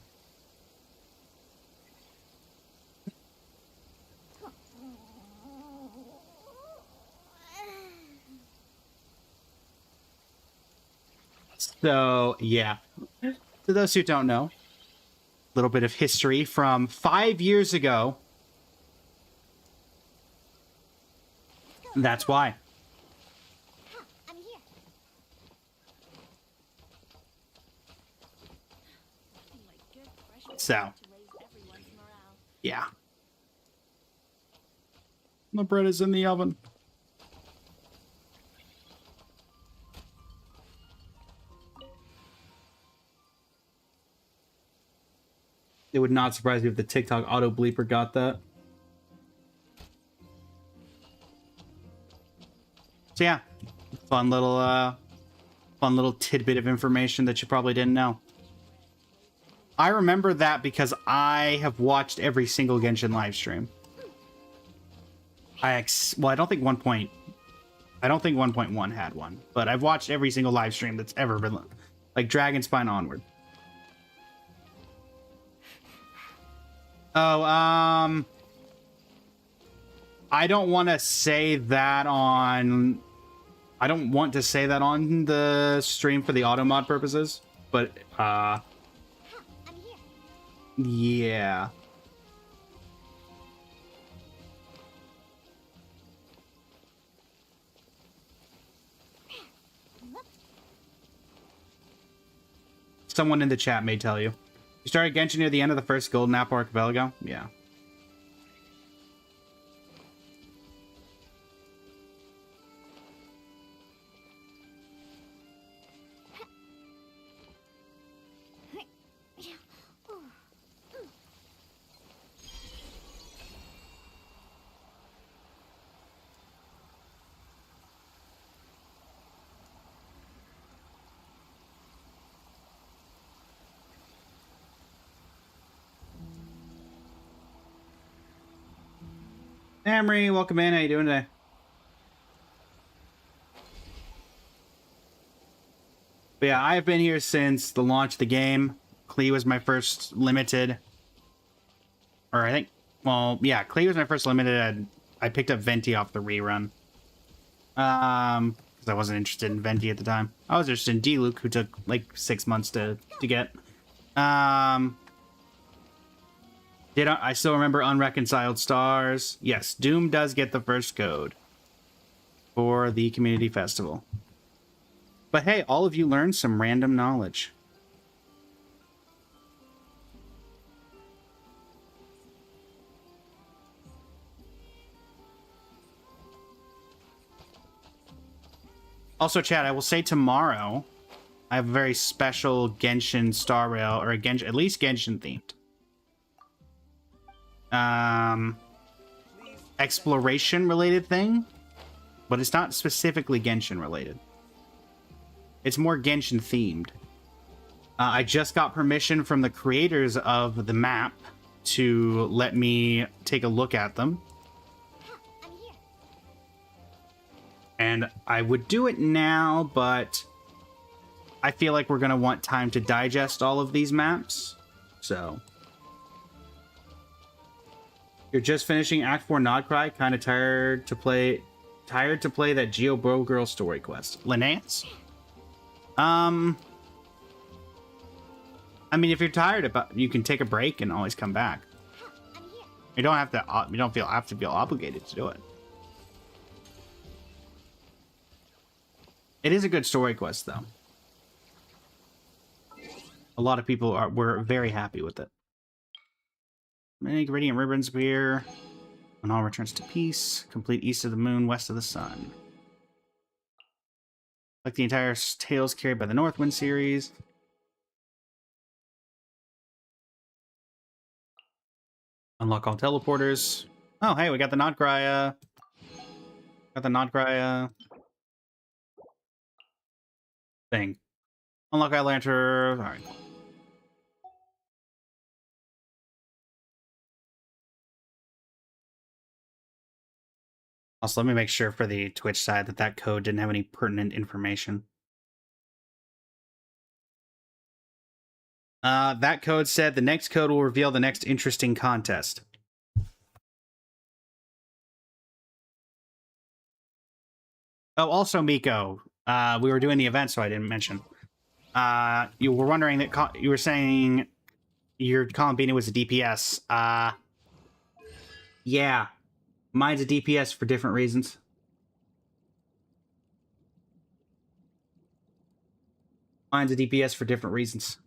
So, yeah. To those who don't know, a little bit of history from 5 years ago. That's why. I'm here. So, yeah. The bread is in the oven. It would not surprise me if the TikTok auto bleeper got that. So yeah, fun little tidbit of information that you probably didn't know. I remember that because I have watched every single Genshin live stream. I don't think 1.1 had one, but I've watched every single live stream that's ever been, like Dragonspine onward. Oh, I don't want to say that on... I don't want to say that on the stream for the auto mod purposes, but, I'm here. yeah. Someone in the chat may tell you. You started Genshin near the end of the first Golden Apple Archipelago? Yeah. Emery, welcome in. How you doing today? But yeah, I've been here since the launch of the game. Klee was my first limited. Or I think, well, yeah, Klee was my first limited. I picked up Venti off the rerun. Because I wasn't interested in Venti at the time. I was interested in Diluc, who took like 6 months to get. I still remember Unreconciled Stars. Yes, Doom does get the first code for the community festival. But hey, all of you learned some random knowledge. Also, chat, I will say tomorrow, I have a very special Genshin Star Rail, or a Genshin, at least Genshin themed. Exploration related thing, but it's not specifically Genshin related. It's more Genshin themed. I just got permission from the creators of the map to let me take a look at them. I'm here. And I would do it now, but I feel like we're gonna want time to digest all of these maps. So you're just finishing Act 4 Nodcry, kind of tired to play that Geo Bro Girl story quest. Linnaeus? I mean, if you're tired about, you can take a break and always come back. I'm here. You don't have to. You don't have to feel obligated to do it. It is a good story quest, though. A lot of people were very happy with it. Many radiant ribbons appear when all returns to peace. Complete east of the moon, west of the sun. Like the entire tales carried by the Northwind series. Unlock all teleporters. Oh, hey, we got the Nodcry. Got the Nodcry thing. Unlock Eyelantern. All right. Also, let me make sure for the Twitch side that code didn't have any pertinent information. That code said the next code will reveal the next interesting contest. Oh, also, Miko, we were doing the event, so I didn't mention. You were wondering that you were saying your Columbina was a DPS. Yeah. Mine's a DPS for different reasons. Mine's a DPS for different reasons.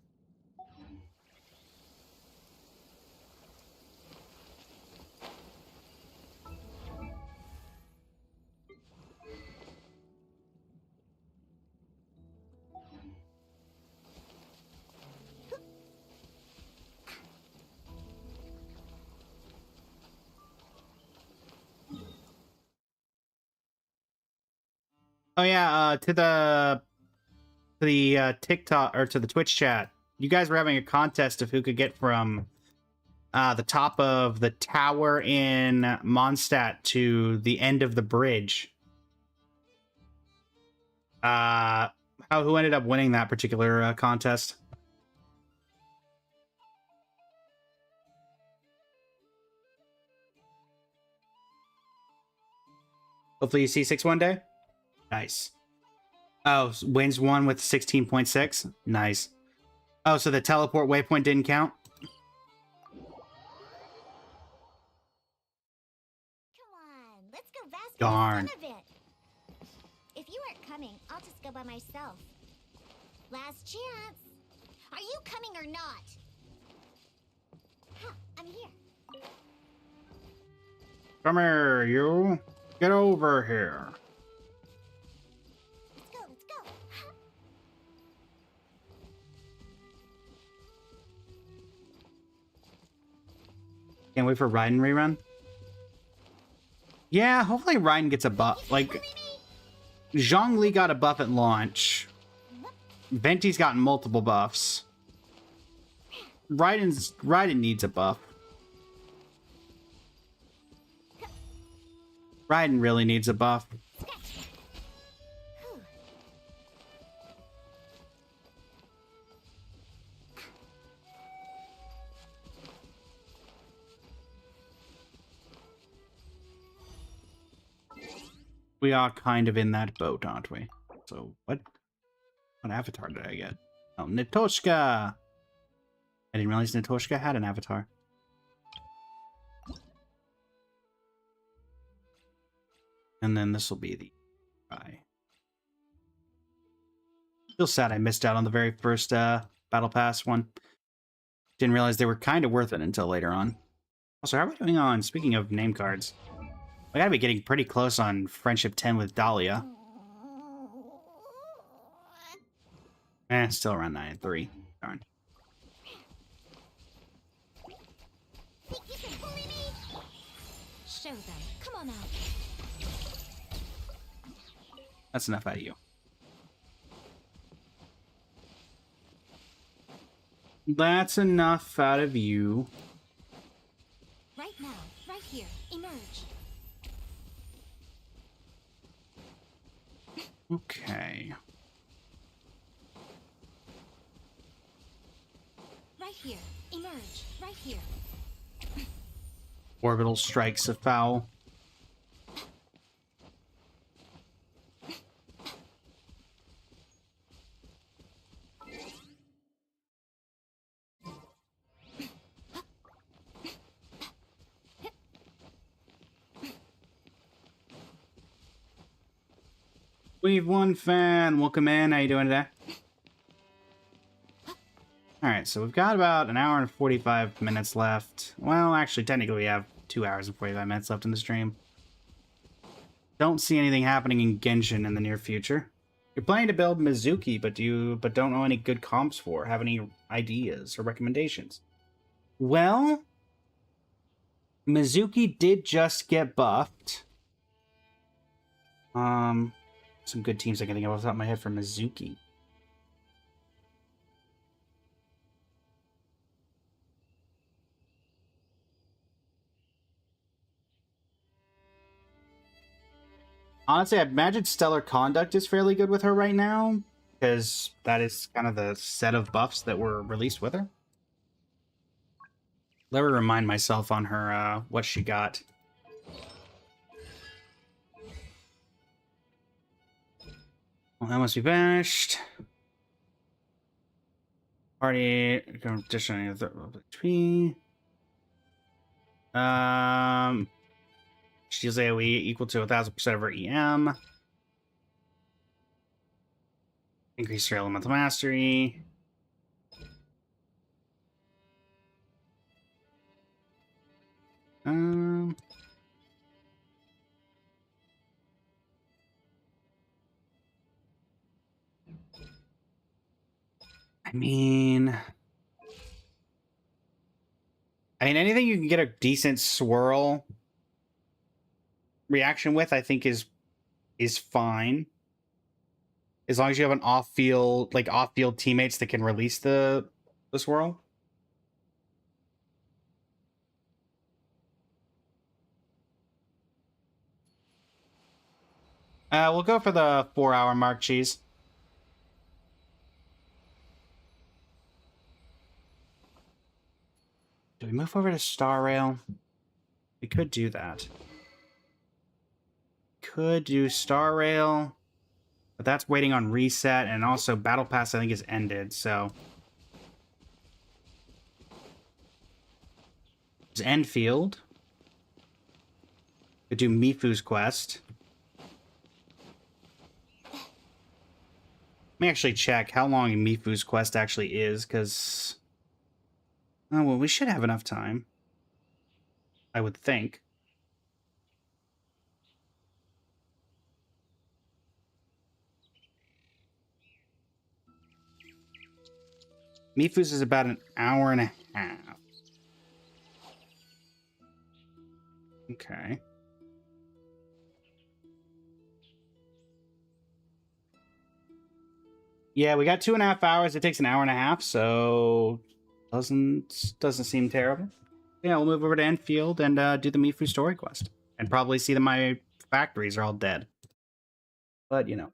Oh yeah, to the TikTok or to the Twitch chat, you guys were having a contest of who could get from the top of the tower in Mondstadt to the end of the bridge. Who ended up winning that particular contest? Hopefully you see 6 one day. Nice. Oh, wins one with 16.6. Nice. Oh, so the teleport waypoint didn't count? Come on, let's go bask Darn. in the sun a bit. If you aren't coming, I'll just go by myself. Last chance. Are you coming or not? Huh, I'm here. Come here, you. Get over here. Let's go, let's go. Can't wait for Raiden rerun. Yeah, hopefully Raiden gets a buff. Like, Zhongli got a buff at launch. Venti's gotten multiple buffs. Raiden needs a buff. Raiden really needs a buff. We are kind of in that boat, aren't we? So, what avatar did I get? Oh, Nitoshka! I didn't realize Nitoshka had an avatar. And then this will be the guy. Feel sad I missed out on the very first Battle Pass one. Didn't realize they were kind of worth it until later on. Also, how are we doing on, speaking of name cards? We gotta be getting pretty close on Friendship 10 with Dahlia. Still around 9 and 3. Darn. Think you can bully me? Show them. Come on out. That's enough out of you. That's enough out of you. Right now. Right here. Emerge. Okay. Right here. Orbital strikes of foul. We've one fan. Welcome in. How you doing today? Alright, so we've got about an hour and 45 minutes left. Well, actually, technically we have 2 hours and 45 minutes left in the stream. Don't see anything happening in Genshin in the near future. You're planning to build Mizuki, but don't know any good comps for. Have any ideas or recommendations? Well, Mizuki did just get buffed. Some good teams I can think of off the top of my head for Mizuki. Honestly, I imagine Stellar Conduct is fairly good with her right now, because that is kind of the set of buffs that were released with her. Let me remind myself on her what she got. Well, that must be finished. Party competition HP. She's AoE equal to 1000% of her EM. Increase her elemental mastery. I mean, anything you can get a decent swirl reaction with, I think is fine. As long as you have an off-field teammates that can release the swirl. We'll go for the 4-hour mark, Cheese. Do we move over to Star Rail? We could do that. Could do Star Rail, but that's waiting on reset, and also Battle Pass I think is ended, so. There's Enfield. Could do Mifu's quest. Let me actually check how long Mifu's quest actually is, because... Oh, well, we should have enough time. I would think. Mifu's is about an hour and a half. Okay. Yeah, we got 2.5 hours. It takes an hour and a half, so doesn't seem terrible. Yeah, we'll move over to Enfield and do the Mifu story quest, and probably see that my factories are all dead. But you know,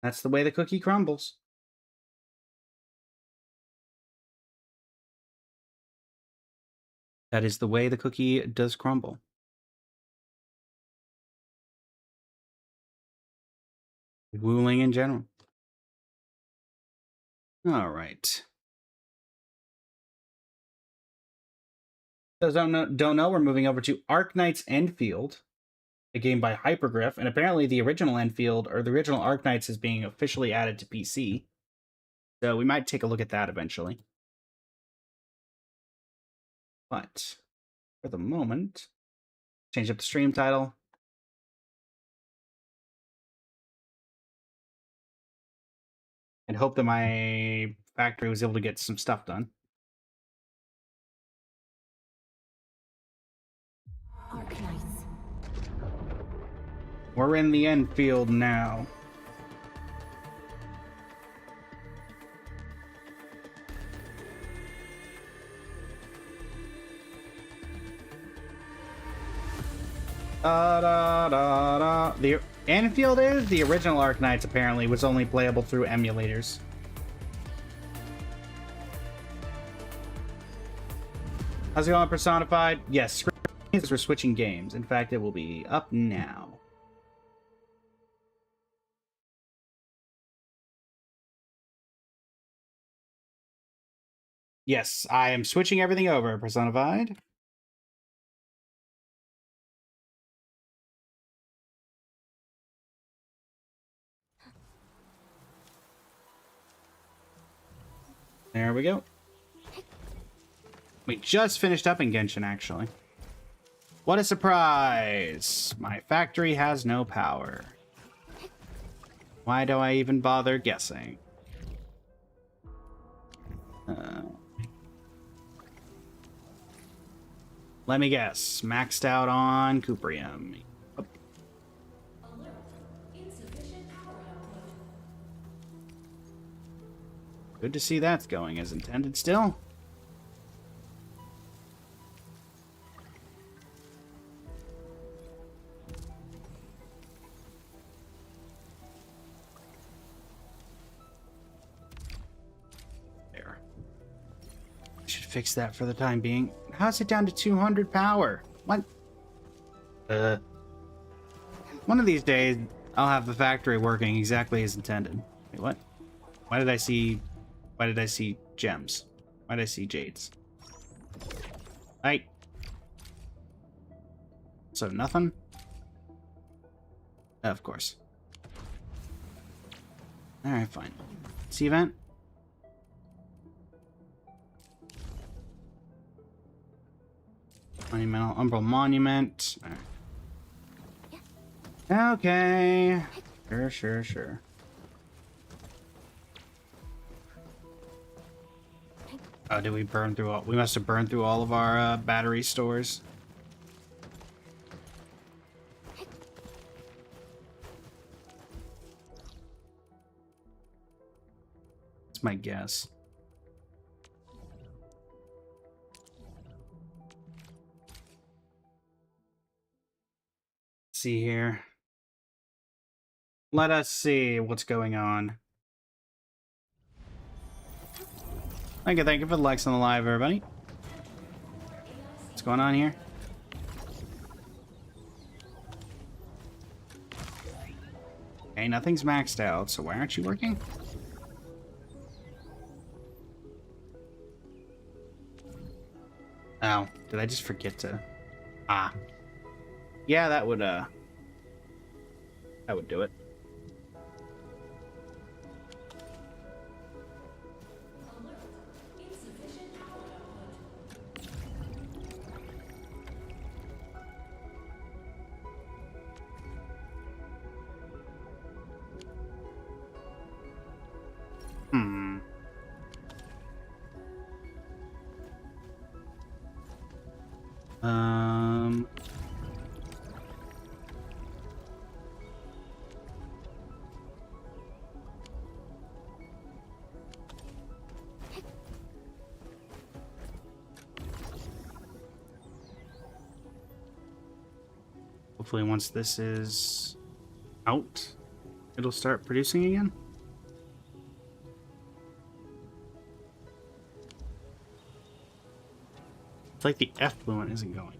that's the way the cookie crumbles. That is the way the cookie does crumble. Wooling in general. All right. Those don't know, we're moving over to Arknights Enfield, a game by Hypergriff, and apparently the original Enfield, or the original Arknights, is being officially added to PC. So we might take a look at that eventually. But for the moment, change up the stream title. And hope that my factory was able to get some stuff done. Arknights. We're in the Enfield now. The Enfield is the original Arknights apparently was only playable through emulators. How's it going, Personified? Yes, we're switching games. In fact, it will be up now. Yes, I am switching everything over, Personified. There we go. We just finished up in Genshin, actually. What a surprise! My factory has no power. Why do I even bother guessing? Let me guess. Maxed out on Cuprium. Oh. Good to see that's going as intended still. There. I should fix that for the time being. How's it down to 200 power? What? One of these days, I'll have the factory working exactly as intended. Wait, what? Why did I see gems? Why did I see jades? Right. So nothing? Of course. Alright, fine. See event? Monumental Umbral Monument. Right. Okay. Sure. Oh, did we burn through all? We must have burned through all of our battery stores. That's my guess. Let's see here. Let us see what's going on. Thank you for the likes on the live, everybody. What's going on here? Okay, nothing's maxed out, so why aren't you working? Oh, did I just forget to... Ah. Yeah, that would do it. Hopefully once this is out, it'll start producing again. It's like the effluent isn't going.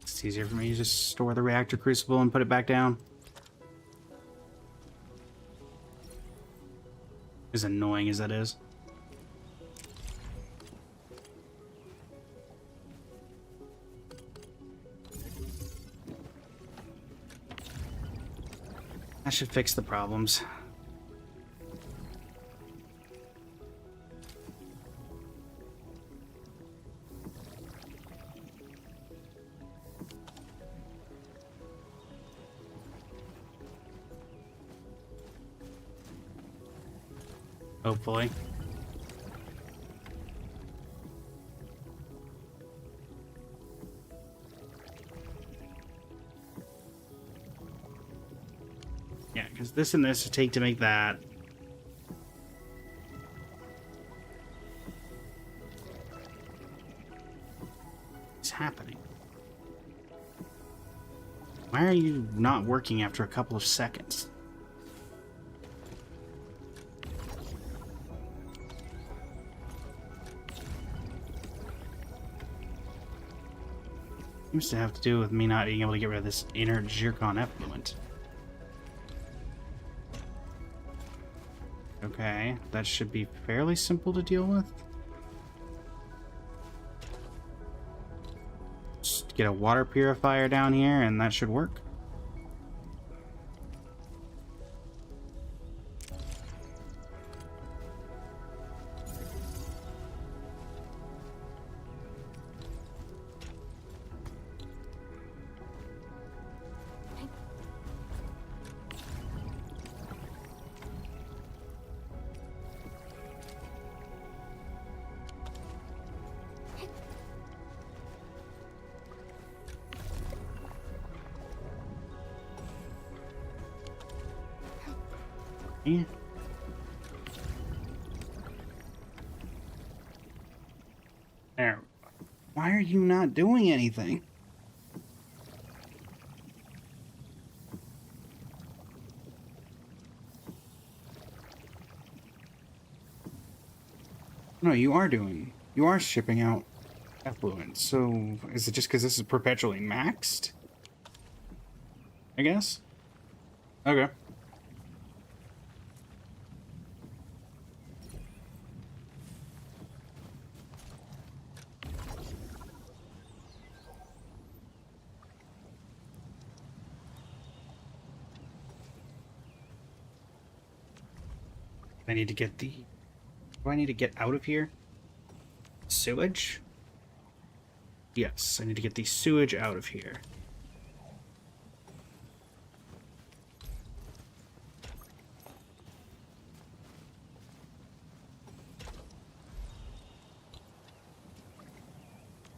It's easier for me to just store the reactor crucible and put it back down. As annoying as that is. That should fix the problems. Hopefully. Yeah, because this and this would take to make that. What's happening? Why are you not working after a couple of seconds? Seems to have to do with me not being able to get rid of this inner zircon effluent. Okay, that should be fairly simple to deal with. Just get a water purifier down here and that should work. Yeah. There. Why are you not doing anything? No, you are doing. You are shipping out effluent. So, is it just because this is perpetually maxed? I guess? Okay. I need to get the... Do I need to get out of here? Sewage? Yes, I need to get the sewage out of here.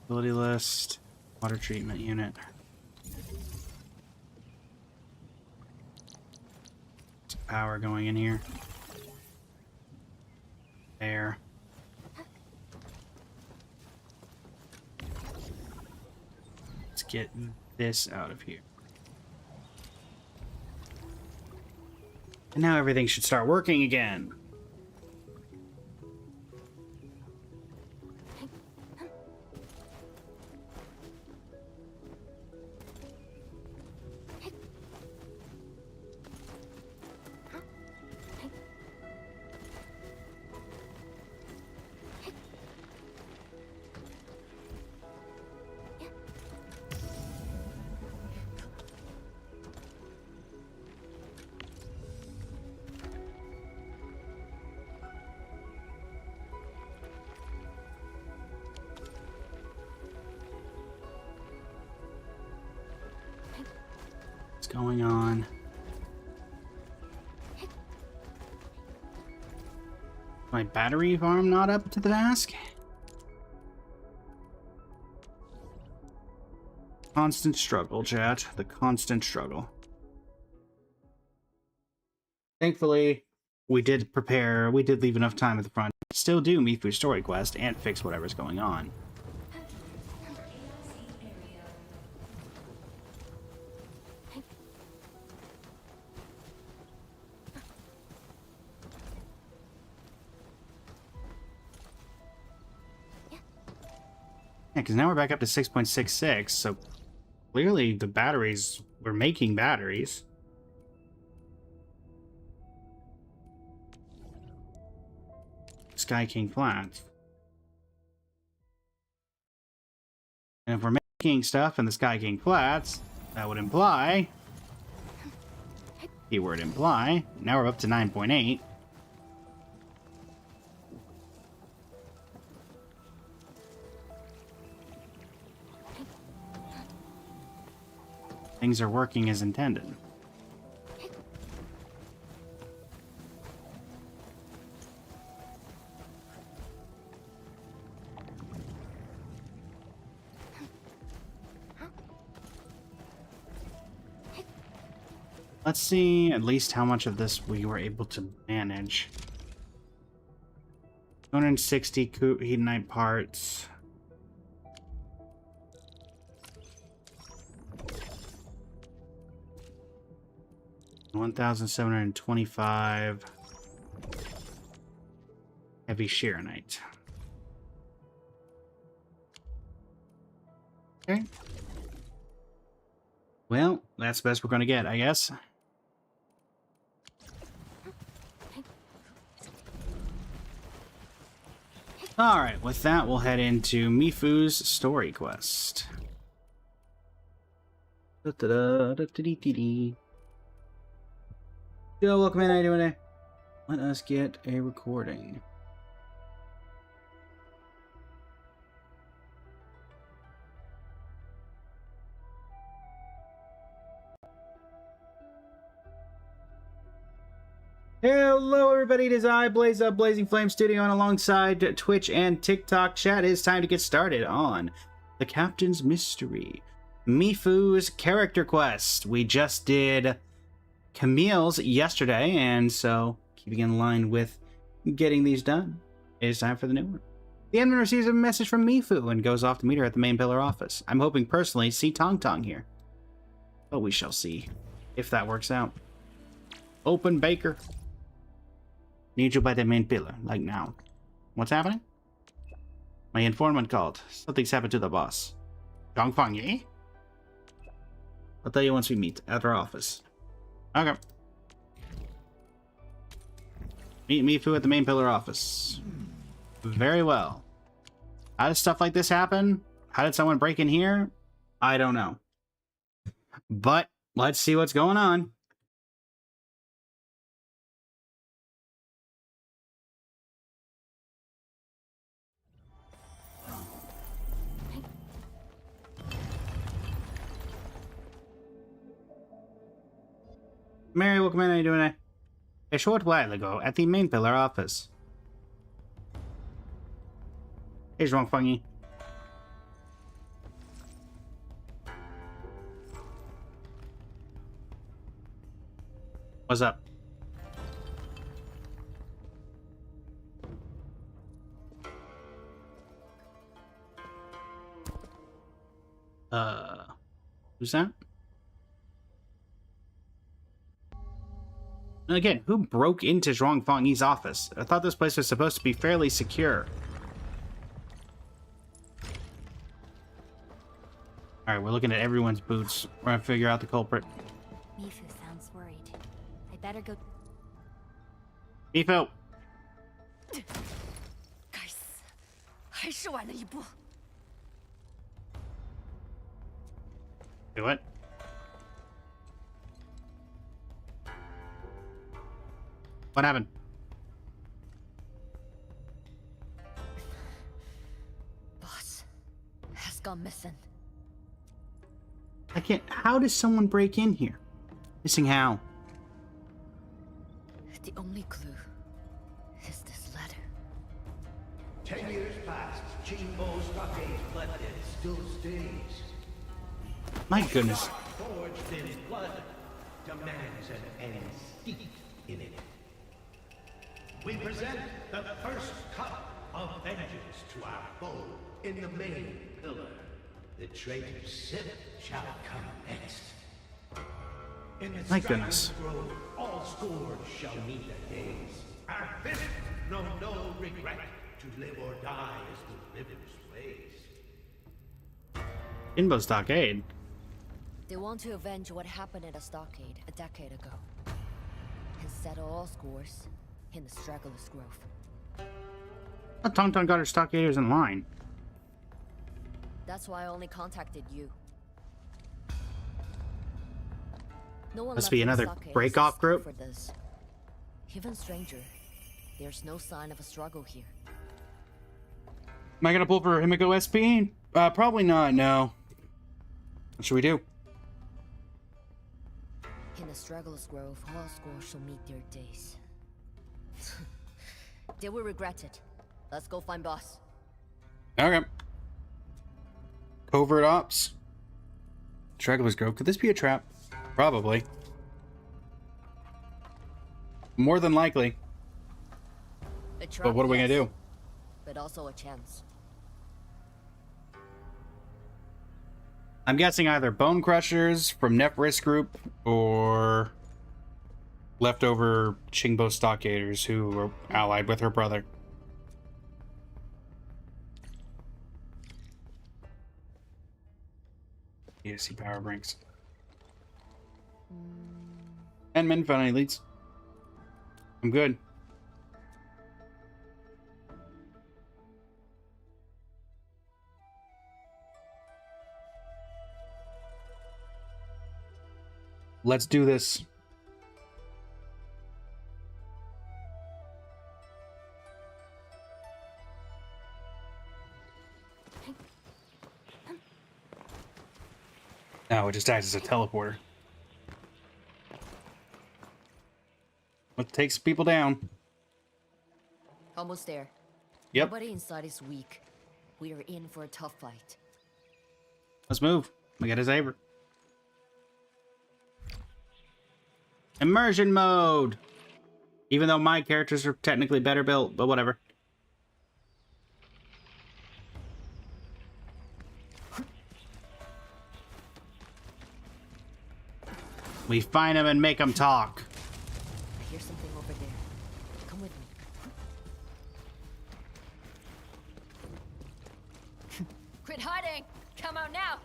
Ability list, water treatment unit. Some power going in here. There. Let's get this out of here. And now everything should start working again. What's going on? My battery farm not up to the task? Constant struggle, chat. The constant struggle. Thankfully, we did leave enough time at the front to still do Mifu's story quest and fix whatever's going on. Yeah, because now we're back up to 6.66, so clearly the batteries, we're making batteries. Sky King Flats. And if we're making stuff in the Sky King Flats, that would imply, keyword imply, now we're up to 9.8. Things are working as intended. Let's see at least how much of this we were able to manage. 260 Heatonite parts. 1,725 heavy Sheeranite. Okay. Well, that's the best we're going to get, I guess. Alright, with that, we'll head into Mifu's story quest. Da-da-da-da-dee-dee-dee. Yo, welcome in, how you doing today? Let us get a recording. Hello everybody, it is I, Blaze Up, Blazing Flame Studio, and alongside Twitch and TikTok chat, it is time to get started on The Captain's Mystery, Mifu's character quest. We just did Camille's yesterday, and so keeping in line with getting these done, it is time for the new one. The admin receives a message from Mifu and goes off to meet her at the main pillar office. I'm hoping personally to see Tong Tong here, but we shall see if that works out. Open Baker. Need you by the main pillar, like now. What's happening? My informant called. Something's happened to the boss. Dongfang, eh? I'll tell you once we meet at our office. Okay. Meet Mifu at the main pillar office. Very well. How does stuff like this happen? How did someone break in here? I don't know. But let's see what's going on. Mary, welcome in. How you doing today? A short while ago, at the main pillar office. Hey, Zhuangfengyi. What's up? Who's that? And again, who broke into Zhuangfengyi's office? I thought this place was supposed to be fairly secure. Alright, we're looking at everyone's boots. We're gonna figure out the culprit. Mifu sounds worried. I better go. Mifu! 该死，还是晚了一步。 Do it. What happened? Boss has gone missing. I can't. How does someone break in here? Missing how? The only clue is this letter. 10 years past, Qingbo Stockade blood debt still stays. My goodness. Forged in blood demands an end steeped in it. We present the first cup of vengeance to our foe in the main pillar. The traitor's sip shall come next. In the My goodness. Grove, all scores shall meet their days. Our fists know no regret to live or die as the river's ways. Inbo Stockade. They want to avenge what happened at the stockade a decade ago. And settle all scores in the Straggler's Grove. I thought Tong got her stockaders in line. That's why I only contacted you. No one Must left be the another stockade break-off assisted group? For this. Even stranger, there's no sign of a struggle here. Am I gonna pull for Himiko SP? Probably not, no. What should we do? In the Straggler's Grove, all scores shall meet their days. They will regret it. Let's go find boss. Okay. Covert ops. Straggler's Grove. Could this be a trap? Probably. More than likely. A trap, But what are we gonna yes, do? But also a chance. I'm guessing either Bone Crushers from Nefris Group or leftover Qingbo stockaders who were allied with her brother. ESC power brings. And men found any leads. I'm good. Let's do this. No, it just acts as a teleporter. What takes people down? Almost there. Yep. Nobody inside is weak. We are in for a tough fight. Let's move. We got a saber. Immersion mode! Even though my characters are technically better built, but whatever. We find them and make them talk. I hear something over there. Come with me. Quit hiding! Come out now!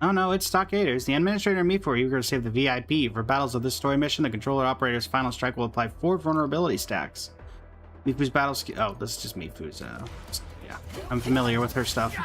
Oh no, it's Stockaders. The Administrator and me for you are going to save the VIP. For battles of this story mission, the Controller Operator's Final Strike will apply 4 vulnerability stacks. Mifu's battle skill. Oh, this is just Mifu's. Yeah, I'm familiar with her stuff.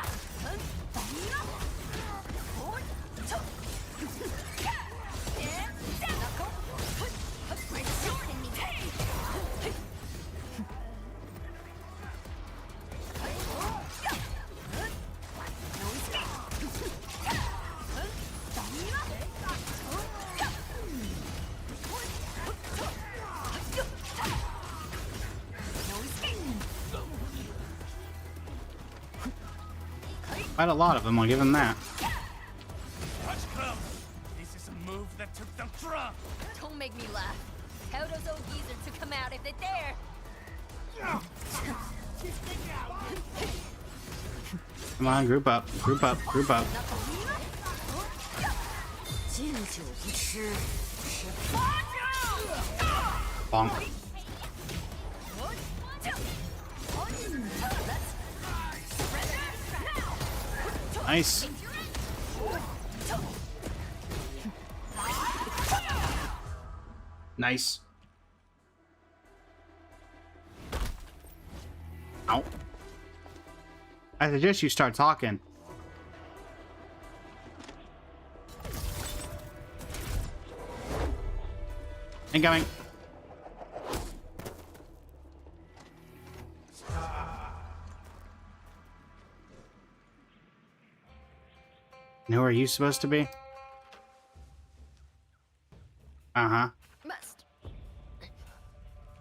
Quite a lot of them, I'll give him that. Watch come. This is a move that took them drunk. Don't make me laugh. Tell those old geezers to come out if they're there. Come on, group up, group up, group up. Bonk. Nice. Nice. Ow. I suggest you start talking. Incoming. And who are you supposed to be? Uh-huh. Must.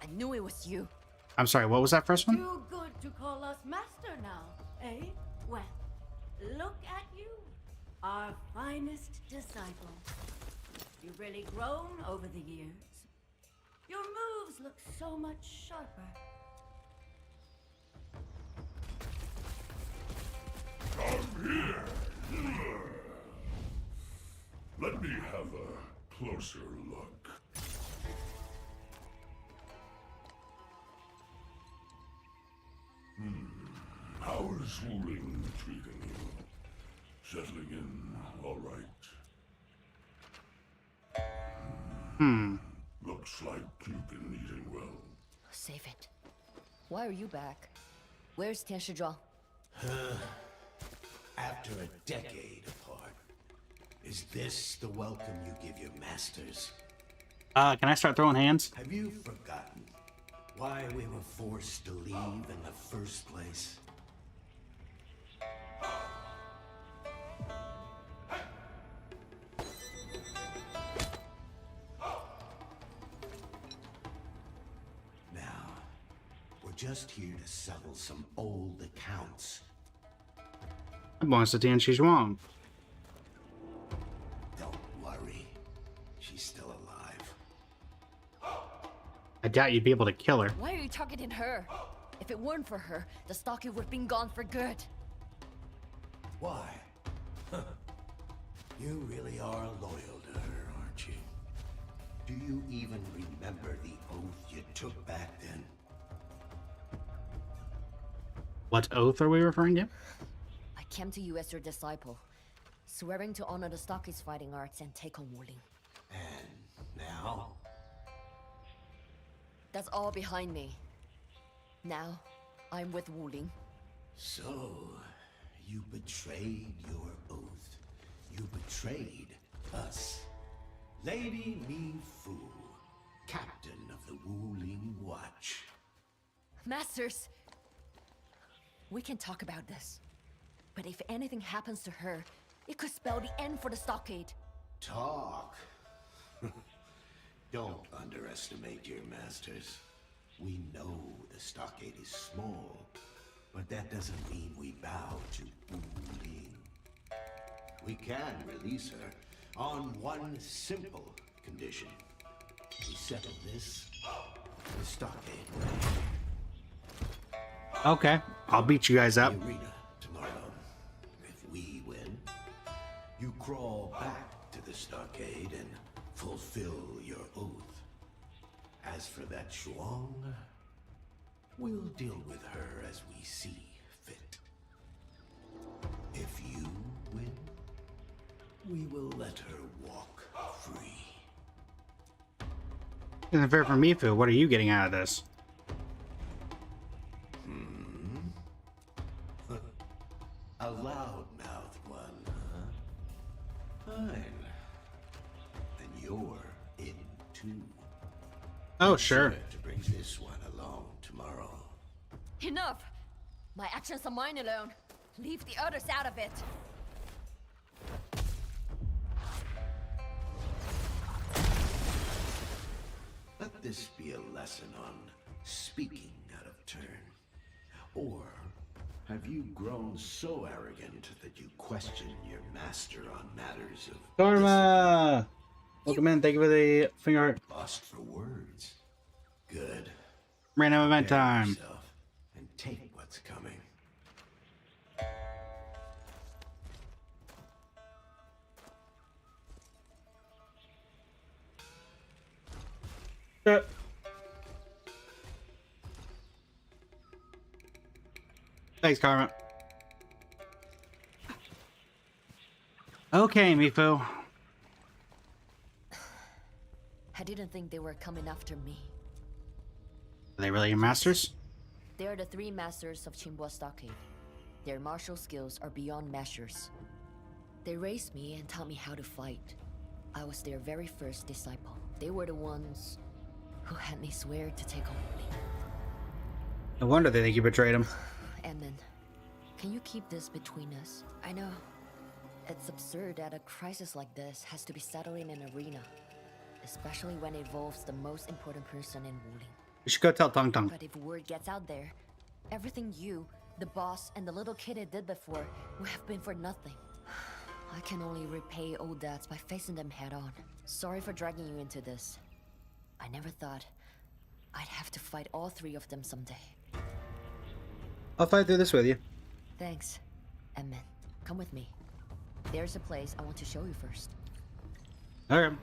I knew it was you. I'm sorry, what was that first one? Too good to call us master now, eh? Well, look at you, our finest disciple. You've really grown over the years. Your moves look so much sharper. Let me have a closer look. How is Wuling treating you? Settling in all right? Looks like you've been eating well. Save it. Why are you back? Where's Tian Shizhuang? After a decade apart, is this the welcome you give your masters? Can I start throwing hands? Have you forgotten why we were forced to leave in the first place? Now, we're just here to settle some old accounts. It belongs to Tian Shizhuang. Don't worry, she's still alive. I doubt you'd be able to kill her. Why are you targeting her? If it weren't for her, the stockade would have been gone for good. Why? You really are loyal to her, aren't you? Do you even remember the oath you took back then? What oath are we referring to? I came to you as your disciple, swearing to honor the Stockade's fighting arts and take on Wuling. And now? That's all behind me. Now, I'm with Wuling. So, you betrayed your oath. You betrayed us. Lady Mi Fu, captain of the Wuling Watch. Masters! We can talk about this. But if anything happens to her, it could spell the end for the Stockade. Talk. Don't underestimate your masters. We know the Stockade is small, but that doesn't mean we bow to Wuling. We can release her on one simple condition. We settle this the Stockade way. Okay, I'll beat you guys up. The arena tomorrow. If we win, you crawl back to the Stockade and fulfill your oath. As for that Shuang, we'll deal with her as we see fit. If you win, we will let her walk free. Isn't fair for Mifu. What are you getting out of this? A loud-mouthed one, huh? Fine. Then you're in too. Oh, sure. To bring this one along tomorrow. Enough! My actions are mine alone. Leave the others out of it. Let this be a lesson on speaking out of turn. Or have you grown so arrogant that you question your master on matters of Karma! Welcome in. Thank you for the finger heart. lost for words? Good. Random event Prepare time. yourself and take what's coming. Thanks, Karma. Okay, Mifu. I didn't think they were coming after me. Are they really your masters? They are the three masters of Qinghua Stockade. Their martial skills are beyond measures. They raised me and taught me how to fight. I was their very first disciple. They were the ones who had me swear to take on Wuling. No wonder they think you betrayed him. Edmund, can you keep this between us? I know it's absurd that a crisis like this has to be settled in an arena, especially when it involves the most important person in Wuling. You should go tell Tong Tong. But if word gets out there, everything you, the boss, and the little kid it did before will have been for nothing. I can only repay old debts by facing them head on. Sorry for dragging you into this. I never thought I'd have to fight all three of them someday. I'll fight through this with you. Thanks, Edmund. Come with me. There's a place I want to show you first. Okay.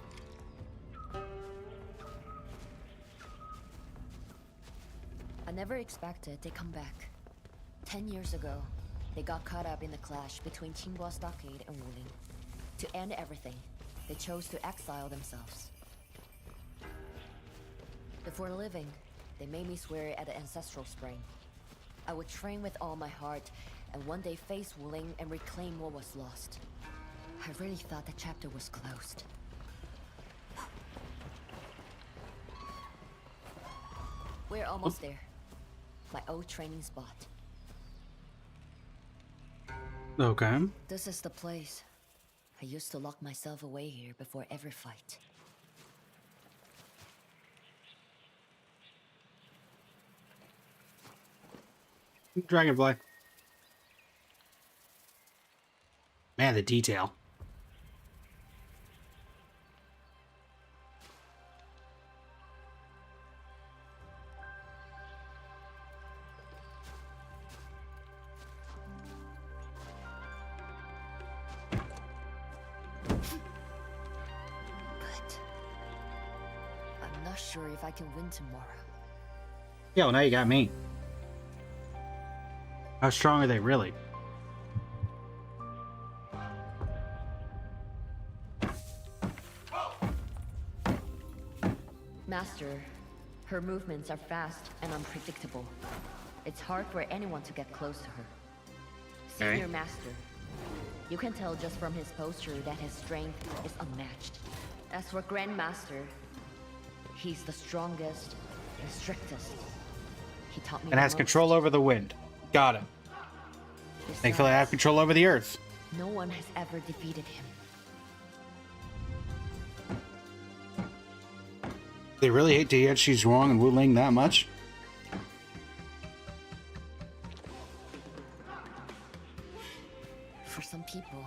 I never expected they'd come back. 10 years ago, they got caught up in the clash between Qinghua Stockade and Wuling. To end everything, they chose to exile themselves. Before living, they made me swear at the ancestral spring. I would train with all my heart, and one day face Wuling and reclaim what was lost. I really thought the chapter was closed. We're almost there. My old training spot. Okay. This is the place. I used to lock myself away here before every fight. Dragonfly. Man, the detail. not sure if I can win tomorrow. Yeah, well, now you got me. How strong are they really? Master, her movements are fast and unpredictable. It's hard for anyone to get close to her. Senior Master, you can tell just from his posture that his strength is unmatched. As for Grandmaster, he's the strongest and strictest. He taught me And the has most. control over the wind. Got him. Thankfully, I have control over the earth. No one has ever defeated him. They really hate to hear she's wrong and Wu Ling that much. For some people,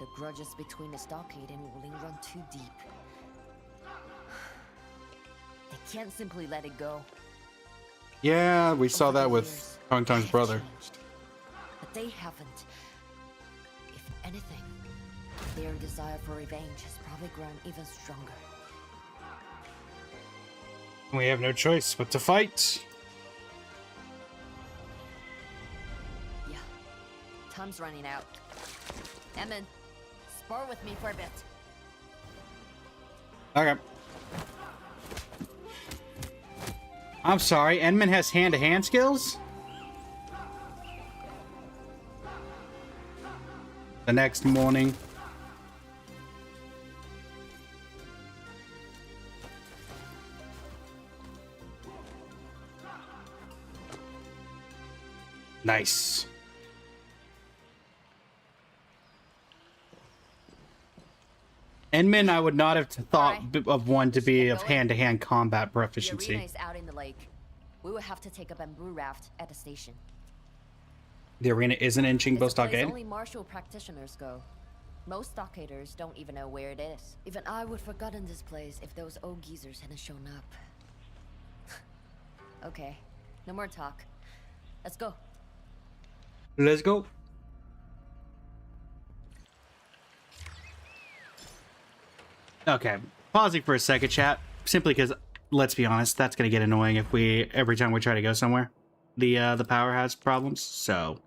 the grudges between the Stockade and Wu Ling run too deep. They can't simply let it go. Yeah, we saw Over that the with years, Tong Tong's I have brother. changed, but they haven't. If anything, their desire for revenge has probably grown even stronger. We have no choice but to fight. Yeah, time's running out. Emin, spar with me for a bit. Okay. I'm sorry, Enman has hand-to-hand skills? The next morning. Nice. Enman, I would not have thought of one to be of hand-to-hand combat The proficiency. arena is out in the lake. We will have to take a bamboo raft at the station. The arena isn't in It's a Qingbo place Stockade. only martial practitioners go. Most stockaders don't even know where it is. Even I would have forgotten this place if those old geezers hadn't shown up. Okay, no more talk. Let's go. Let's go. Okay, pausing for a second, chat. Simply because, let's be honest, that's gonna get annoying if every time we try to go somewhere, the power has problems. So,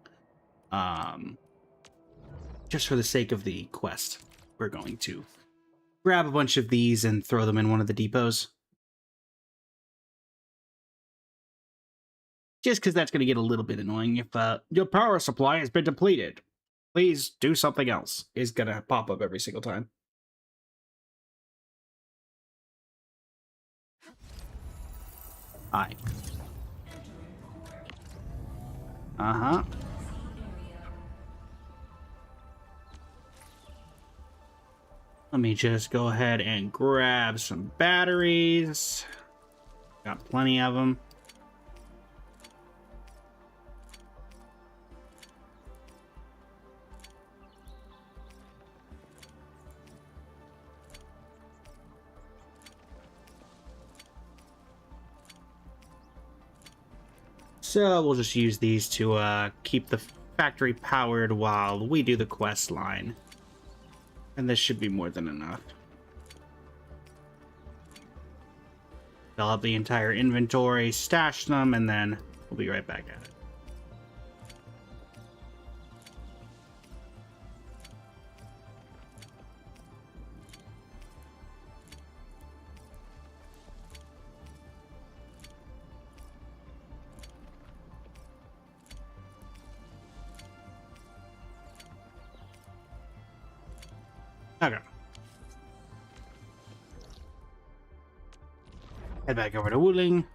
just for the sake of the quest, we're going to grab a bunch of these and throw them in one of the depots. Just because that's gonna get a little bit annoying if your power supply has been depleted. Please do something else. Is gonna pop up every single time. Hi. Uh-huh. Let me just go ahead and grab some batteries. Got plenty of them. So we'll just use these to keep the factory powered while we do the quest line. And this should be more than enough. Fill up the entire inventory, stash them, and then we'll be right back at it. Okay. Head back over to Wuling.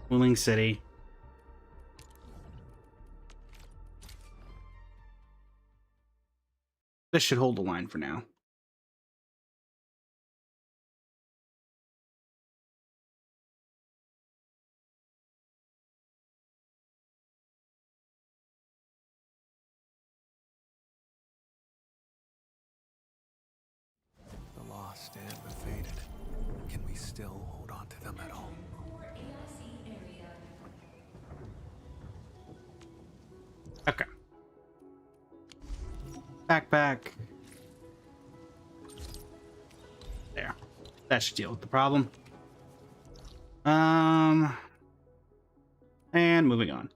Wuling City. This should hold the line for now. The lost and the faded. Can we still hold on to them at all? Okay. Backpack. There. That should deal with the problem. And moving on.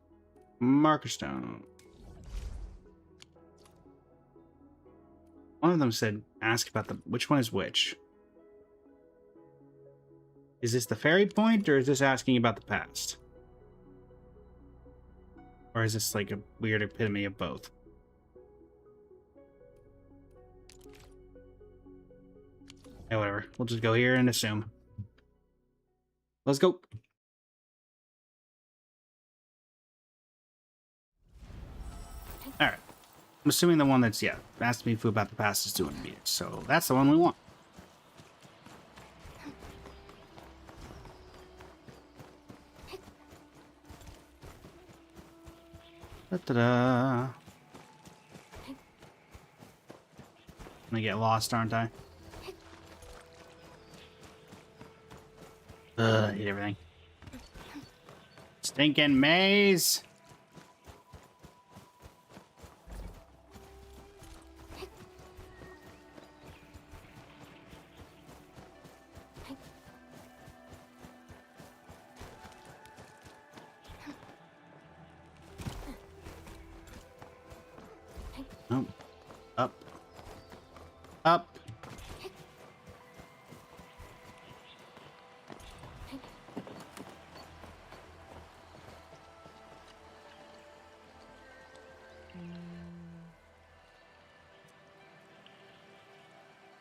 Marker stone. One of them said, ask about the... Which one is which? Is this the fairy point, or is this asking about the past? Or is this like a weird epitome of both? Yeah, whatever. We'll just go here and assume. Let's go. Alright. I'm assuming the one that's, yeah, asked me about the past is doing weird. So that's the one we want. Da-da-da. I'm gonna get lost, aren't I? I hate everything. Stinking maze! Oh. Up. Up.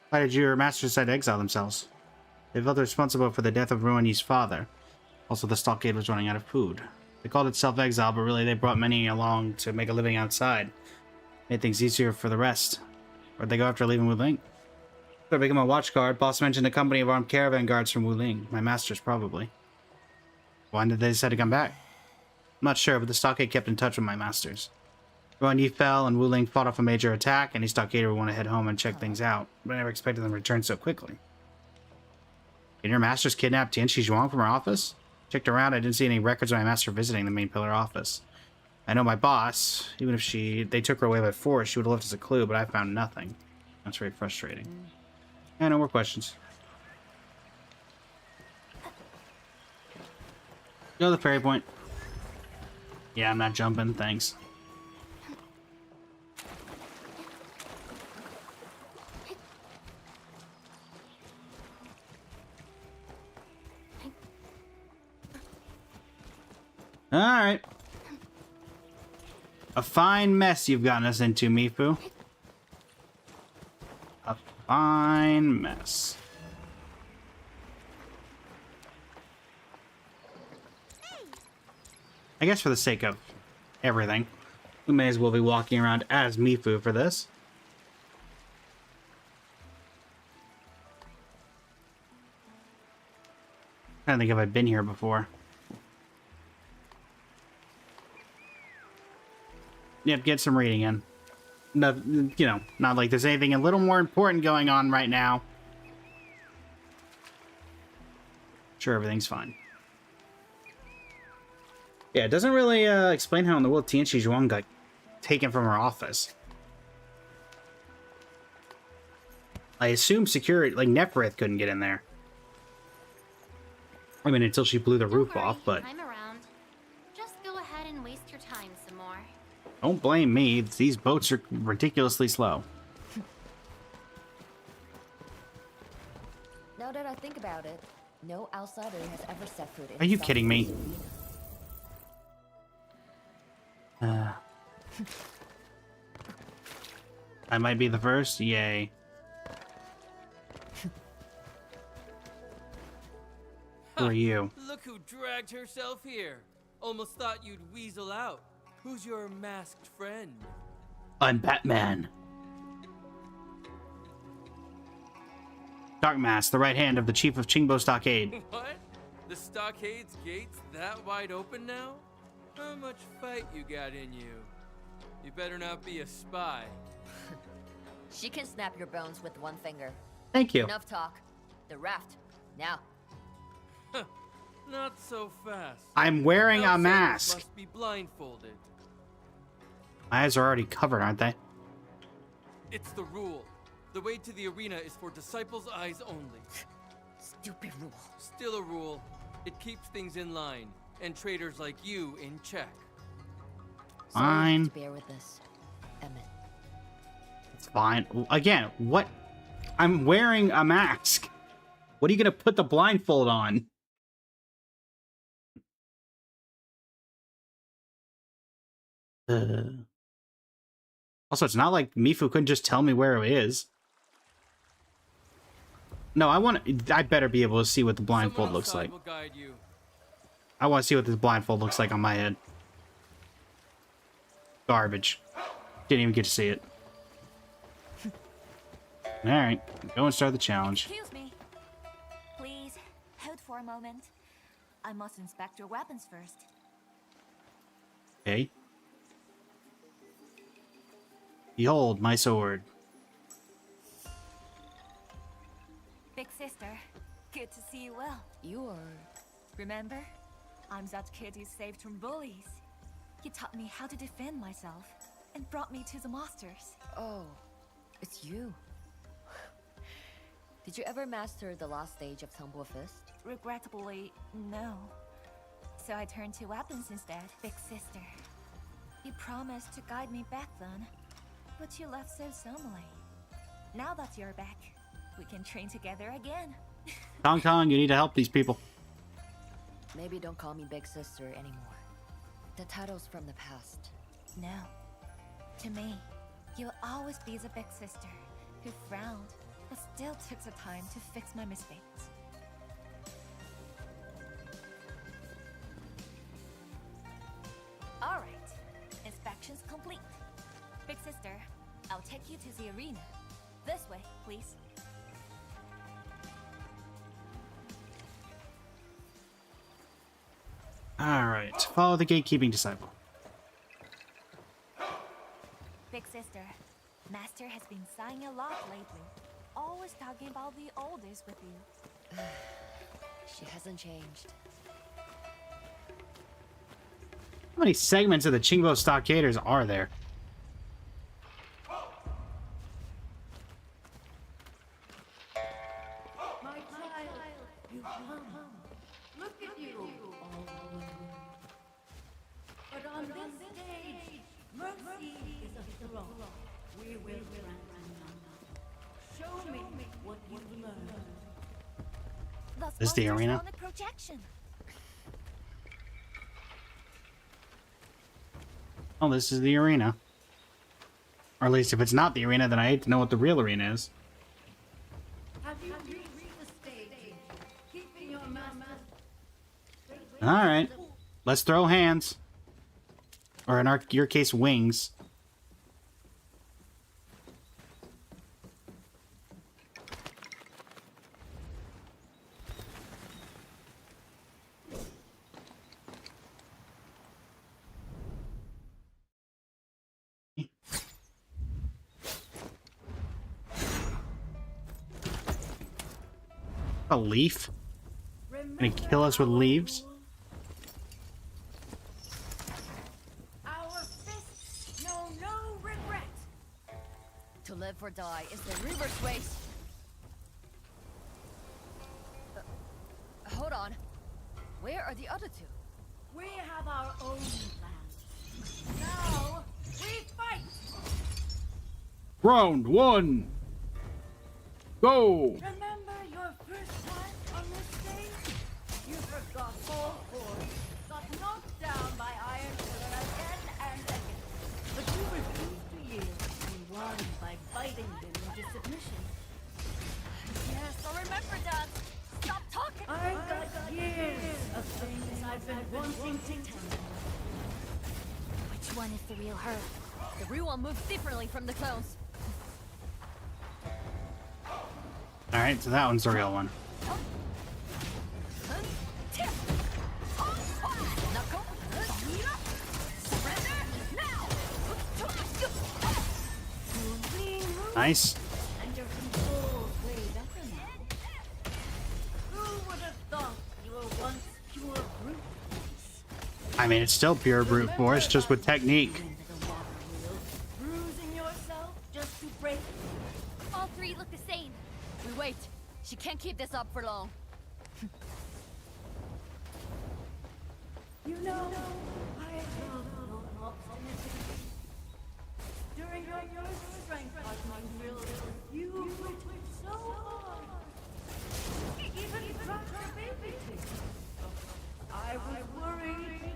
Why did your masters decide to exile themselves? They felt responsible for the death of Ruani's father. Also, the stockade was running out of food. They called it self-exile, but really they brought many along to make a living outside. Made things easier for the rest. Where'd they go after leaving Wuling? Could become a watch guard. Boss mentioned a company of armed caravan guards from Wuling. My masters, probably. Why did they decide to come back? I'm not sure, but the stockade kept in touch with my masters. Ruani fell, and Wuling fought off a major attack. Any stockader would want to head home and check things out, but I never expected them to return so quickly. Did your masters kidnap Tianqi Zhuang from her office? Checked around, I didn't see any records of my master visiting the main pillar office. I know my boss, even if they took her away by force, she would have left us a clue, but I found nothing. That's very frustrating. Yeah, no more questions. Go to the ferry point. Yeah, I'm not jumping, thanks. Alright. A fine mess you've gotten us into, Mifu. A fine mess. I guess for the sake of everything, we may as well be walking around as Mifu for this. I don't think if I've been here before. Yep, get some reading in. No, you know, not like there's anything a little more important going on right now. Sure, everything's fine. Yeah, it doesn't really explain how in the world Tianqi Zhuang got taken from her office. I assume security, like Nefereth couldn't get in there. I mean, until she blew the roof off, but... I'm around. Just go ahead and waste your time some more. Don't blame me. These boats are ridiculously slow. Now that I think about it, no outsider has ever set foot in. Are you kidding me? I might be the first? Yay. Who are you? Look who dragged herself here. Almost thought you'd weasel out. Who's your masked friend? I'm Batman. Dark Mask, the right hand of the chief of Qingbo Stockade. What? The stockade's gates that wide open now? How much fight you got in you? You better not be a spy. She can snap your bones with one finger. Thank you. Enough talk. The raft. Now. Not so fast. I'm wearing a Outsiders mask. Must be blindfolded. My eyes are already covered, aren't they? It's the rule. The way to the arena is for disciples' eyes only. Stupid rule. Still a rule. It keeps things in line, and traitors like you in check. Sorry you have Fine. to bear with this, Emmett. It's fine. Again, what? I'm wearing a mask. What are you gonna put the blindfold on? Also, it's not like Mifu couldn't just tell me where it is. No, I better be able to see what the blindfold Someone looks outside like. will guide you. I want to see what this blindfold looks like on my head. Garbage. Didn't even get to see it. Alright, go and start the challenge. Excuse me. Please, hold for a moment. I must inspect your weapons first. Okay. Behold, my sword. Big sister, good to see you well. You are... Remember? I'm that kid you saved from bullies. He taught me how to defend myself and brought me to the masters. Oh, it's you. Did you ever master the last stage of Temple of Fist? Regrettably, no. So I turned to weapons instead, Big sister. You promised to guide me back then, but you left so suddenly. Now that you're back, we can train together again. Tong Tong, you need to help these people. Maybe don't call me Big Sister anymore. The title's from the past. No. To me, you'll always be the big sister who frowned, but still took the time to fix my mistakes. Alright. Inspection's complete. Big sister, I'll take you to the arena. This way, please. Alright, follow the gatekeeping disciple. Big sister, Master has been sighing a lot lately. Always talking about the old days with you. She hasn't changed. How many segments of the Chingbo Stockaders are there? My child, you come. Look at you, all alone. But on this stage, mercy is a throne. We will grant you. Show me what you've learned. This is the arena? On the projection. Oh, this is the arena. Or at least if it's not the arena, then I hate to know what the real arena is. Have you reached the stage? Keeping your master. Alright. Let's throw hands. Or in your case, wings. A leaf? Gonna kill us with leaves? Our fists know no regret. To live or die is the reverse race. Hold on. Where are the other two? We have our own plans. Now, we fight! Round one! Go! Remember your first time on this stage? You forgot all four, got knocked down by Iron Killer again and again. But you refused to yield and won by biting him into submission. Yes, I remember that. Stop talking. I've got years of things I've been wanting to tell you. Which one is the real her? The real one moves differently from the clones. Alright, so that one's the real one. Nice. And your controls way better now. Who would have thought you were once pure brute force? I mean, it's still pure brute force, just with technique. Bruising yourself just to break. All three look the same. We wait. She can't keep this up for long. You know, I love your obstinacy. During your first strength hardening drill, you twitched so hard. Even dropped your baby teeth. I was worried.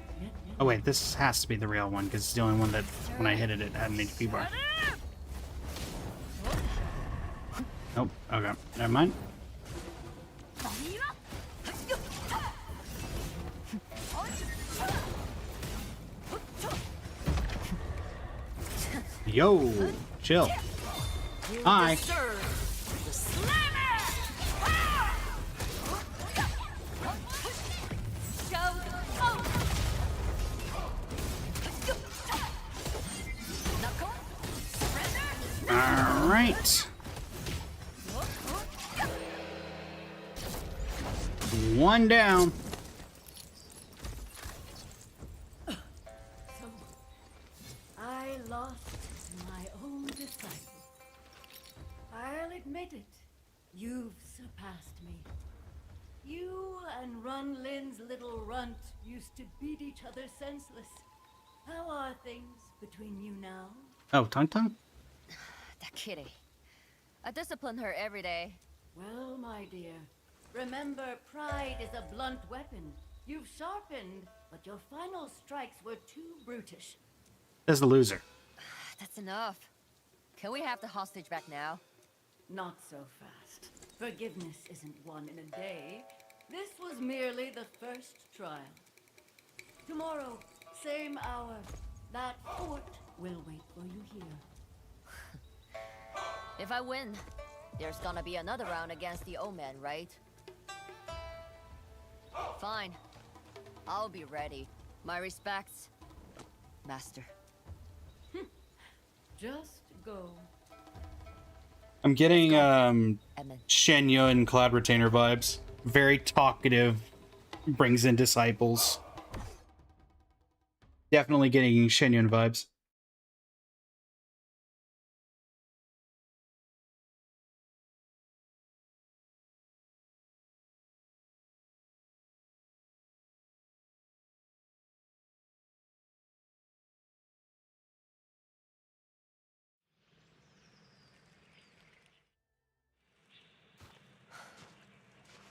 Oh wait, this has to be the real one because it's the only one that when I hit it, it had an HP bar. Nope. Okay, never mind. Yo, chill. Hi. All right. One down. I lost my own disciple. I'll admit it. You've surpassed me. You and Run Lin's little runt used to beat each other senseless. How are things between you now? Oh, Tung Tung? That kitty. I discipline her every day. Well, my dear, remember pride is a blunt weapon. You've sharpened, but your final strikes were too brutish. There's the loser. That's enough. Can we have the hostage back now? Not so fast. Forgiveness isn't won in a day. This was merely the first trial. Tomorrow, same hour, that fort will wait for you here. If I win, there's gonna be another round against the old man, right? Fine. I'll be ready. My respects, Master. Just go. I'm getting Shen Yun Cloud Retainer vibes. Very talkative, brings in disciples. Definitely getting Shen Yun vibes.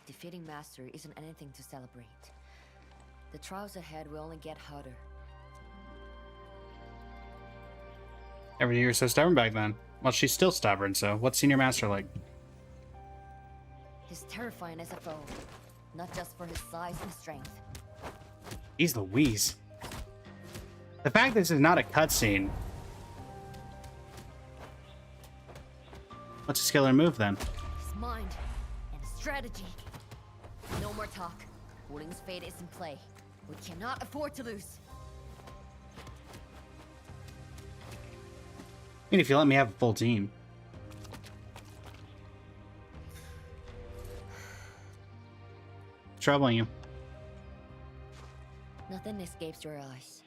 Defeating Master isn't anything to celebrate. The trials ahead will only get harder. Every year so stubborn back then. Well, she's still stubborn, so what's Senior Master like? He's terrifying as a foe, not just for his size and strength. He's Louise. The fact this is not a cutscene. What's his killer move then? His mind and his strategy. No more talk. Wuling's fate is in play. We cannot afford to lose. I mean, if you let me have a full team. Troubling you. Nothing escapes your eyes.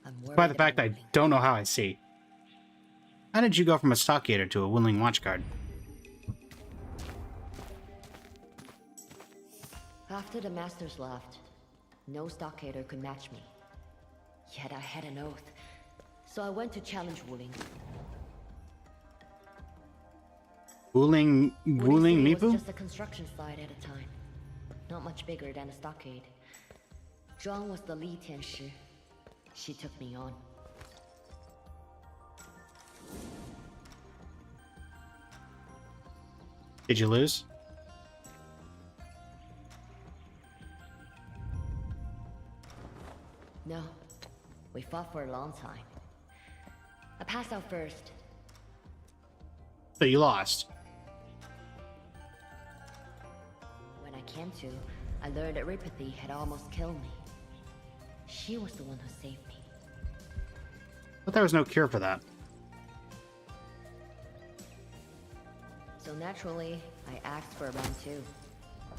I'm worried By the fact about I don't know how I see. How did you go from a stockader to a willing watchguard? After the Masters left, no stockader could match me. Yet I had an oath, so I went to challenge Wuling. Wuling City Mipu? was just a construction site at a time, not much bigger than a stockade. Zhuang was the lead Tianshi. She took me on. Did you lose? No, we fought for a long time. I passed out first. So you lost. When I came to, I learned that Ripathy had almost killed me. She was the one who saved me. But there was no cure for that. So naturally, I asked for a round two.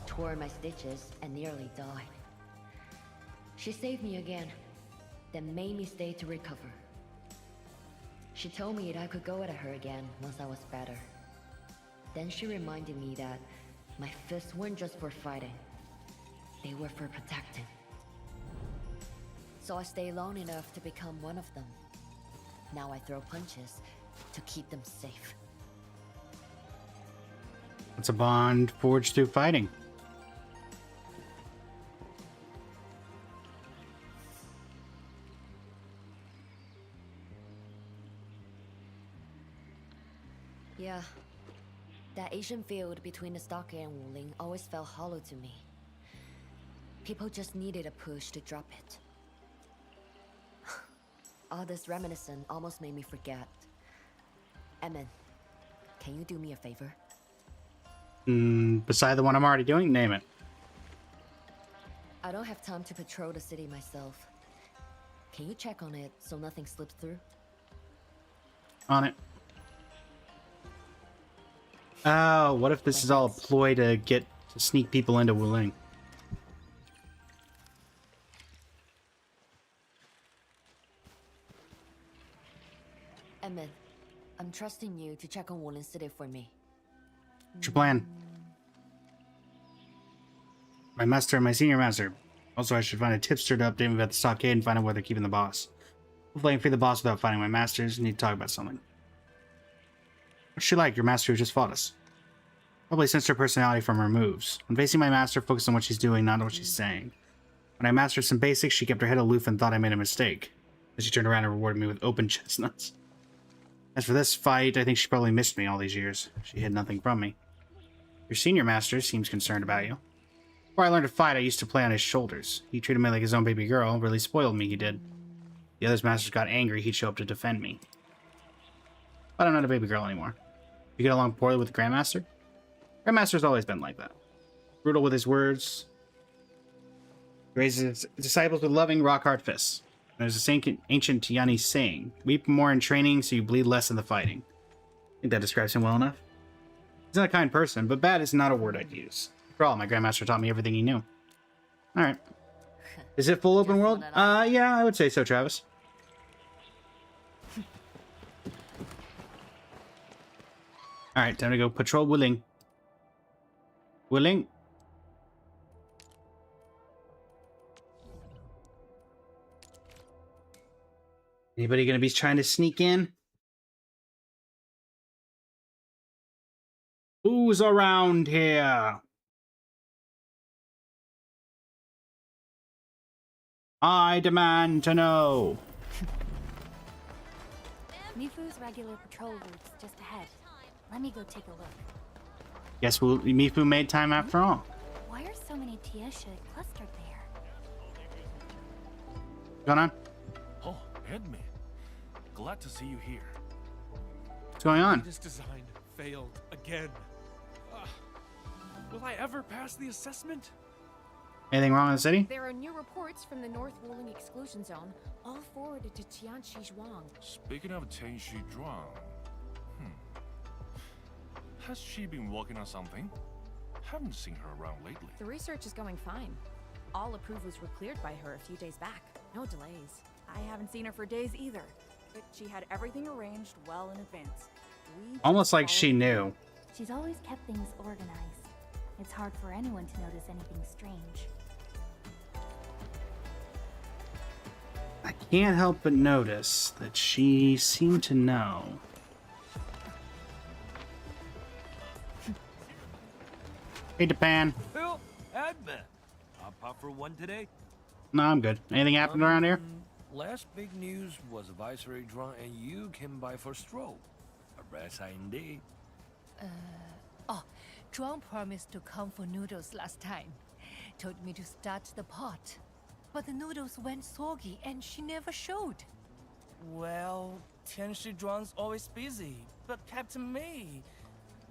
Tore my stitches and nearly died. She saved me again, then made me stay to recover. She told me that I could go at her again once I was better. Then she reminded me that My fists weren't just for fighting. They were for protecting. So I stayed long enough to become one of them. Now I throw punches to keep them safe. It's a bond forged through fighting. Yeah. That Asian field between the stockade and Wuling always felt hollow to me. People just needed a push to drop it. All this reminiscence almost made me forget. Emin, can you do me a favor? Beside the one I'm already doing, name it. I don't have time to patrol the city myself. Can you check on it so nothing slips through? On it. Oh, what if this is all a ploy to sneak people into Wuling? Emin, I'm trusting you to check on Wuling City for me. What's your plan? My master and my senior master. Also, I should find a tipster to update me about the stockade and find out where they're keeping the boss. Hopefully I can free the boss without finding my masters. Need to talk about something. What's she like, your master who just fought us? Probably sensed her personality from her moves. When facing my master, focus on what she's doing, not what she's saying. When I mastered some basics, she kept her head aloof and thought I made a mistake. Then she turned around and rewarded me with open chestnuts. As for this fight, I think she probably missed me all these years. She hid nothing from me. Your senior master seems concerned about you. Before I learned to fight, I used to play on his shoulders. He treated me like his own baby girl, really spoiled me, he did. The other masters got angry, he'd show up to defend me. But I'm not a baby girl anymore. You get along poorly with the Grandmaster? Grandmaster's always been like that. Brutal with his words. Raises his disciples with loving, rock-hard fists. There's this ancient Tiani saying, weep more in training so you bleed less in the fighting. I think that describes him well enough. He's not a kind person, but bad is not a word I'd use. After all, my Grandmaster taught me everything he knew. Alright. Is it full open world? Yeah, I would say so, Travis. Alright, time to go patrol Wuling. Wuling? Anybody gonna be trying to sneak in? Who's around here? I demand to know. Mifu's regular patrol route's just ahead. Let me go take a look. Guess Mifu made time after all. Why are so many Tiesha clustered there? What's going on? Oh, Edmund. Glad to see you here. What's going on? This design failed again. Will I ever pass the assessment? Anything wrong in the city? There are new reports from the North Wuling exclusion zone, all forwarded to Tianchi Zhuang. Speaking of Tianchi Zhuang, has she been working on something? Haven't seen her around lately. The research is going fine. All approvals were cleared by her a few days back. No delays. I haven't seen her for days either, but she had everything arranged well in advance. Almost like she knew. She's always kept things organized. It's hard for anyone to notice anything strange. I can't help but notice that she seemed to know. Hey, Japan. Phil, Advent. I'll pop for one today. No, I'm good. Anything happened around here? Last big news was Viceroy Zhuang and you came by for a stroll. A rare sight indeed. Oh, Zhuang promised to come for noodles last time. Told me to start the pot. But the noodles went soggy and she never showed. Well, Tianshi Zhuang's always busy, but Captain Mei,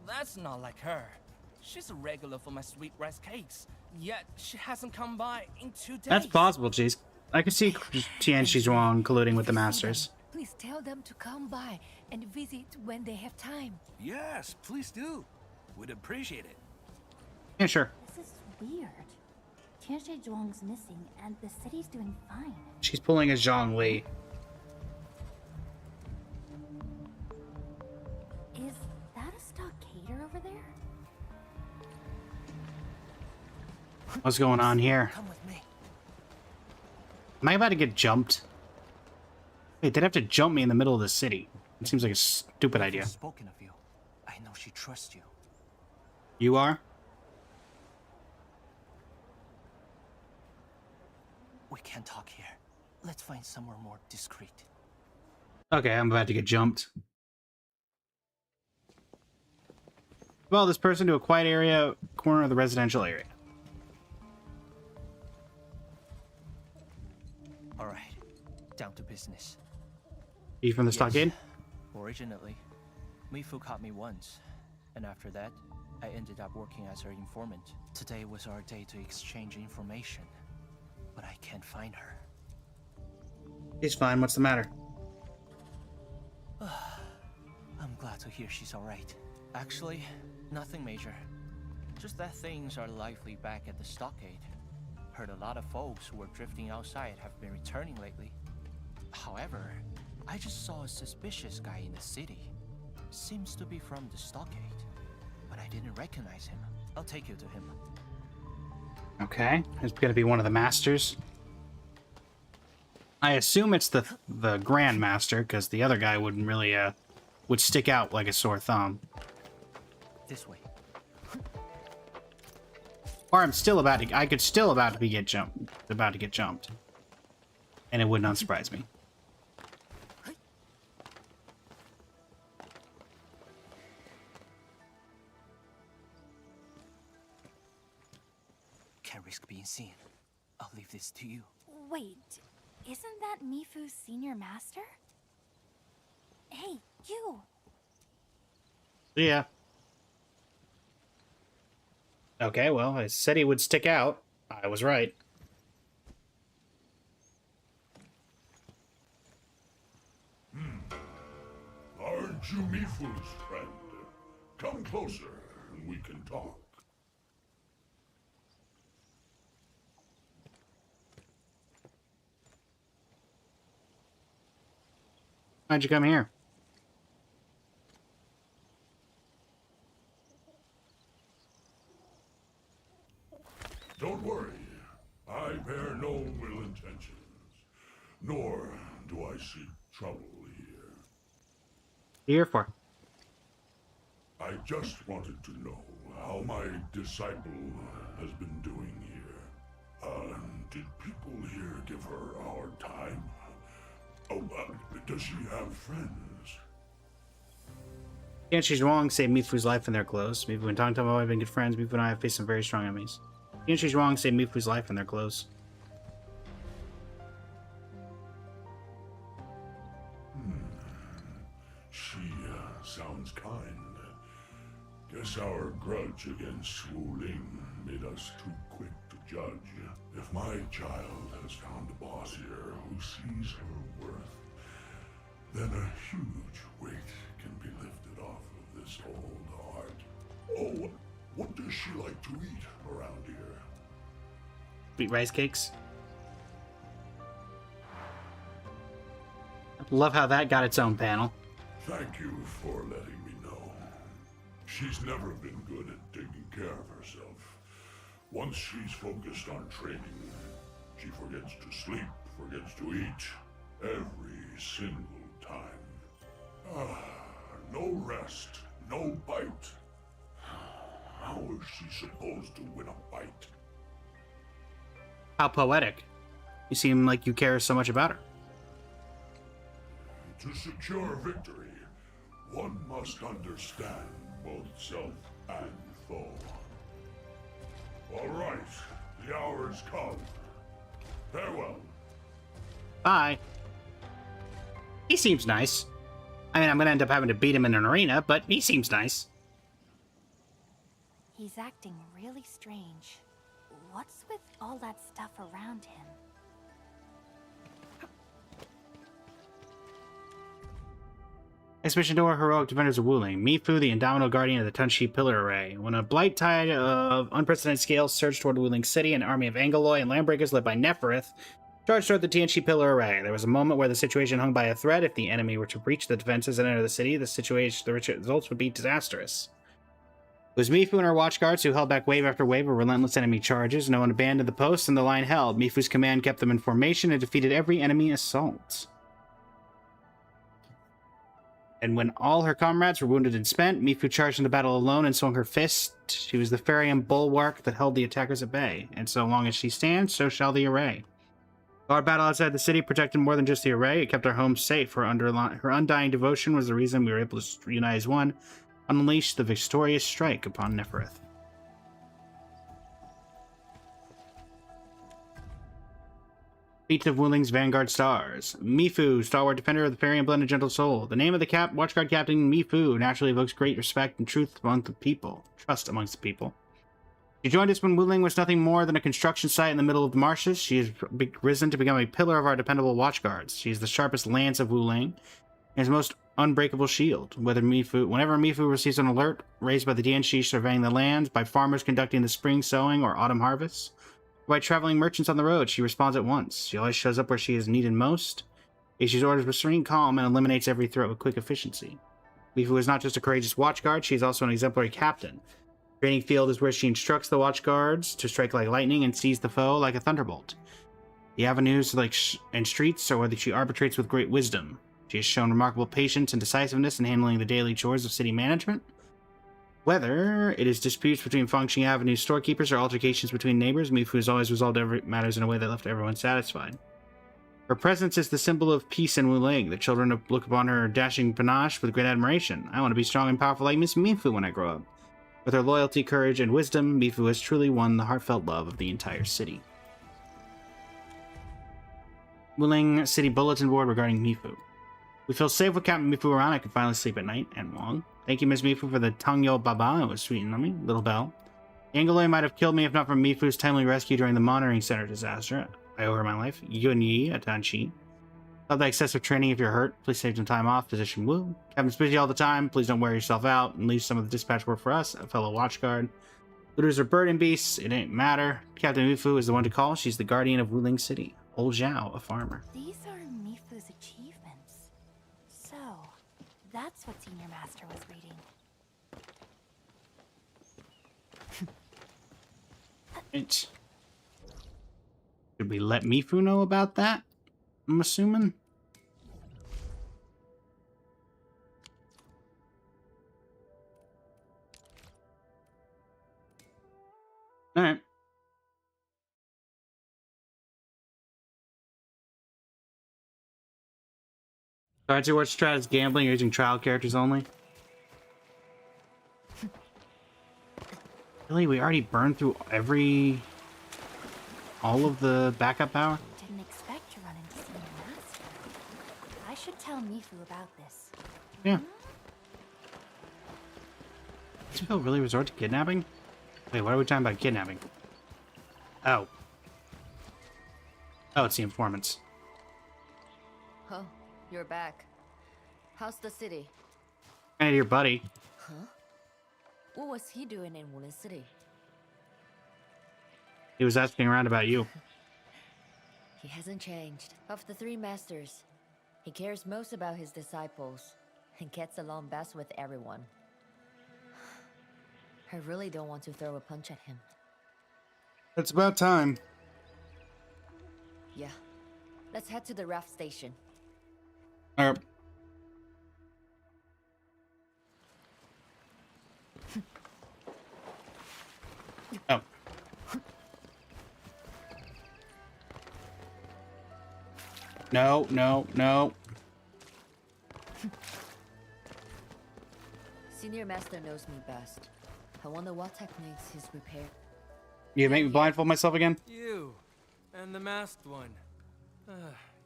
that's not like her. She's a regular for my sweet rice cakes, yet she hasn't come by in 2 days. That's possible, jeez. I could see Tianchi Zhuang colluding with the Masters. Please tell them to come by and visit when they have time. Yes, please do. We'd appreciate it. Yeah, sure. This is weird. Tianshi Zhuang's missing, and the city's doing fine. She's pulling a Zhang Li. Is that a stockader over there? What's going on here? Come with me. Am I about to get jumped? Wait, they'd have to jump me in the middle of the city. It seems like a stupid idea. Spoken of you. I know she trusts you. You are? We can't talk here. Let's find somewhere more discreet. Okay, I'm about to get jumped. Follow this person to a quiet area, corner of the residential area. All right, down to business. Are you from the stockade? Originally, Mifu caught me once, and after that, I ended up working as her informant. Today was our day to exchange information, but I can't find her. He's fine. What's the matter? I'm glad to hear she's all right. Actually, nothing major. Just that things are lively back at the stockade. Heard a lot of folks who were drifting outside have been returning lately. However, I just saw a suspicious guy in the city. Seems to be from the stockade, but I didn't recognize him. I'll take you to him. Okay, it's gonna be one of the masters. I assume it's the Grand Master, because the other guy wouldn't really would stick out like a sore thumb. This way. Or I'm still about to. I could still about to get jumped, and it would not surprise me. Can't risk being seen. I'll leave this to you. Wait, isn't that Mifu's senior master? Hey, you! Yeah. Okay, well, I said he would stick out. I was right. Aren't you Mifu's friend? Come closer and we can talk. Why'd you come here? Don't worry. I bear no ill intentions. Nor do I seek trouble here. Here for? I just wanted to know how my disciple has been doing here. Did people here give her a hard time? Oh, does she have friends? Tianchi Zhuang saved Mifu's life in their clothes. Mifu and Tang Tang have been good friends. Mifu and I have faced some very strong enemies. Tianchi Zhuang saved Mifu's life in their clothes. She sounds kind. Guess our grudge against Wu Ling made us too quick to judge. If my child has found a boss here who sees her worth, then a huge weight can be lifted off of this old heart. Oh, what does she like to eat around here? Sweet rice cakes. Love how that got its own panel. Thank you for letting me know. She's never been good at taking care of herself. Once she's focused on training, she forgets to sleep, forgets to eat, every single time. No rest, no bite. How is she supposed to win a fight? How poetic. You seem like you care so much about her. To secure victory, one must understand both self and foe. All right, the hour has come. Farewell. Bye. He seems nice. I mean, I'm gonna end up having to beat him in an arena, but he seems nice. He's acting really strange. What's with all that stuff around him? Expedition to our heroic defenders of Wu Ling. Mifu, the indomitable guardian of the Tunshi Pillar Array. When a blight tide of unprecedented scale surged toward Wu Ling City, an army of Angaloy and Landbreakers led by Nefereth charged toward the Tianchi Pillar Array. There was a moment where the situation hung by a thread. If the enemy were to breach the defenses and enter the city, the results would be disastrous. It was Mifu and her watchguards who held back wave after wave of relentless enemy charges. No one abandoned the post, and the line held. Mifu's command kept them in formation and defeated every enemy assault. And when all her comrades were wounded and spent, Mifu charged into battle alone and swung her fist. She was the Farian bulwark that held the attackers at bay, and so long as she stands, so shall the array. Our battle outside the city protected more than just the array. It kept our home safe. Her undying devotion was the reason we were able to unite as one, unleash the victorious strike upon Nefereth. Feat of Wuling's Vanguard Stars. Mifu, stalwart defender of the Fairy and Blended Gentle Soul. The name of the watchguard captain, Mifu, naturally evokes great respect and truth among the people. Trust amongst the people. She joined us when Wuling was nothing more than a construction site in the middle of the marshes. She has risen to become a pillar of our dependable watchguards. She is the sharpest lance of Wuling, and his most unbreakable shield. Whenever Mifu receives an alert raised by the Dianshi surveying the lands, by farmers conducting the spring sowing or autumn harvests, or by traveling merchants on the road, she responds at once. She always shows up where she is needed most, issues orders with serene calm, and eliminates every threat with quick efficiency. Mifu is not just a courageous watchguard, she is also an exemplary captain. Training field is where she instructs the watchguards to strike like lightning and seize the foe like a thunderbolt. The avenues and streets are where she arbitrates with great wisdom. She has shown remarkable patience and decisiveness in handling the daily chores of city management. Whether it is disputes between Fengxing Avenue storekeepers or altercations between neighbors, Mifu has always resolved matters in a way that left everyone satisfied. Her presence is the symbol of peace in Wuling. The children look upon her dashing panache with great admiration. I want to be strong and powerful like Miss Mifu when I grow up. With her loyalty, courage, and wisdom, Mifu has truly won the heartfelt love of the entire city. Wuling City Bulletin Board regarding Mifu. We feel safe with Captain Mifu around. I can finally sleep at night and long. Thank you, Miss Mifu, for the Tangyo Baba. It was sweet and lovely. Little bell. Angoloi might have killed me if not for Mifu's timely rescue during the monitoring center disaster. I owe her my life. Yun Yi, Atanchi. Love that excessive training if you're hurt. Please save some time off. Physician Wu. Captain's busy all the time. Please don't wear yourself out and leave some of the dispatch work for us, a fellow watchguard. Looters are burden beasts. It ain't matter. Captain Mifu is the one to call. She's the guardian of Wuling City. Old Zhao, a farmer. These are Mifu's achievements. So, that's what Senior Master was reading. Right. Should we let Mifu know about that? I'm assuming. Alright. Cards you watch strat is gambling using trial characters only. Really? We already burned through all of the backup power? Didn't expect to run into Senior Master. I should tell Mifu about this. Yeah. Does Bill really resort to kidnapping? Wait, what are we talking about kidnapping? Oh. Oh, it's the informants. Oh, you're back. How's the city? Hey, your buddy. Huh? What was he doing in Wuling City? He was asking around about you. He hasn't changed. Of the three masters, he cares most about his disciples and gets along best with everyone. I really don't want to throw a punch at him. It's about time. Yeah. Let's head to the raft station. Alright. Oh. No, no, no. Senior Master knows me best. I wonder what techniques he's prepared. You make me blindfold myself again? You and the masked one.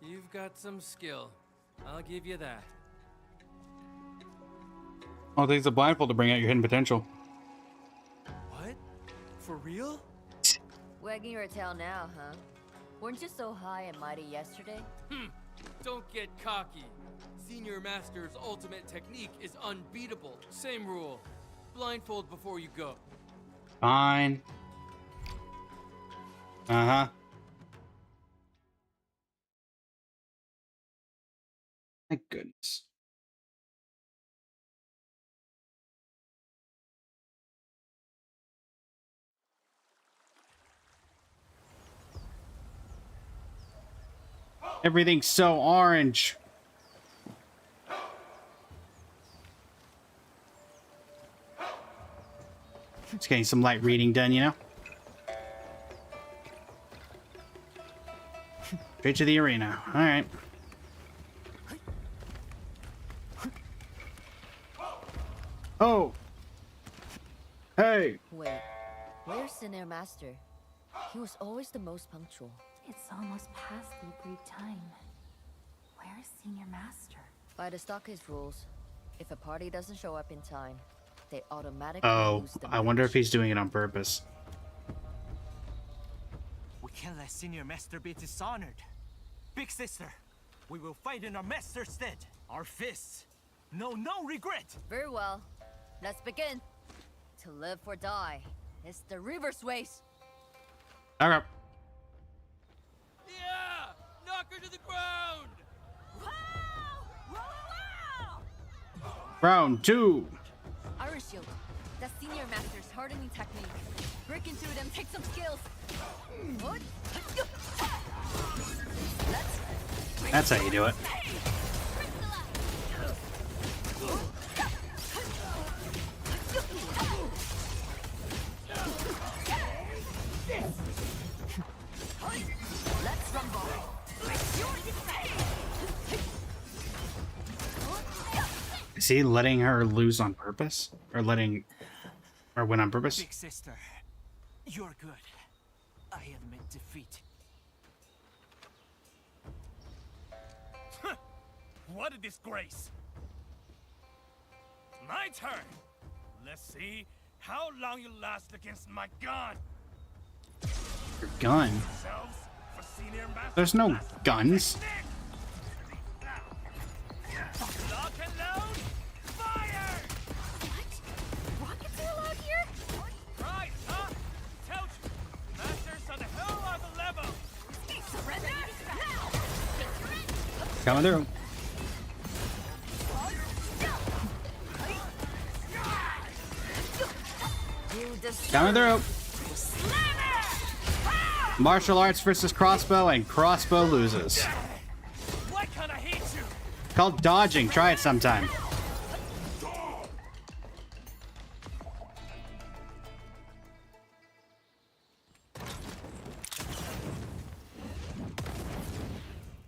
You've got some skill. I'll give you that. Oh, it's a blindfold to bring out your hidden potential. What? For real? Wagging your tail now, huh? Weren't you so high and mighty yesterday? Don't get cocky. Senior Master's ultimate technique is unbeatable. Same rule. Blindfold before you go. Fine. Uh-huh. My goodness. Everything's so orange. Just getting some light reading done, you know? Straight to the arena. Alright. Oh! Hey! Wait, where's Senior Master? He was always the most punctual. It's almost past the agreed time. Where is Senior Master? By the Stockade rules, if a party doesn't show up in time, they automatically lose the I wonder if he's doing it on purpose. We can't let Senior Master be dishonored. Big sister, we will fight in our master's stead. Our fists. No regret. Very well. Let's begin. To live or die. It's the reverse ways. Okay. Yeah! Knock her to the ground! Round 2. Iron Shield. That's Senior Master's hardening technique. Break into them, take some skills. That's how you do it. Let's rumble. Is he letting her lose on purpose? Or win on purpose? Big sister, you're good. I admit defeat. What a disgrace! My turn! Let's see how long you last against my gun! Your gun? Yourselves for Senior Master. There's no guns. Lock and load! Fire! What? Rockets are allowed here? Right, huh? Told you! Masters on a whole other level! Surrender now! Coming through. Coming through. Martial arts versus crossbow, and crossbow loses. Why can't I hit you? Called dodging. Try it sometime.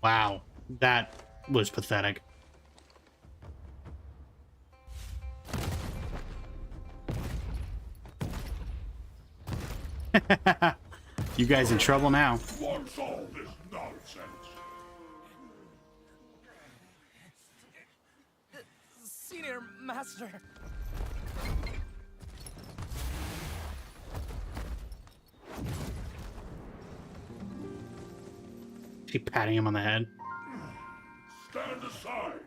Wow, that was pathetic. You guys in trouble now. What's all this nonsense? Senior Master. She patting him on the head. Stand aside,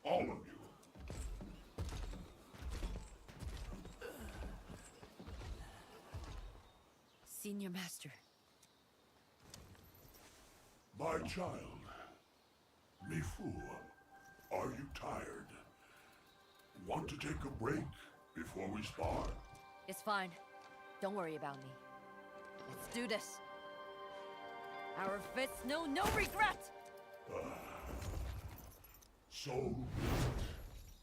all of you. Senior Master. My child, Mifu, are you tired? Want to take a break before we spar? It's fine. Don't worry about me. Let's do this. Our fists know no regret. So,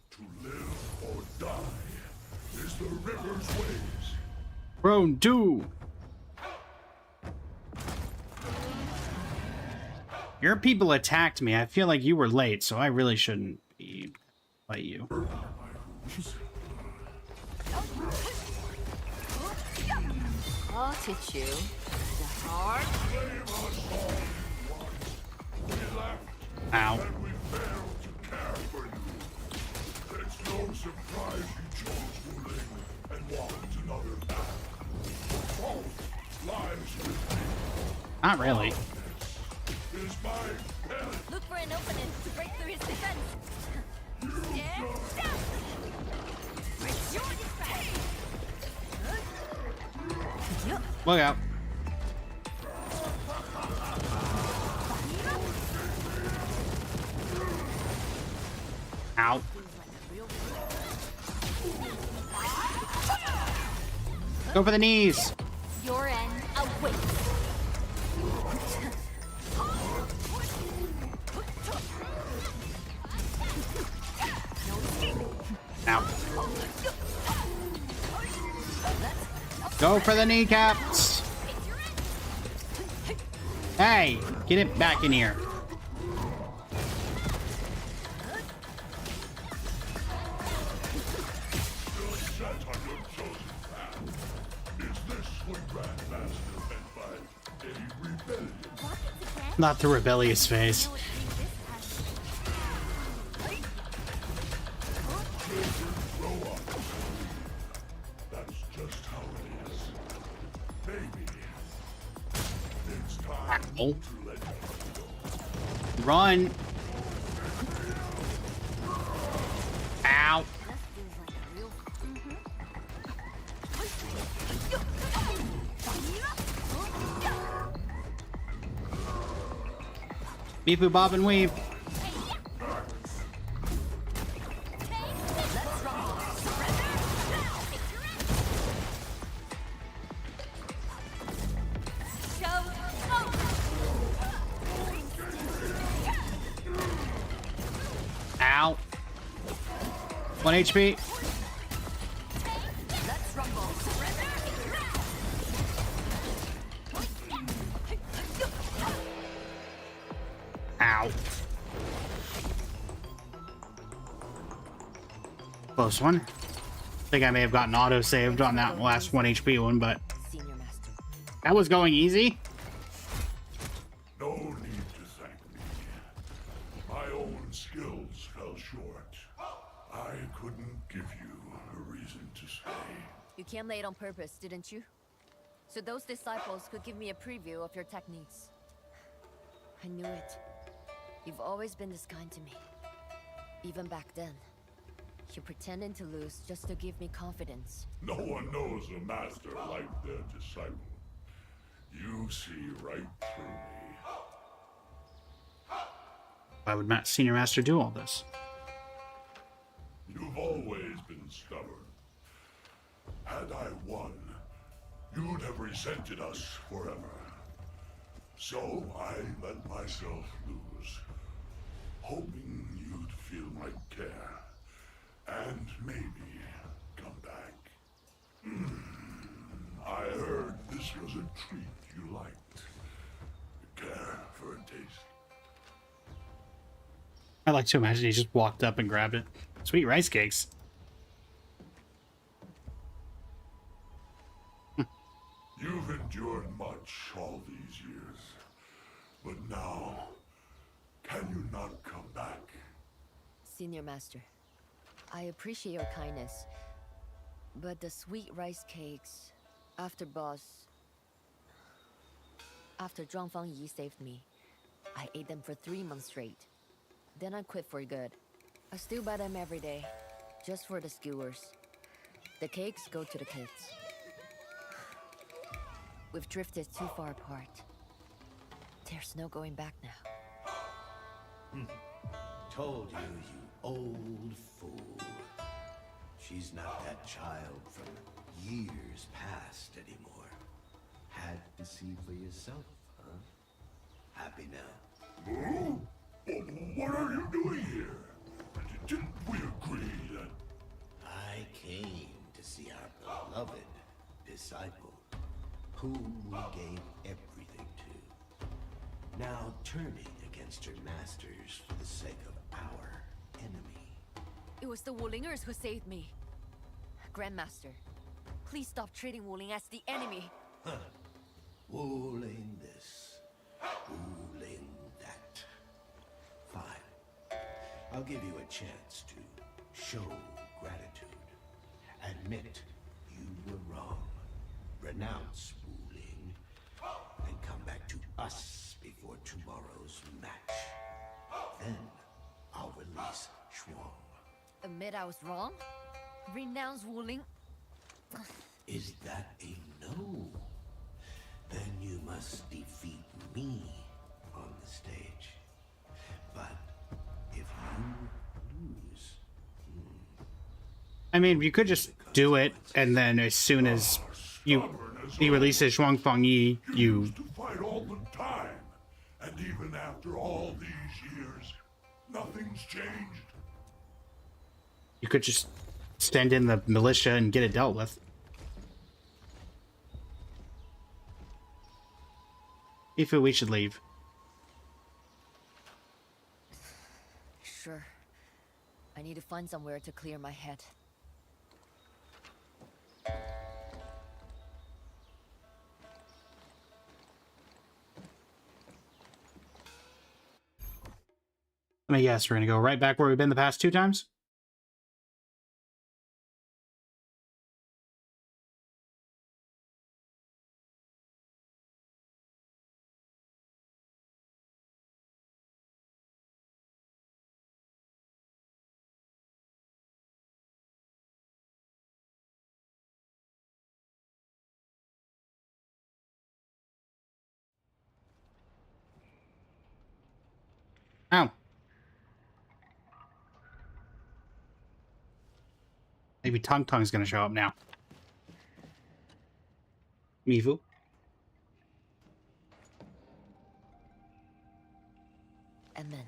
to live or die is the river's ways. Round 2. Your people attacked me. I feel like you were late, so I really shouldn't be fight you. I'll teach you the hard. Ow. It's no surprise you chose Wuling and walked another path. Both lives with me. Not really. Is my pen. Look for an opening to break through his defense. Look out. Ow. Go for the knees. Your end awaits. Go for the kneecaps. Hey, get it back in here. Not the rebellious phase. That's just how it is. Baby, it's time to let you go. Run. Ow. Beep boop bob and weave. Ow. 1 HP. Ow. Close one. I think I may have gotten auto-saved on that last 1 HP one, but that was going easy. No need to thank me. My own skills fell short. I couldn't give you a reason to stay. You came late on purpose, didn't you? So those disciples could give me a preview of your techniques. I knew it. You've always been this kind to me. Even back then. You pretended to lose just to give me confidence. No one knows a master like their disciple. You see right through me. Why would Senior Master do all this? You've always been stubborn. Had I won, you'd have resented us forever. So I let myself lose, hoping you'd feel my care, and maybe come back. I heard this was a treat you liked. Care for a taste? I like to imagine he just walked up and grabbed it. Sweet rice cakes. You've endured much all these years, but now, can you not come back? Senior Master, I appreciate your kindness, but the sweet rice cakes, after Zhuangfang Yi saved me, I ate them for 3 months straight. Then I quit for good. I still buy them every day, just for the skewers. The cakes go to the kids. We've drifted too far apart. There's no going back now. Told you, you old fool. She's not that child from years past anymore. Had to see for yourself, huh? Happy now? Oh? What are you doing here? Didn't we agree that... I came to see our beloved disciple, whom we gave everything to. Now turning against her masters for the sake of our enemy. It was the Wulingers who saved me. Grandmaster, please stop treating Wuling as the enemy. Huh. Wuling this, Wuling that. Fine. I'll give you a chance to show gratitude. Admit you were wrong. Renounce Wuling, and come back to us before tomorrow's match. Then I'll release Shuang. Admit I was wrong? Renounce Wuling? Is that a no? Then you must defeat me on the stage. But if you lose... I mean, you could just do it, and then as soon as he releases Zhuangfang Yi, you... to fight all the time. And even after all these years, nothing's changed. You could just send in the militia and get it dealt with. If we should leave. Sure. I need to find somewhere to clear my head. Let me guess, we're gonna go right back where we've been the past 2 times? Ow. Maybe Tung Tung's gonna show up now. Mifu. And then.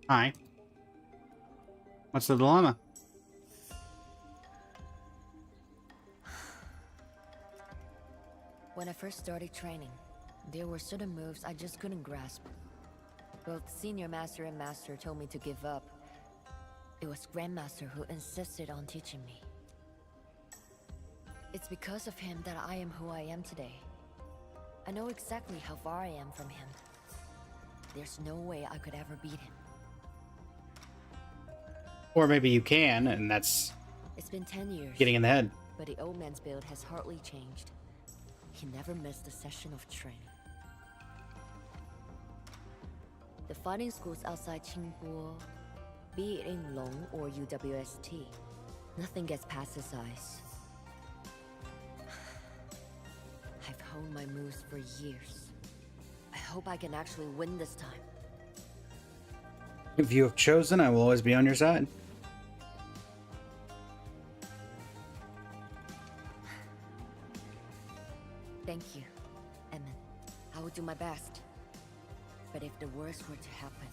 Hi. What's the dilemma? When I first started training, there were certain moves I just couldn't grasp. Both Senior Master and Master told me to give up. It was Grandmaster who insisted on teaching me. It's because of him that I am who I am today. I know exactly how far I am from him. There's no way I could ever beat him. Or maybe you can, and that's It's been 10 years. getting in the head. But the old man's build has hardly changed. He never missed a session of training. The fighting schools outside Qingbo, be it in Long or UWST, nothing gets past his eyes. I've honed my moves for years. I hope I can actually win this time. If you have chosen, I will always be on your side. Thank you, Emin. I will do my best. But if the worst were to happen,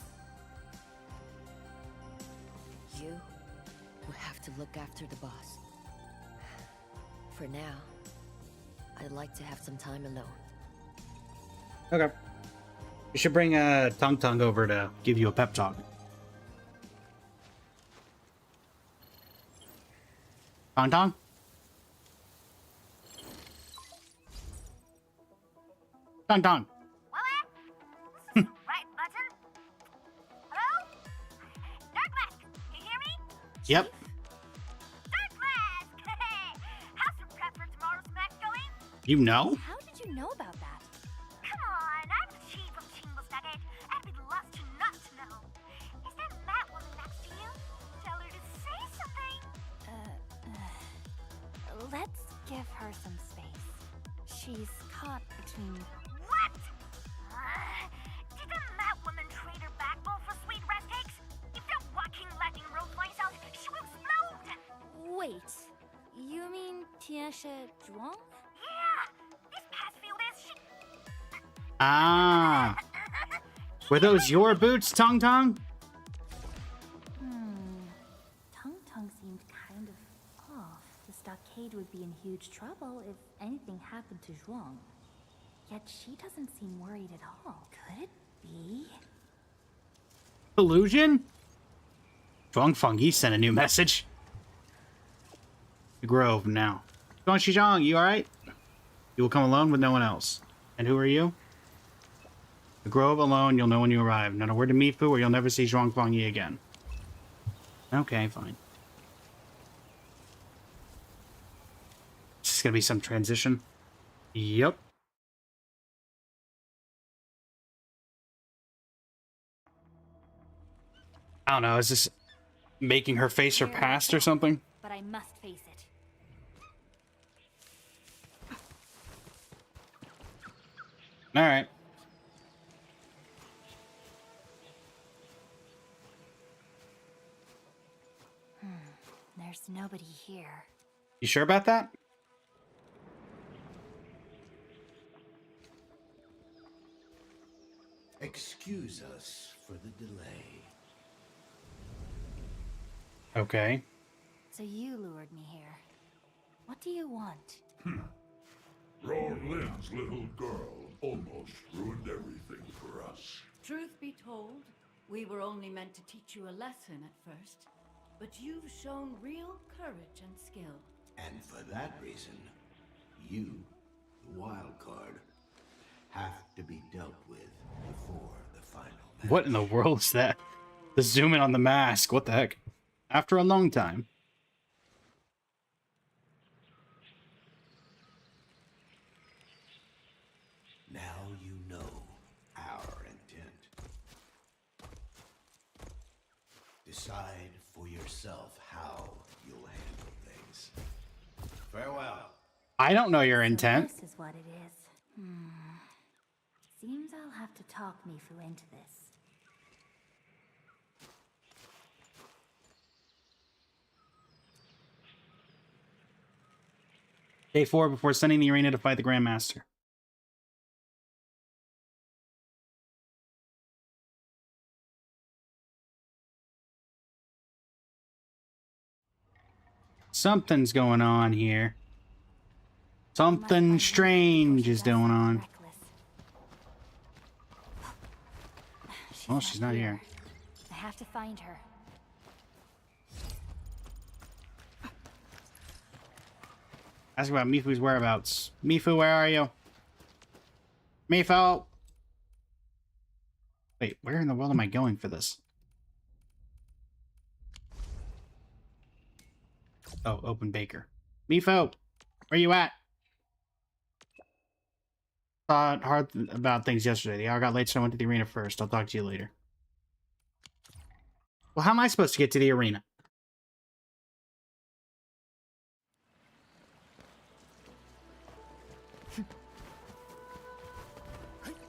you will have to look after the boss. For now, I'd like to have some time alone. Okay. You should bring Tung Tung over to give you a pep talk. Tung Tung? Tung Tung. Right button? Hello? Dark Mask, you hear me? Yep. Dark Mask! How's the prep for tomorrow's match going? You know? How did you know about that? Come on, I'm the chief of Chingles Nugget. I'd be lost to not to know. Is that Matt woman next to you? Tell her to say something. Let's give her some space. She's caught between... What? Did the Matt woman trade her backbone for sweet rest cakes? If that walking lightning road finds out, she will explode! Wait, you mean Tianxia Zhuang? Yeah! This past few days, she... Ah. Were those your boots, Tung Tung? Tung Tung seemed kind of off. The stockade would be in huge trouble if anything happened to Zhuang. Yet she doesn't seem worried at all. Could it be? Illusion? Zhuang Fengyi sent a new message. The Grove now. Zhuang Shizhong, you alright? You will come alone with no one else. And who are you? The Grove alone, you'll know when you arrive. Not a word to Mifu or you'll never see Zhuang Fengyi again. Okay, fine. Is this gonna be some transition? Yep. I don't know, is this making her face her past or something? But I must face it. Alright. There's nobody here. You sure about that? Excuse us for the delay. Okay. So you lured me here. What do you want? Roar Lynn's little girl almost ruined everything for us. Truth be told, we were only meant to teach you a lesson at first. But you've shown real courage and skill. And for that reason, you, the wild card, have to be dealt with before the final match. What in the world is that? The zoom in on the mask. What the heck? After a long time. Now you know our intent. Decide for yourself how you'll handle things. Farewell. I don't know your intent. This is what it is. Seems I'll have to talk Mifu into this. Day 4 before sending the arena to fight the Grandmaster. Something's going on here. Something strange is going on. Oh, she's not here. I have to find her. Ask about Mifu's whereabouts. Mifu, where are you? Mifu! Wait, where in the world am I going for this? Oh, open Baker. Mifu! Where you at? Thought hard about things yesterday. The hour got late, so I went to the arena first. I'll talk to you later. Well, how am I supposed to get to the arena?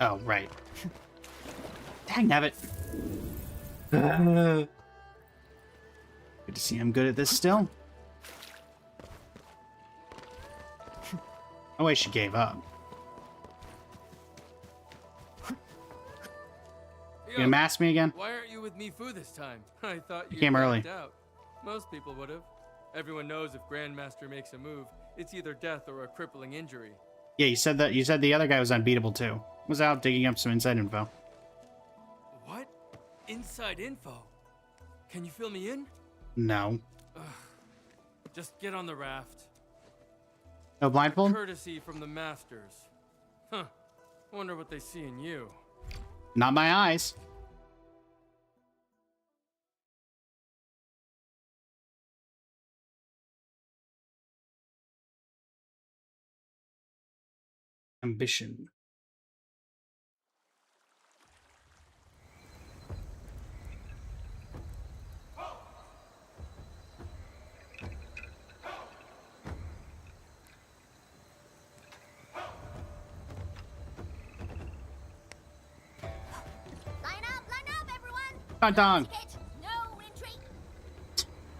Oh, right. Dang nabbit. Good to see I'm good at this still. Oh wait, she gave up. You gonna mask me again? Why aren't you with Mifu this time? I thought you came early. backed out. Most people would have. Everyone knows if Grandmaster makes a move, it's either death or a crippling injury. Yeah, you said that. You said the other guy was unbeatable too. Was out digging up some inside info. What? Inside info? Can you fill me in? No. Ugh. Just get on the raft. No blindfold? Courtesy from the masters. Huh. Wonder what they see in you. Not my eyes. Ambition. Line up, everyone! Dong dong. No retreat!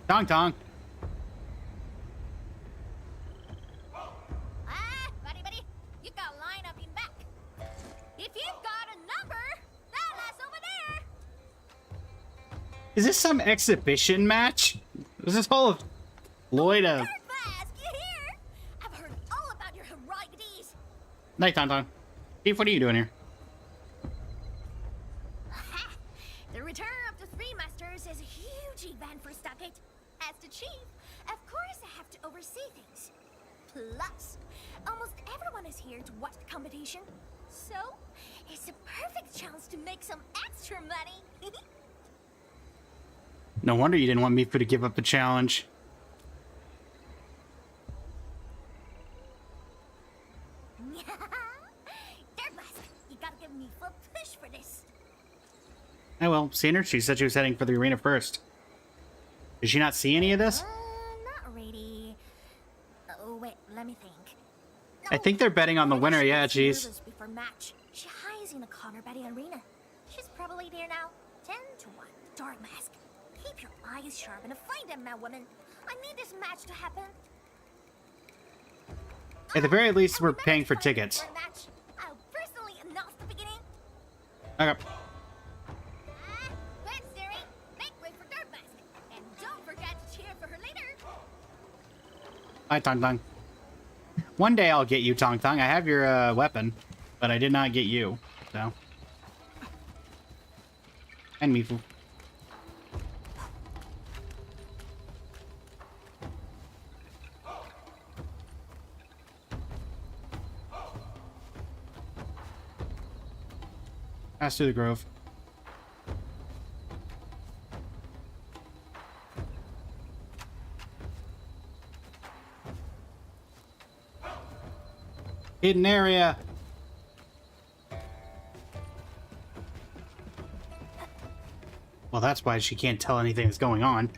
Dong dong. Buddy, you got line up in back. If you've got a number, that's over there. Is this some exhibition match? Is this all of Lloyd of... I've heard all about your heroic deeds. Night, Dong Dong. Chief, what are you doing here? The return of the Three Masters is a huge event for Stockade. As the chief, of course I have to oversee things. Plus, almost everyone is here to watch the competition. So, it's a perfect chance to make some extra money. No wonder you didn't want Mifu to give up the challenge. Dirtmask, you gotta give me full push for this. Oh well, seen her. She said she was heading for the arena first. Did she not see any of this? Not really. Oh, wait, let me think. I think they're betting on the winner. Yeah, jeez. Before match, she hides in a corner by the arena. She's probably there now. 10 to 1. Darkmask, keep your eyes sharp and find them, my woman. I need this match to happen. At the very least, we're paying for tickets. Match. I'll personally announce the beginning. Okay. Let's Siri, make way for Darkmask, and don't forget to cheer for her later. Hi, Dong Dong. One day I'll get you, Tong Tong. I have your weapon, but I did not get you, so. And Mifu. Pass through the grove. Hidden area. Well, that's why she can't tell anything that's going on.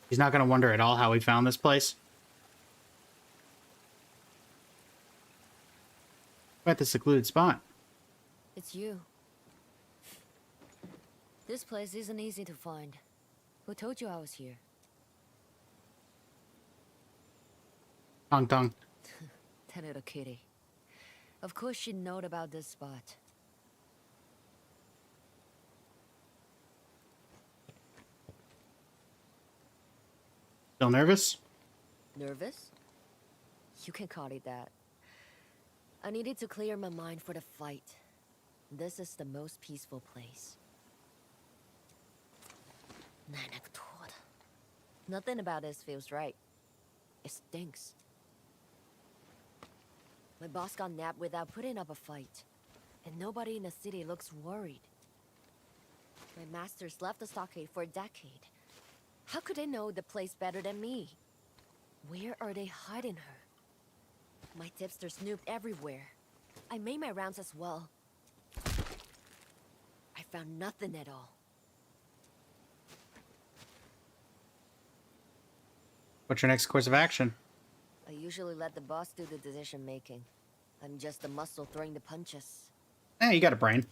He's not going to wonder at all how we found this place. Quite the secluded spot. It's you. This place isn't easy to find. Who told you I was here? Tong Tong. That little kitty. Of course she knowed about this spot. Still nervous? Nervous? You can call it that. I needed to clear my mind for the fight. This is the most peaceful place. Nothing about this feels right. It stinks. My boss got nabbed without putting up a fight. And nobody in the city looks worried. My masters left the stockade for a decade. How could they know the place better than me? Where are they hiding her? My tipster snooped everywhere. I made my rounds as well. I found nothing at all. What's your next course of action? I usually let the boss do the decision making. I'm just the muscle throwing the punches. Eh, you got a brain.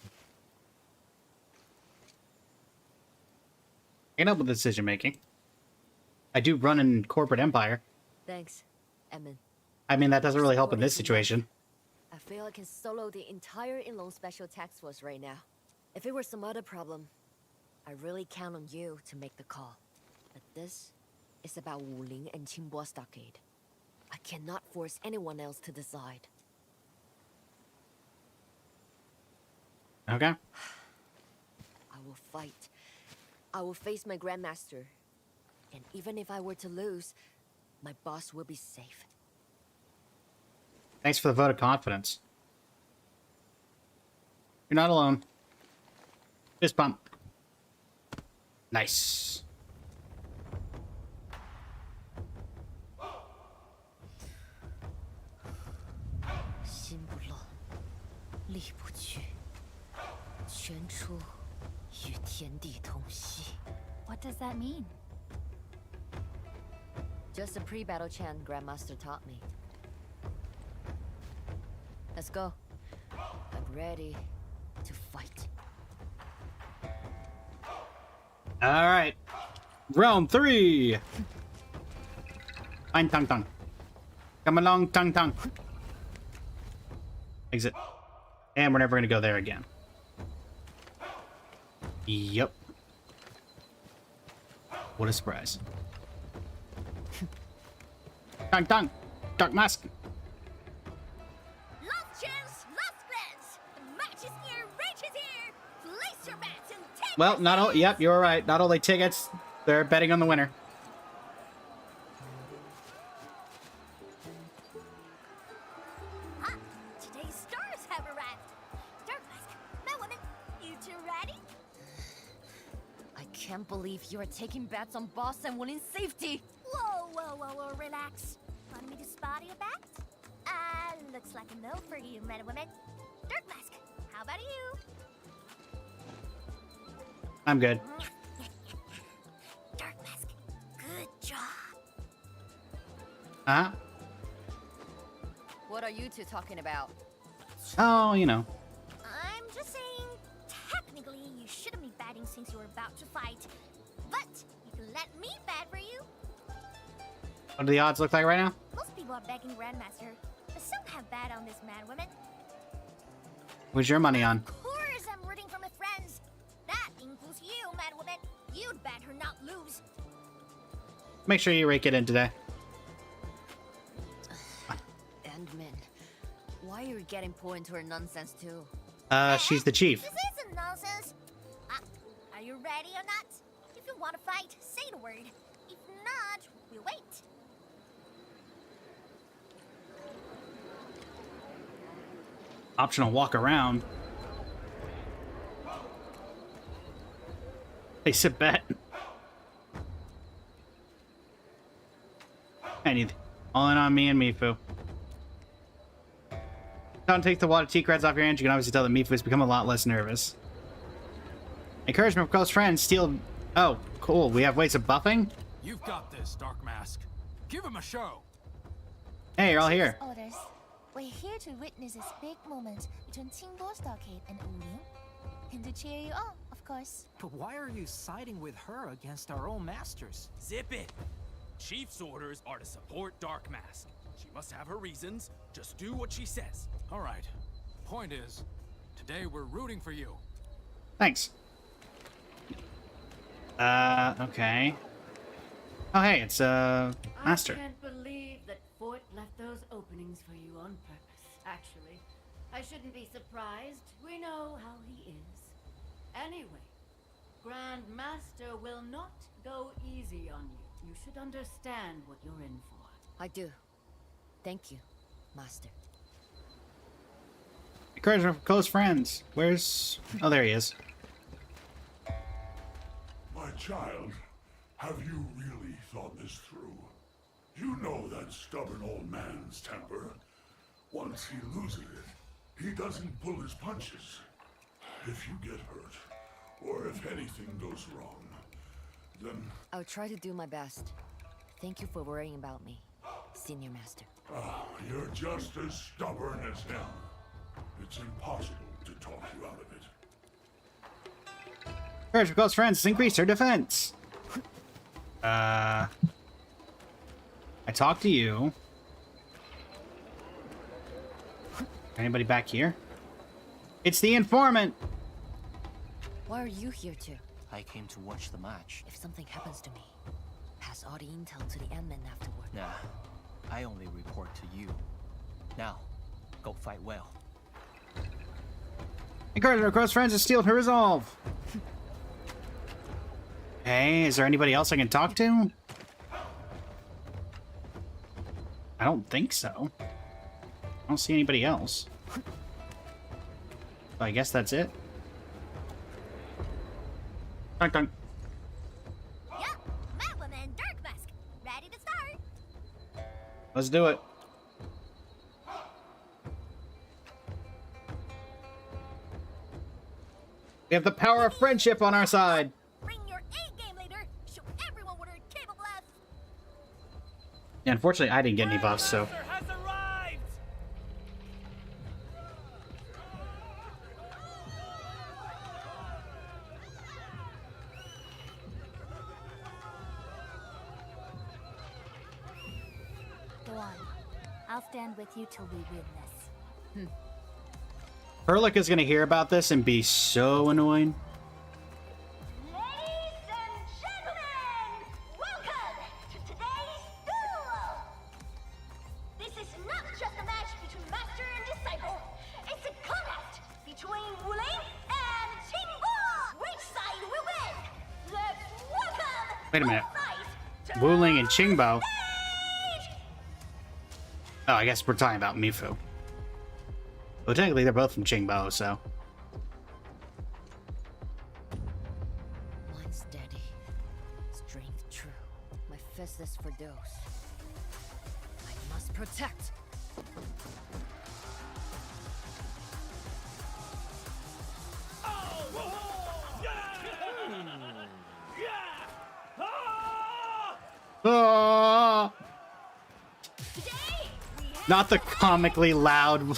I can help with decision making. I do run in corporate empire. Thanks, Emin. I mean, that doesn't really help in this situation. I feel I can solo the entire Inlong Special Task Force right now. If it were some other problem, I really count on you to make the call. But this is about Wuling and Qingbao Stockade. I cannot force anyone else to decide. Okay. I will fight. I will face my Grandmaster. And even if I were to lose, my boss will be safe. Thanks for the vote of confidence. You're not alone. Fist bump. Nice. What does that mean? Just a pre-battle chant Grandmaster taught me. Let's go. I'm ready to fight. All right. Round 3. Fine, Tong Tong. Come along, Tong Tong. Exit. And we're never going to go there again. Yep. What a surprise. Tong Tong. Dark Mask. Last chance, last glance. The match is here, rage is here. Place your bets and take. Well, not all. Yep, you're right. Not only tickets, they're betting on the winner. Ah, today's stars have arrived. Dark Mask, Melwoman, you two ready? I can't believe you are taking bets on boss and winning safety. Whoa, relax. Want me to spot your bet? Looks like a no for you, Melwoman. Dark Mask, how about you? I'm good. Dark Mask, good job. Huh? What are you two talking about? Oh, you know. I'm just saying, technically, you shouldn't be betting since you're about to fight. But you can let me bet for you. What do the odds look like right now? Most people are begging Grandmaster, but some have bet on this man, woman. What's your money on? Of course, I'm rooting for my friends. That includes you, mad woman. You'd better not lose. Make sure you rake it in today. Endman, why are you getting pulled into her nonsense too? She's the chief. This isn't nonsense. Are you ready or not? If you want to fight, say the word. If not, we'll wait. Optional walk around. Hey, sit bet. Anything. All in on me and Mifu. Don't take the water T-Creds off your hands. You can obviously tell that Mifu has become a lot less nervous. Encouragement from close friends. Steal. Oh, cool. We have ways of buffing? You've got this, Dark Mask. Give him a show. Hey, you're all here. Orders. We're here to witness this big moment between Qingbo Stockade and Wuling. And to cheer you on, of course. But why are you siding with her against our own masters? Zip it! Chief's orders are to support Dark Mask. She must have her reasons. Just do what she says. All right. Point is, today we're rooting for you. Thanks. Okay. Oh, hey, it's, Master. I can't believe that Fort left those openings for you on purpose. Actually, I shouldn't be surprised. We know how he is. Anyway, Grand Master will not go easy on you. You should understand what you're in for. I do. Thank you, Master. Encouragement from close friends. Where's... Oh, there he is. My child, have you really thought this through? You know that stubborn old man's temper. Once he loses it, he doesn't pull his punches. If you get hurt, or if anything goes wrong, then... I'll try to do my best. Thank you for worrying about me, Senior Master. Oh, you're just as stubborn as him. It's impossible to talk you out of it. Encouragement from close friends. Increase their defense. I talked to you. Anybody back here? It's the informant! Why are you here too? I came to watch the match. If something happens to me, pass all the intel to the Endman afterward. Nah, I only report to you. Now, go fight well. Encouragement from close friends to steal her resolve. Hey, is there anybody else I can talk to? I don't think so. I don't see anybody else. So I guess that's it. Dun dun. Yep, Madeline and Dark Mask. Ready to start. Let's do it. We have the power of friendship on our side. Bring your A-game leader. Show everyone what you're capable of. Yeah, unfortunately, I didn't get any buffs, so. Has arrived! Go on. I'll stand with you till we win this. Perlick is gonna hear about this and be so annoyed. Ladies and gentlemen, welcome to today's duel! This is not just a match between master and disciple. It's a contest between Wuling and Qingbo! Which side will win? Let's welcome Wait a minute. both sides to Wuling and Qingbo. stage! Oh, I guess we're talking about Mifu. Well, technically, they're both from Qingbo, so. Mind steady. Strength true. My fist is for those. I must protect. Ah! Not the comically loud,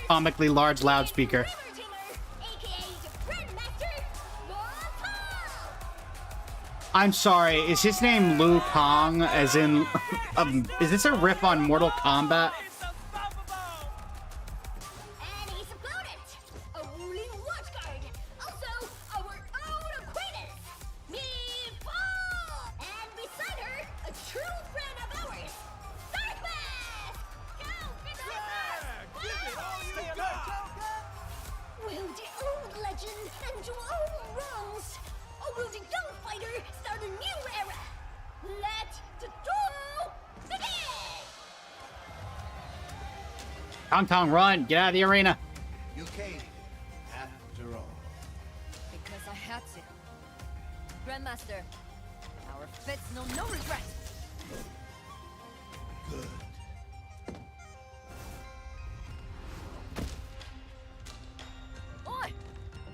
comically large loudspeaker. I'm sorry, is his name Liu Kang, as in, is this a riff on Mortal Kombat? And he's opponent, a Wuling watchguard, also our own acquaintance, Mifu! true friend of ours, Darkmask! Go, Big Darkmask! Give it all you got! Will the old legend undo all wrongs? Or will the young fighter start a new era? Let the duel begin! Tong Tong, run! Get out of the arena! You came, after all. Because I had to. Grandmaster, our fits know no regret. Good. Oi!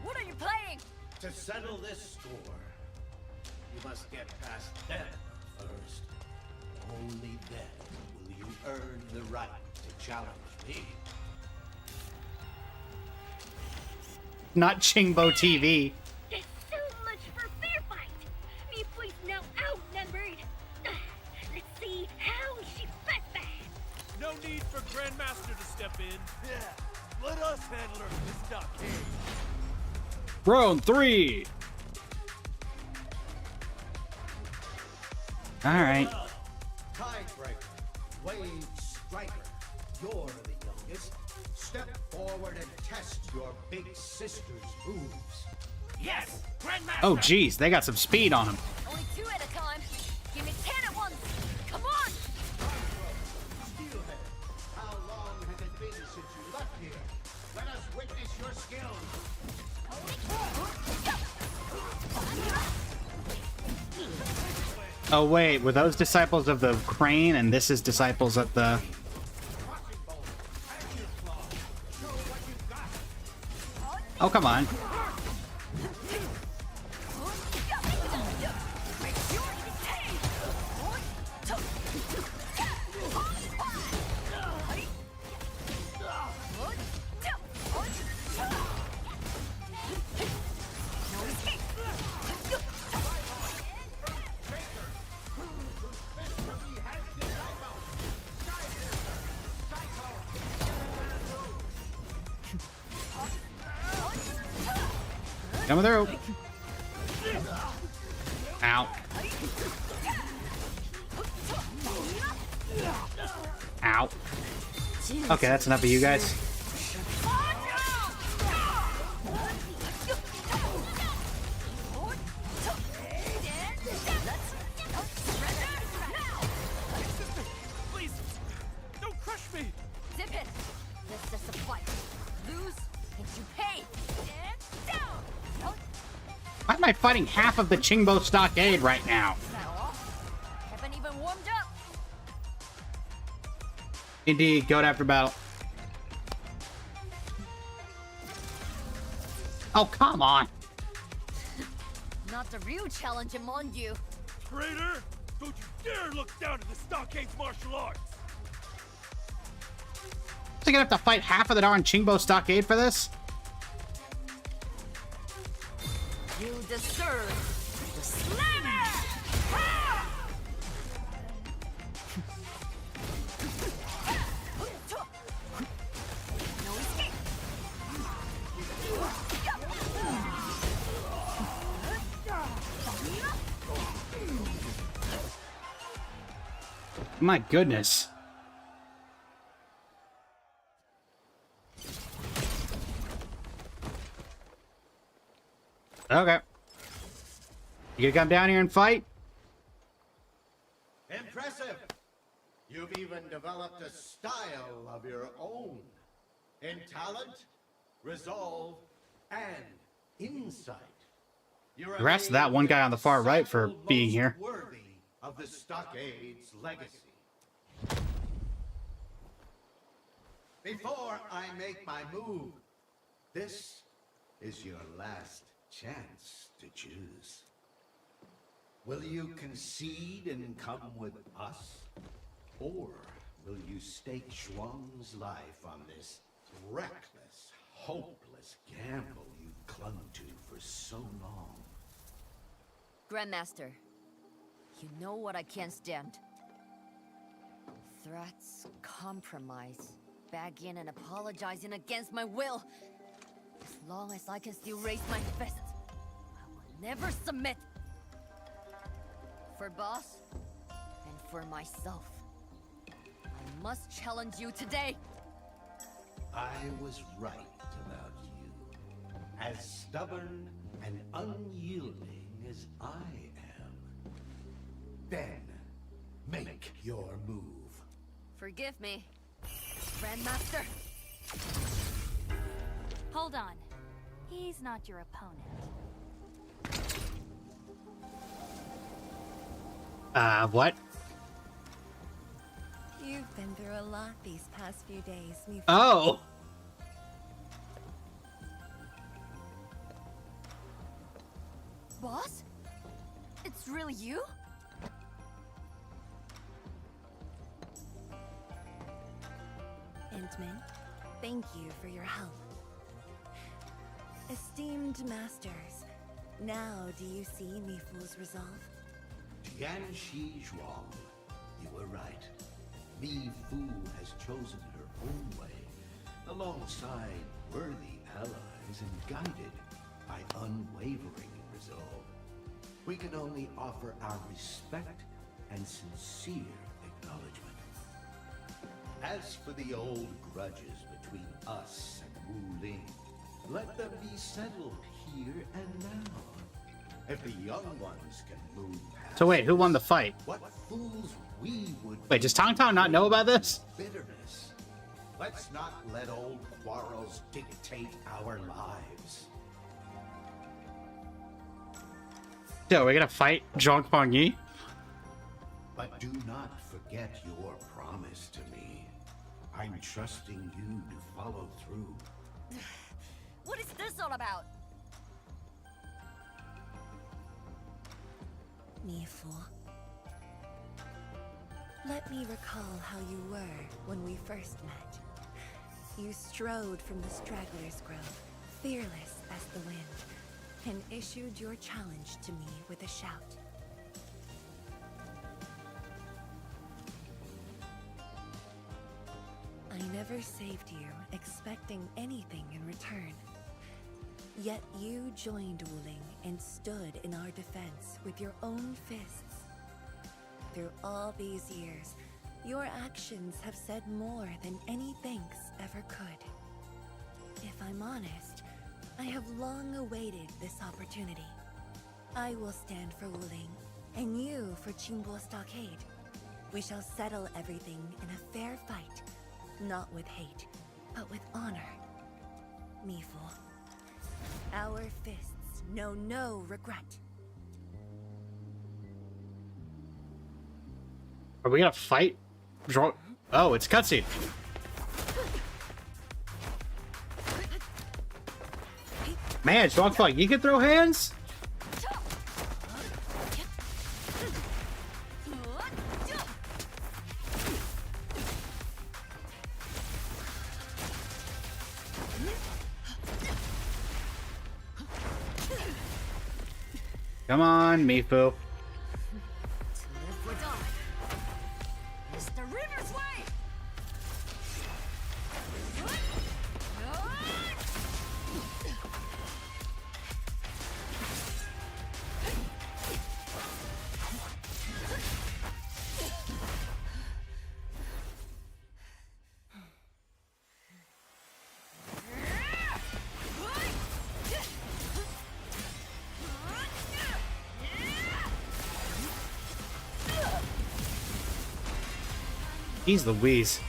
What are you playing? To settle this score, you must get past them first. Only then will you earn the right to challenge me. Not Chingbo TV. There's so much for fair fight. Me boys now outnumbered. Let's see how she fight back. No need for Grandmaster to step in. Yeah, let us handle her, Miss Stockade. Round 3. All right. Tiebreaker, Wave Striker, you're the youngest. Step forward and test your big sister's moves. Yes, Grandmaster! Oh, geez, they got some speed on them. Only 2 at a time. Give me 10 at once. Come on! Steelhead, how long has it been since you left here? Let us witness your skills. Oh, wait, were those disciples of the crane and this is disciples of the... Oh, come on. Coming through. Ow. Ow. Okay, that's enough of you guys. Please, don't crush me! Zip it! This is a fight. Lose and you pay! And down! Why am I fighting half of the Chingbo Stockade right now? Haven't even warmed up! Indeed, go after battle. Oh, come on. Not the real challenge among you. Traitor! Don't you dare look down at the Stockade's martial arts! So gonna have to fight half of the darn Chingbo Stockade for this? You deserve the slammer! No escape! My goodness. Okay. You gonna come down here and fight? Impressive! You've even developed a style of your own. In talent, resolve, and insight. You're Congrats to that one guy on the far right for being here. worthy of the Stockade's legacy. Before I make my move, this is your last chance to choose. Will you concede and come with us? Or will you stake Zhuang's life on this reckless, hopeless gamble you clung to for so long? Grandmaster, you know what I can't stand. Threats, compromise, begging and apologizing against my will. As long as I can still raise my fist, I will never submit. For boss, and for for myself. I must challenge you today. I was right about you. As stubborn and unyielding as I am. Then, make your move. Forgive me, Grandmaster. Hold on. He's not your opponent. What? You've been through a lot these past few days, Mifune. Oh! Boss? It's really you? Entman, thank you for your help. Esteemed masters, now do you see Mifu's resolve? Tianxi Zhuang, you were right. Mi Fu has chosen her own way, alongside worthy allies and guided by unwavering resolve. We can only offer our respect and sincere acknowledgement. As for the old grudges between us and Wu Ling, let them be settled here and now. If the young ones can move past So wait, who won the fight? what fools we would Wait, does Tong Tong not know about this? bitterness. Let's not let old quarrels dictate our lives. So we're gonna fight Zhong Fang Yi? But do not forget your promise to me. I'm trusting you to follow through. What is this all about? Mifu. Let me recall how you were when we first met. You strode from the Straggler's Grove, fearless as the wind, and issued your challenge to me with a shout. I never saved you expecting anything in return. Yet you joined Wu Ling and stood in our defense with your own fists. Through all these years, your actions have said more than any thanks ever could. If I'm honest, I have long awaited this opportunity. I will stand for Wu Ling, and you for Qingbo Stockade. We shall settle everything in a fair fight, not with hate, but with honor. Mifu. Our fists know no regret. Are we gonna fight Zhong? Oh, it's cutscene. Man, Zhong Fang, you can throw hands? Come on, Mifu. It's the river's way! Jeez Louise.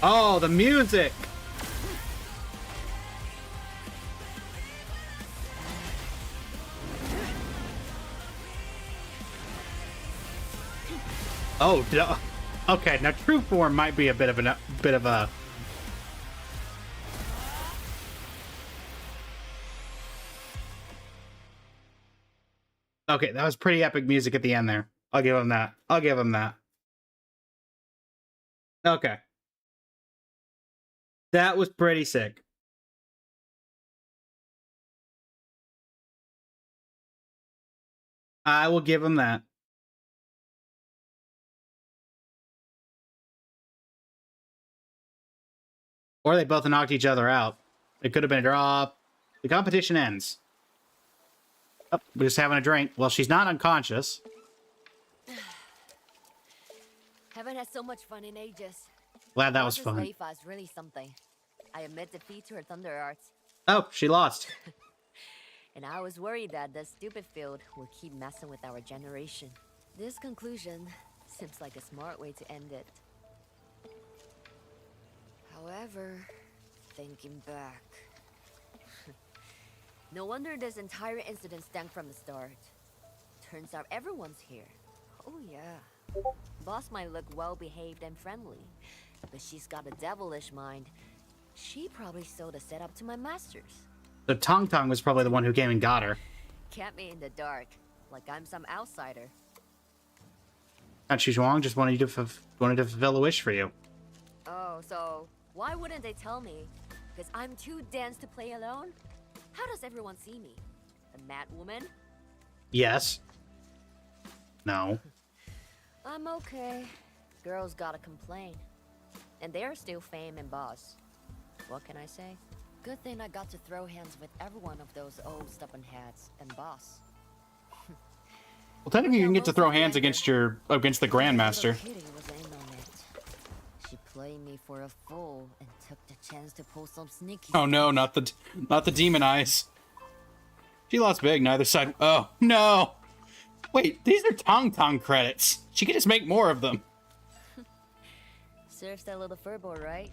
Oh, the music! Oh, duh. Okay, now true form might be a bit of a Okay, that was pretty epic music at the end there. I'll give him that. I'll give him that. Okay. That was pretty sick. I will give him that. Or they both knocked each other out. It could have been a draw. The competition ends. Oh, we're just having a drink. Well, she's not unconscious. Haven't had so much fun in ages. Glad that was Boss's fun. Leifa is really something. I admit defeat to her Thunder Arts. Oh, she lost. And I was worried that the stupid field would keep messing with our generation. This conclusion seems like a smart way to end it. However, thinking back... no wonder this entire incident stank from the start. Turns out everyone's here. Oh yeah. Boss might look well-behaved and friendly, but she's got a devilish mind. She probably sold a setup to my masters. So Tong Tong was probably the one who came and got her. Kept me in the dark, like I'm some outsider. Not Zhuang just wanted to fulfill a wish for you. Oh, so why wouldn't they tell me? Because I'm too dense to play alone? How does everyone see me? A mad woman? Yes. No. I'm okay. Girls gotta complain. And they're still Fame and Boss. What can I say? Good thing I got to throw hands with every one of those old stubborn heads and Boss. Well, technically you can get to throw hands against the Grandmaster. Kitty was in on it. She played me for a fool and took the chance to pull some sneaky. Oh no, not the demon eyes. She lost big, neither side. Oh no! Wait, these are Tong Tong credits. She could just make more of them. Serves that little furbo, right?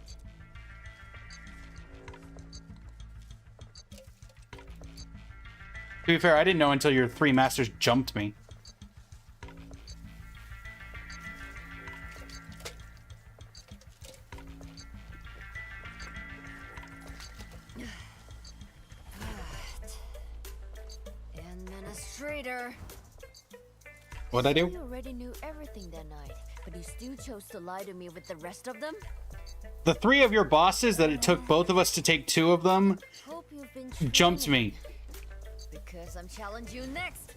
To be fair, I didn't know until your three masters jumped me. Administrator. What'd I do? You already knew everything that night, but you still chose to lie to me with the rest of them? The three of your bosses that it took both of us to take two of them Hope you've been jumped me. Because I'm challenging you next.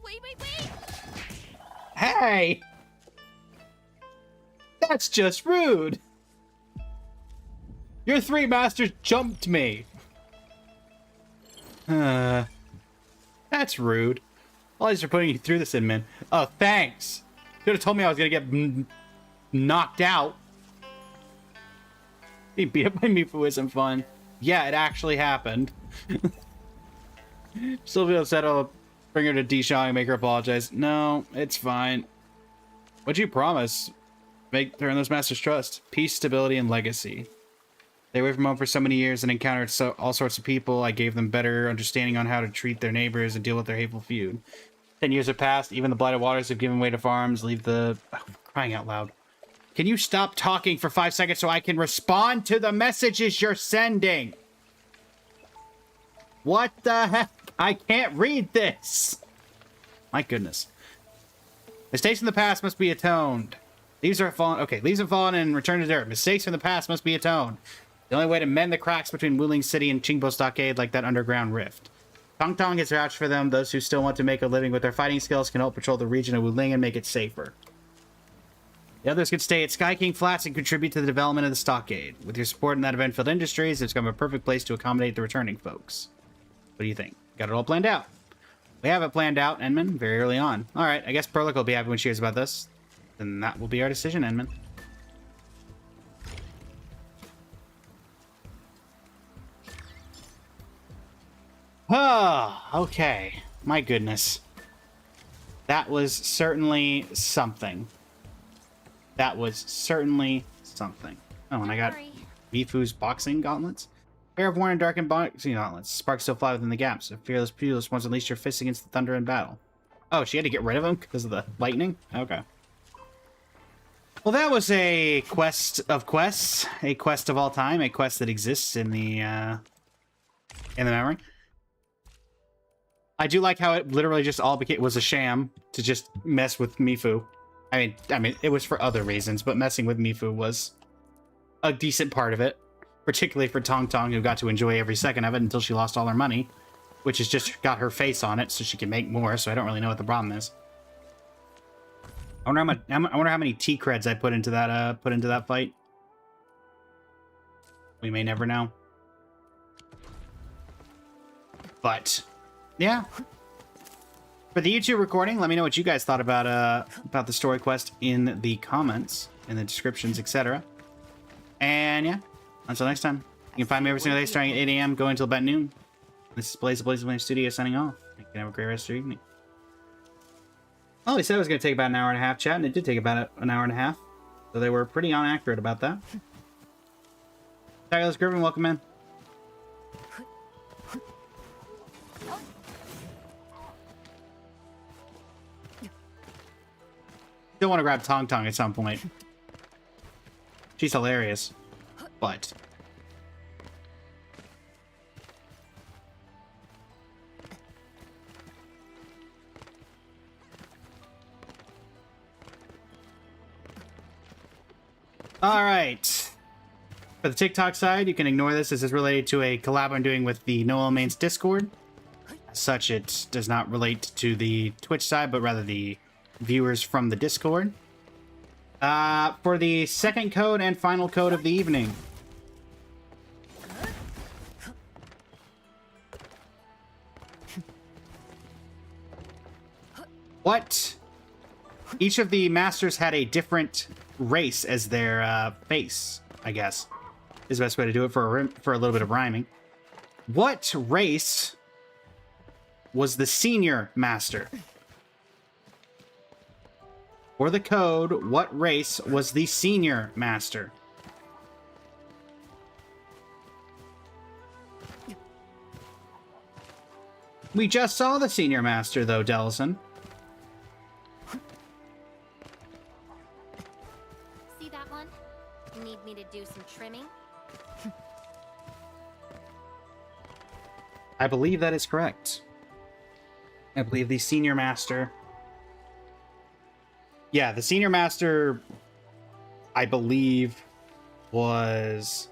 Wait, wait, wait! Hey! That's just rude. Your three masters jumped me. That's rude. All these are putting you through this, Inman. Oh, thanks. You could have told me I was gonna get knocked out. Being beat up by Mifu isn't fun. Yeah, it actually happened. Sylvia said I'll bring her to Dishang and make her apologize. No, it's fine. What'd you promise? Make her and those masters trust. Peace, stability, and legacy. They away from home for so many years and encountered all sorts of people. I gave them better understanding on how to treat their neighbors and deal with their hateful feud. 10 years have passed. Even the blighted waters have given way to farms. Leave the... Oh, crying out loud. Can you stop talking for 5 seconds so I can respond to the messages you're sending? What the heck? I can't read this. My goodness. Mistakes in the past must be atoned. Leaves are fallen. Okay, leaves have fallen and return to dirt. Mistakes from the past must be atoned. The only way to mend the cracks between Wuling City and Qingbo Stockade like that underground rift. Tong Tong has vouched for them. Those who still want to make a living with their fighting skills can help patrol the region of Wuling and make it safer. The others can stay at Sky King Flats and contribute to the development of the stockade. With your support in that event-filled industries, it's become a perfect place to accommodate the returning folks. What do you think? Got it all planned out? We have it planned out, Enman, very early on. Alright, I guess Perlick will be happy when she hears about this. Then that will be our decision, Enman. Ah, okay. My goodness. That was certainly something. That was certainly something. Oh, and I got Mifu's boxing gauntlets. Pair of worn and darkened boxing gauntlets. Sparks still fly within the gaps. A fearless Pulus once unleashed her fists against the thunder in battle. Oh, she had to get rid of him because of the lightning? Okay. Well, that was a quest of quests. A quest of all time. A quest that exists in the memory. I do like how it literally just all was a sham to just mess with Mifu. I mean, it was for other reasons, but messing with Mifu was a decent part of it. Particularly for Tong Tong, who got to enjoy every second of it until she lost all her money. Which has just got her face on it so she can make more, so I don't really know what the problem is. I wonder how many T-creds I put into that fight. We may never know. But, yeah. For the YouTube recording, let me know what you guys thought about the story quest in the comments, in the descriptions, etc. And yeah, until next time, you can find me every single day starting at 8 a.m. going until about noon. This is Blaze of Blazing Studio signing off. You can have a great rest of your evening. Well, they said it was going to take about an hour and a half, chat, and it did take about an hour and a half. So they were pretty inaccurate about that. Tireless Griffin, welcome in. Still want to grab Tong Tong at some point. She's hilarious, but all right. For the TikTok side, you can ignore this. This is related to a collab I'm doing with the Noel Mains Discord. As such, it does not relate to the Twitch side, but rather the viewers from the Discord. For the second code and final code of the evening. What? Each of the masters had a different race as their face, I guess, is the best way to do it for a little bit of rhyming. What race was the senior master? For the code, what race was the senior master? We just saw the senior master, though, Delson. See that one? Need me to do some trimming? I believe that is correct. I believe the senior master... Yeah, the senior master, I believe, was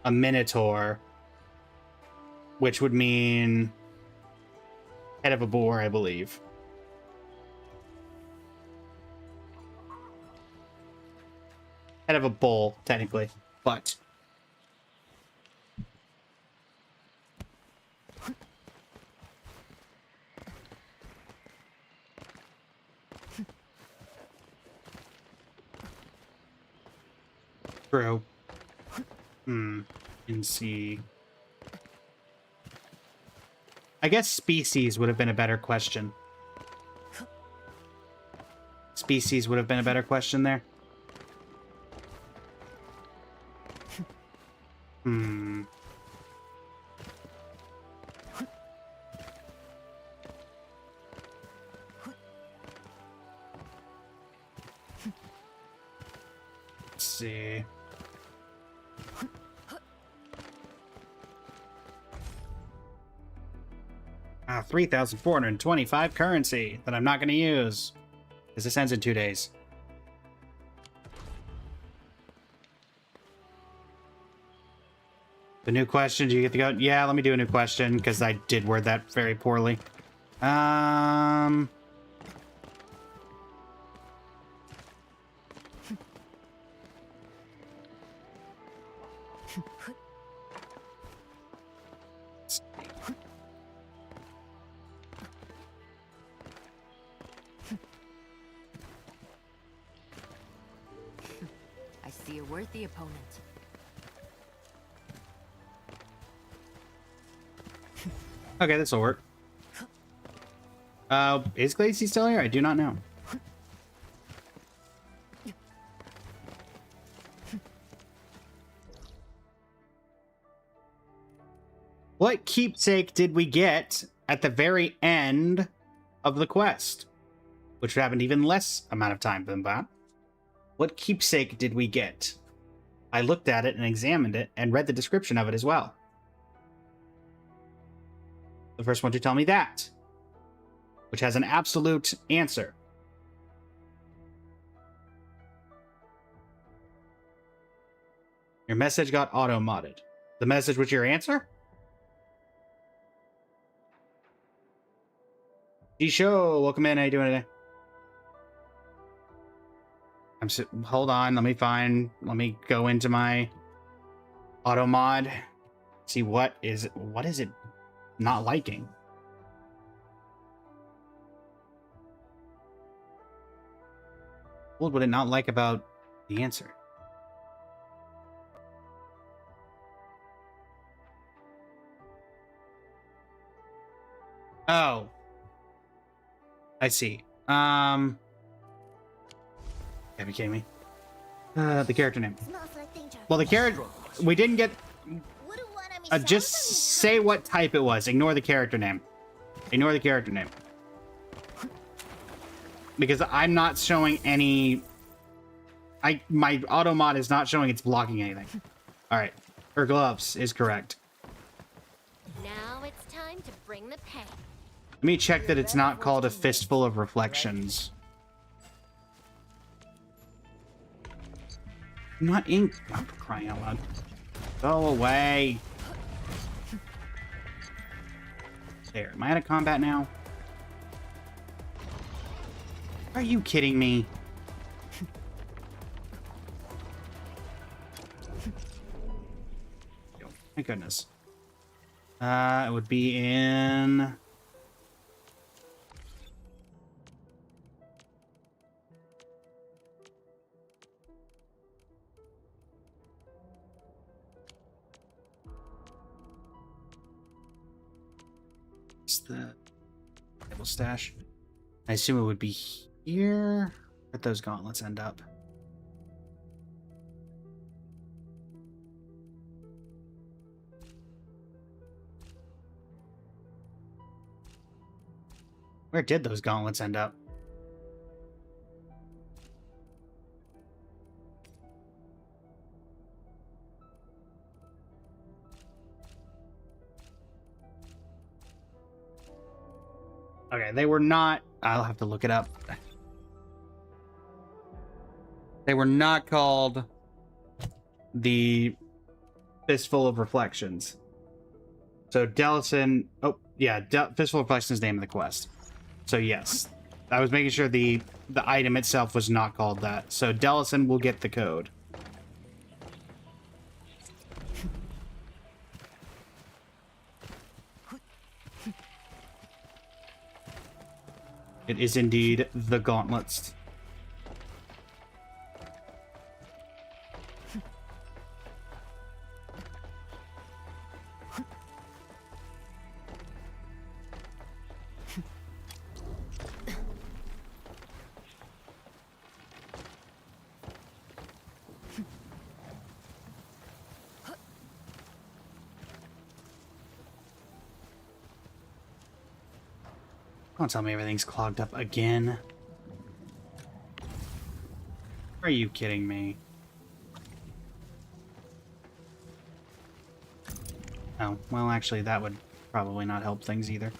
a minotaur, which would mean head of a boar, I believe. Head of a bull, technically, but... True. And see. I guess species would have been a better question. Species would have been a better question there. Let's see. Ah, 3,425 currency that I'm not going to use, because this ends in 2 days. The new question, do you get to go? Yeah, let me do a new question, because I did word that very poorly. I see a worthy opponent. Okay, this will work. Is Glacy still here? I do not know. What keepsake did we get at the very end of the quest? Which happened even less amount of time than that. What keepsake did we get? I looked at it and examined it and read the description of it as well. The first one to tell me that, which has an absolute answer. Your message got auto-modded. The message was your answer? D-Show, welcome in. How you doing today? Hold on, let me go into my auto mod. See what is it not liking. What would it not like about the answer? Oh. I see. Gotta be kidding me. The character name. Well, the character... We didn't get... just say what type it was. Ignore the character name. Ignore the character name. Because I'm not showing any... My automod is not showing it's blocking anything. Alright. Her gloves is correct. Now it's time to bring the pain. Let me check that it's not called a Fistful of Reflections. Not ink. Oh, for crying out loud. Go away. There. Am I out of combat now? Are you kidding me? Thank goodness. It would be in... the table stash. I assume it would be here. Where'd those gauntlets end up? Where did those gauntlets end up? Okay, they were not... I'll have to look it up. They were not called the Fistful of Reflections. So Delison... Oh, yeah, Fistful of Reflections is the name of the quest. So yes, I was making sure the item itself was not called that. So Delison will get the code. It is indeed the gauntlets. Don't tell me everything's clogged up again. Are you kidding me? Oh, well, actually, that would probably not help things either.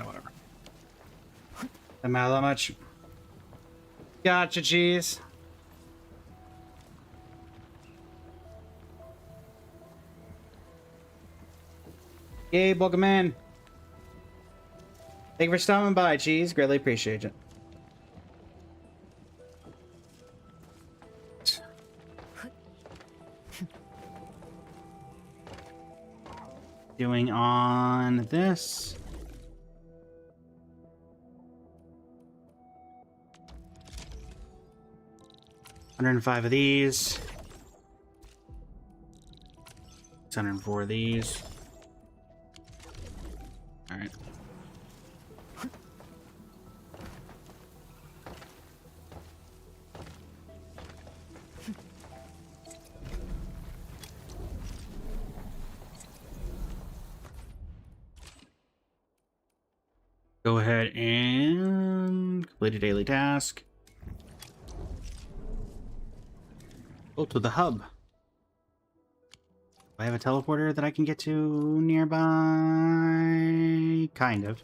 Whatever. Doesn't matter that much. Gotcha, cheese. Yay, welcome in. Thank you for stopping by, cheese. Greatly appreciate it. Doing on this. 105 of these. 604 of these. All right. Go ahead and complete a daily task. Go to the hub. Do I have a teleporter that I can get to nearby? Kind of.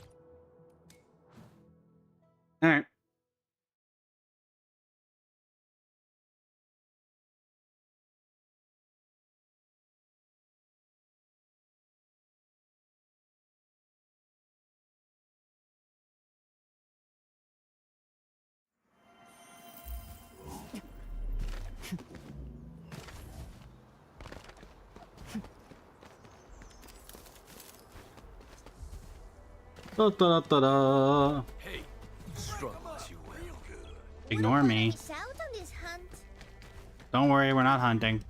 Alright. Da, da, da, da. Hey, struggle as you will. Ignore me. Shout on this hunt. Don't worry, we're not hunting.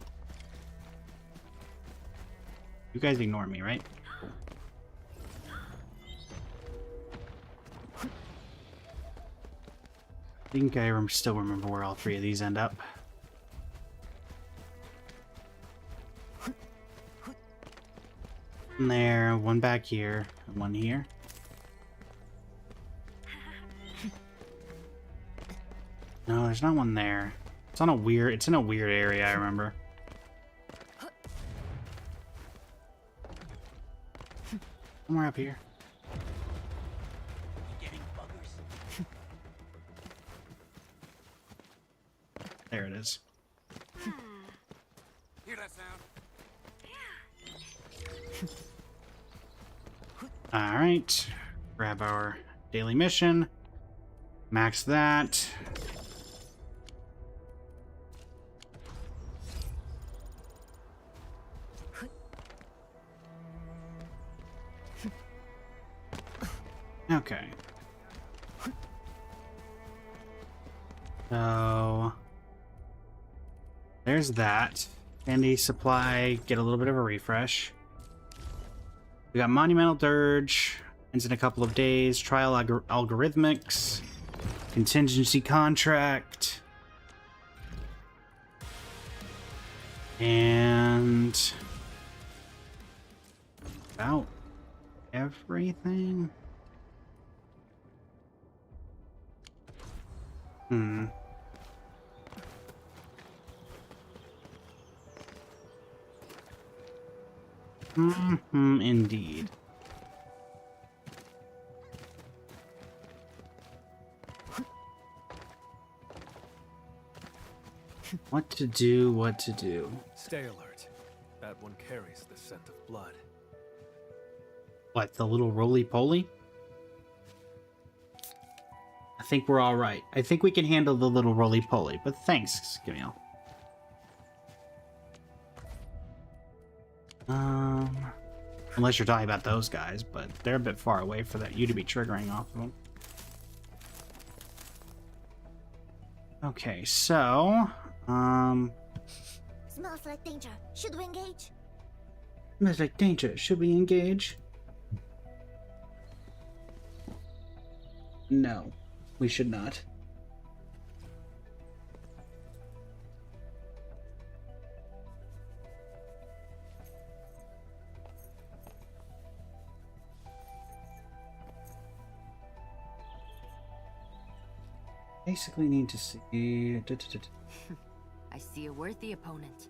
You guys ignore me, right? Cool. I think I still remember where all three of these end up. One there, one back here, and one here. No, there's not one there. It's in a weird area, I remember. Somewhere up here. There it is. Hear that sound? Alright. Grab our daily mission. Max that. Okay. So there's that. Candy supply, get a little bit of a refresh. We got Monumental Dirge, ends in a couple of days. Trial Algorithmics, Contingency Contract, and about everything. Indeed. What to do, what to do. Stay alert. That one carries the scent of blood. What, the little roly-poly? I think we're alright. I think we can handle the little roly-poly, but thanks, Camille. Unless you're talking about those guys, but they're a bit far away for that you to be triggering off of them. Okay, so, Smells like danger. Should we engage? smells like danger. Should we engage? No, we should not. Basically need to see... I see a worthy opponent.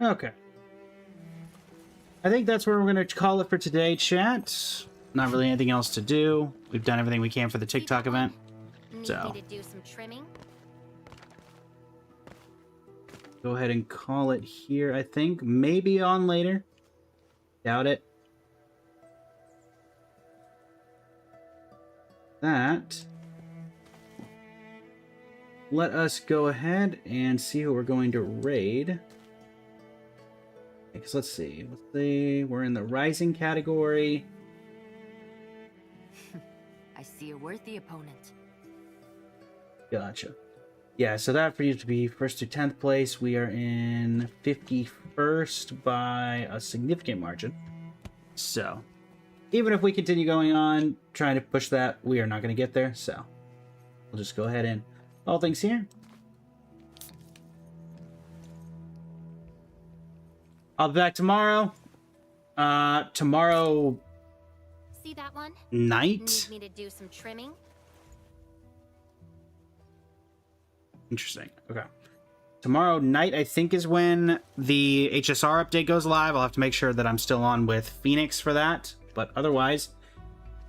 Okay. I think that's where we're going to call it for today, chat. Not really anything else to do. We've done everything we can for the TikTok event. So, Need me to do some trimming? go ahead and call it here, I think. Maybe on later. Doubt it. That. Let us go ahead and see who we're going to raid. Because let's see. We're in the Rising category. I see a worthy opponent. Gotcha. Yeah, so that for you to be 1st to 10th place, we are in 51st by a significant margin. So, even if we continue going on, trying to push that, we are not going to get there. So, we'll just go ahead and all things here. I'll be back tomorrow. Tomorrow See that one? night. Need me to do some trimming? Interesting. Okay. Tomorrow night, I think, is when the HSR update goes live. I'll have to make sure that I'm still on with Phoenix for that. But otherwise,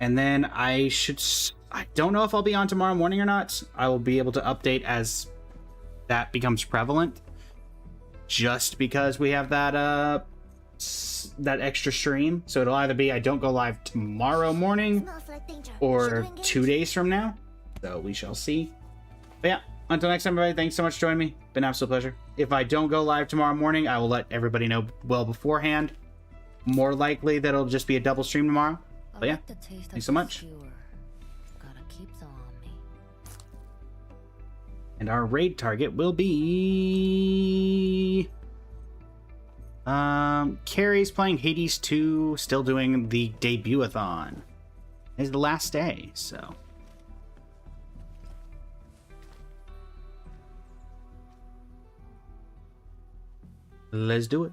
and then I don't know if I'll be on tomorrow morning or not. I will be able to update as that becomes prevalent. Just because we have that that extra stream. So it'll either be I don't go live tomorrow morning or 2 days from now. So we shall see. But yeah, until next time, everybody, thanks so much for joining me. Been an absolute pleasure. If I don't go live tomorrow morning, I will let everybody know well beforehand. More likely that it'll just be a double stream tomorrow. But yeah, thanks so much. And our raid target will be... Carrie's playing Hades 2, still doing the debut-a-thon. It's the last day, so... Let's do it.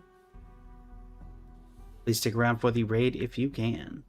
Please stick around for the raid if you can.